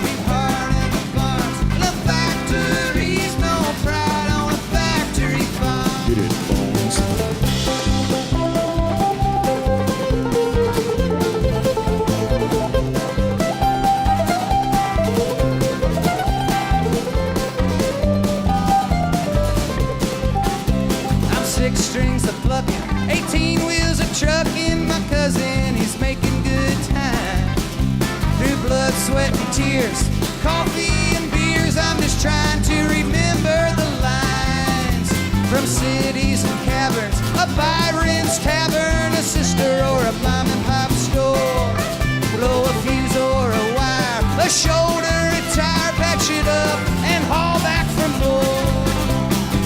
J: We've hard in the farms, and the factories, no pride on a factory farm.
L: Get it, Bones.
J: I'm 6 strings of plucking, 18 wheels of trucking. My cousin, he's making good time. Through blood, sweat, and tears, coffee and beers, I'm just trying to remember the line. sister or a mom and pop store. Blow a fuse or a wire, a shoulder, a tire, patch it up, and haul back for more.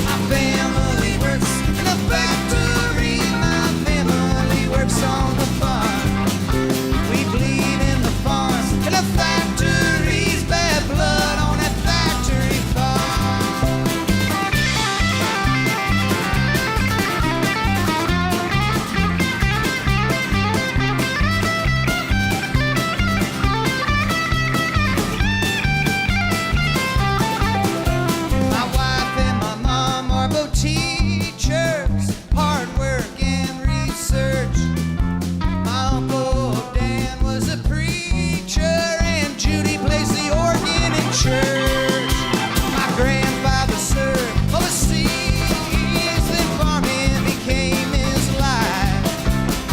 J: My family works in a factory, my family works on the farm. We bleed in the farms, in the factories, bad blood on that factory farm. My wife and my mom are both teachers, hard work and research. My uncle Dan was a preacher, and Judy plays the organ in church. My grandfather served overseas, then farming became his life.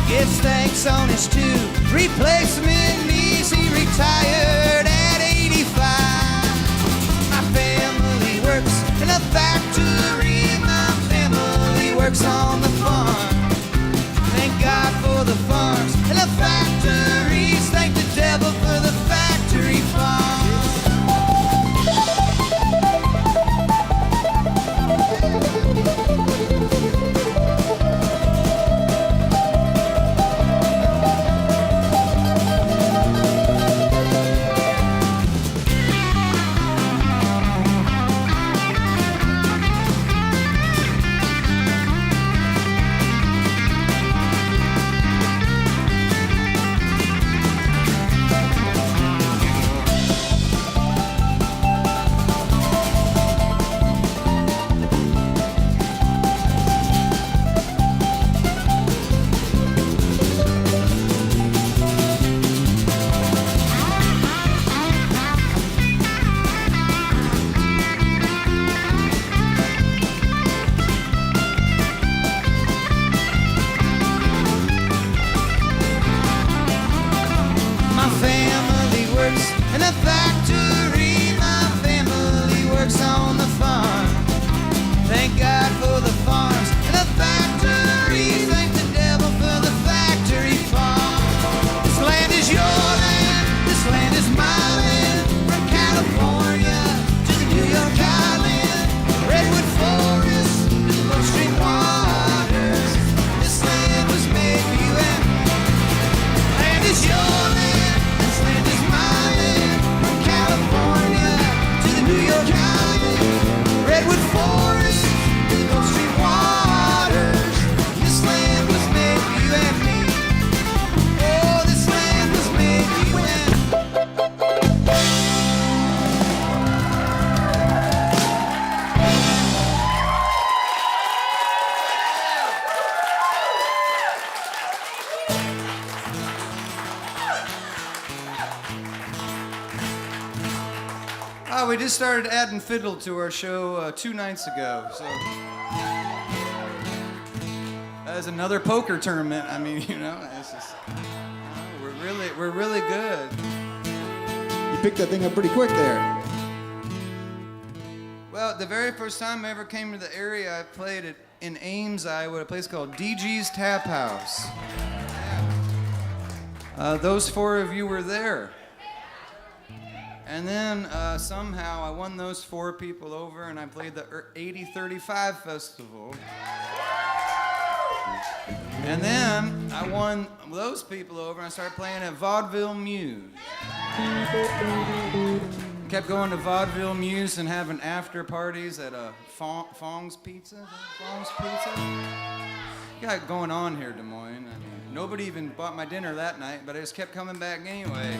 J: Gives thanks on his 2 replacement knees. He retired at 85. My family works in a factory. My family works on the farm. Thank God for the farms and the factories. Thank the devil for the factory farms. My family works in a factory. My family works on the farm. Thank God for the farms and the factories. Thank the devil for the factory farm. This land is your land. This land is my land. From California to the New York Island, redwood forest to the Gulf Stream waters. This land was made for you and me. Land is your land. This land is my land. From California to the New York Island, redwood forest to the Gulf Stream waters. This land was made for you and me. Oh, this land was made for you and me. We just started adding fiddle to our show 2 nights ago, so as another poker tournament. I mean, you know, it's just we're really good.
L: You picked that thing up pretty quick there.
J: Well, the very first time I ever came to the area, I played it in Ames, Iowa, at a place called DG's Tap House. Those 4 of you were there. And then somehow I won those 4 people over, and I played the 8035 festival. And then I won those people over, and I started playing at Vaudeville Muse. Kept going to Vaudeville Muse and having after parties at Fong's Pizza. Fong's Pizza. Got it going on here, Des Moines. I mean, nobody even bought my dinner that night, but I just kept coming back anyway.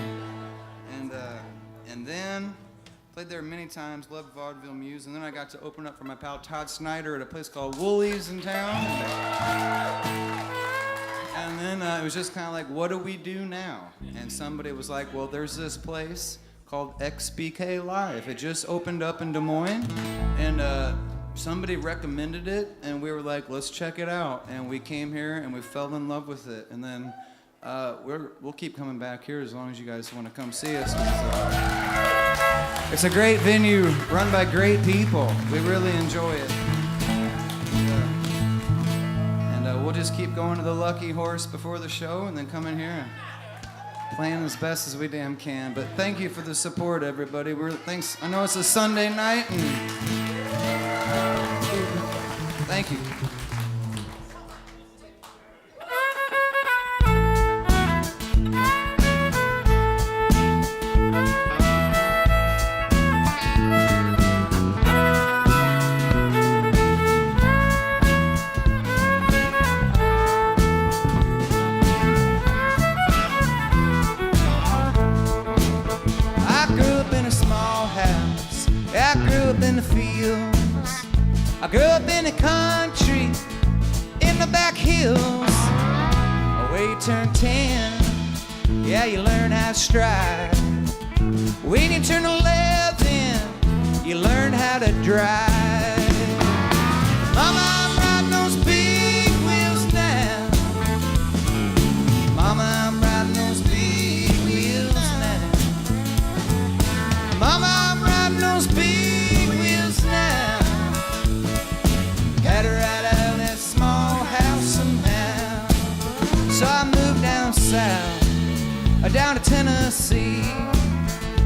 J: And then played there many times, loved Vaudeville Muse, and then I got to open up for my pal Todd Snyder at a place called Woolies in town. And then it was just kind of like, what do we do now? And somebody was like, well, there's this place called xBk Live. It just opened up in Des Moines, and somebody recommended it, and we were like, let's check it out. And we came here, and we fell in love with it. And then we'll keep coming back here as long as you guys want to come see us. It's a great venue run by great people. We really enjoy it. And we'll just
K: just keep going to the Lucky Horse before the show and then come in here and playing as best as we damn can. But thank you for the support, everybody. Thanks. I know it's a Sunday night, and thank you. In the fields, I grew up in the country, in the back hills. When you turn 10, yeah, you learn how to strive. When you turn 11, you learn how to drive. Mama, I'm riding those big wheels now. Mama, I'm riding those big wheels now. Mama, I'm riding those big wheels now. Had to ride out of that small house somehow. So I moved down south, down to Tennessee,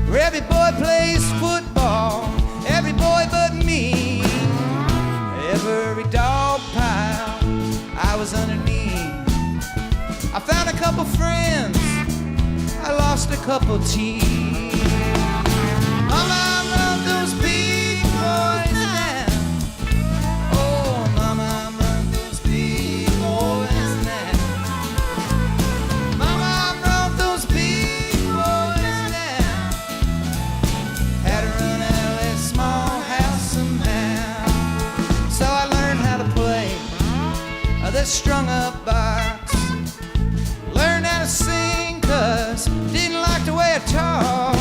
K: where every boy plays football, every boy but me. Every dog pile I was underneath. I found a couple friends, I lost a couple teeth. Mama, I love those big boys now. Oh, mama, I love those big boys now. Mama, I love those big boys now. Had to run out of that small house somehow. So I learned how to play this strung up box. Learned how to sing, cause didn't like the way I talk.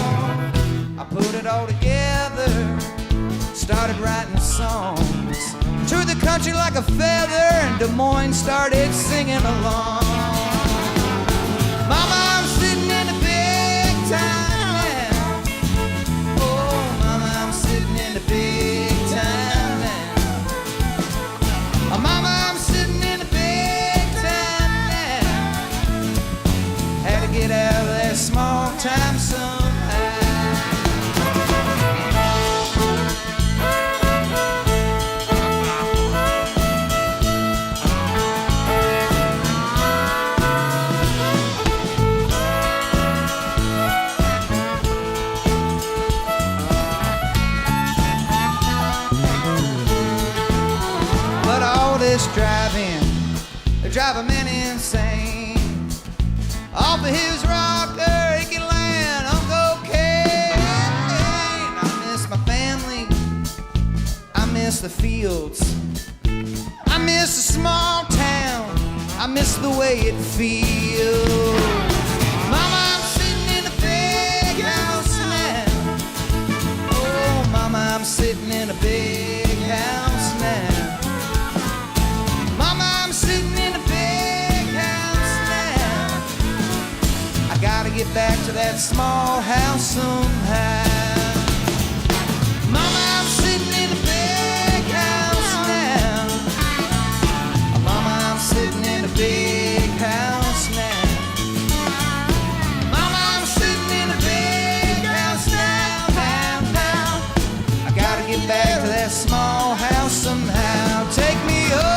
K: I put it all together, started writing songs. Threw the country like a feather, and Des Moines started singing along. Mama, I'm sitting in the big time now. Oh, mama, I'm sitting in the big time now. Oh, mama, I'm sitting in the big time now. Had to get out of that small time somehow. Driving, they drive a man insane. Off of his rocker, he can land on cocaine. I miss my family, I miss the fields, I miss the small town, I miss the way it feels. Mama, I'm sitting in a big house now. Oh, mama, I'm sitting in a big house now. Sitting in a big house now. I gotta get back to that small house somehow. Mama, I'm sitting in a big house now. Mama, I'm sitting in a big house now. Mama, I'm sitting in a big house now, now. I gotta get back to that small house somehow. Take me home.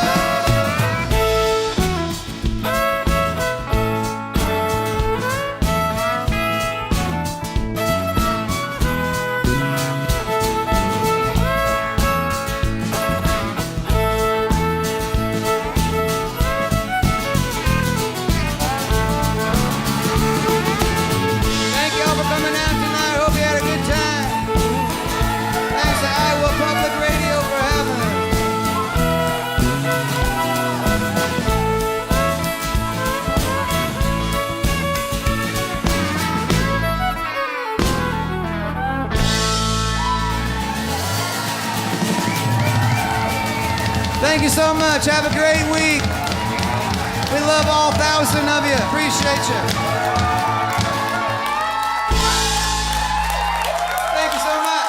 K: Thank you so much. Have a great week. We love all 1,000 of you. Appreciate you. Thank you so much.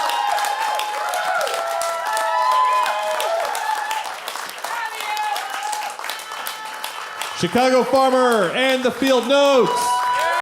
A: Chicago Farmer and the Field Notes.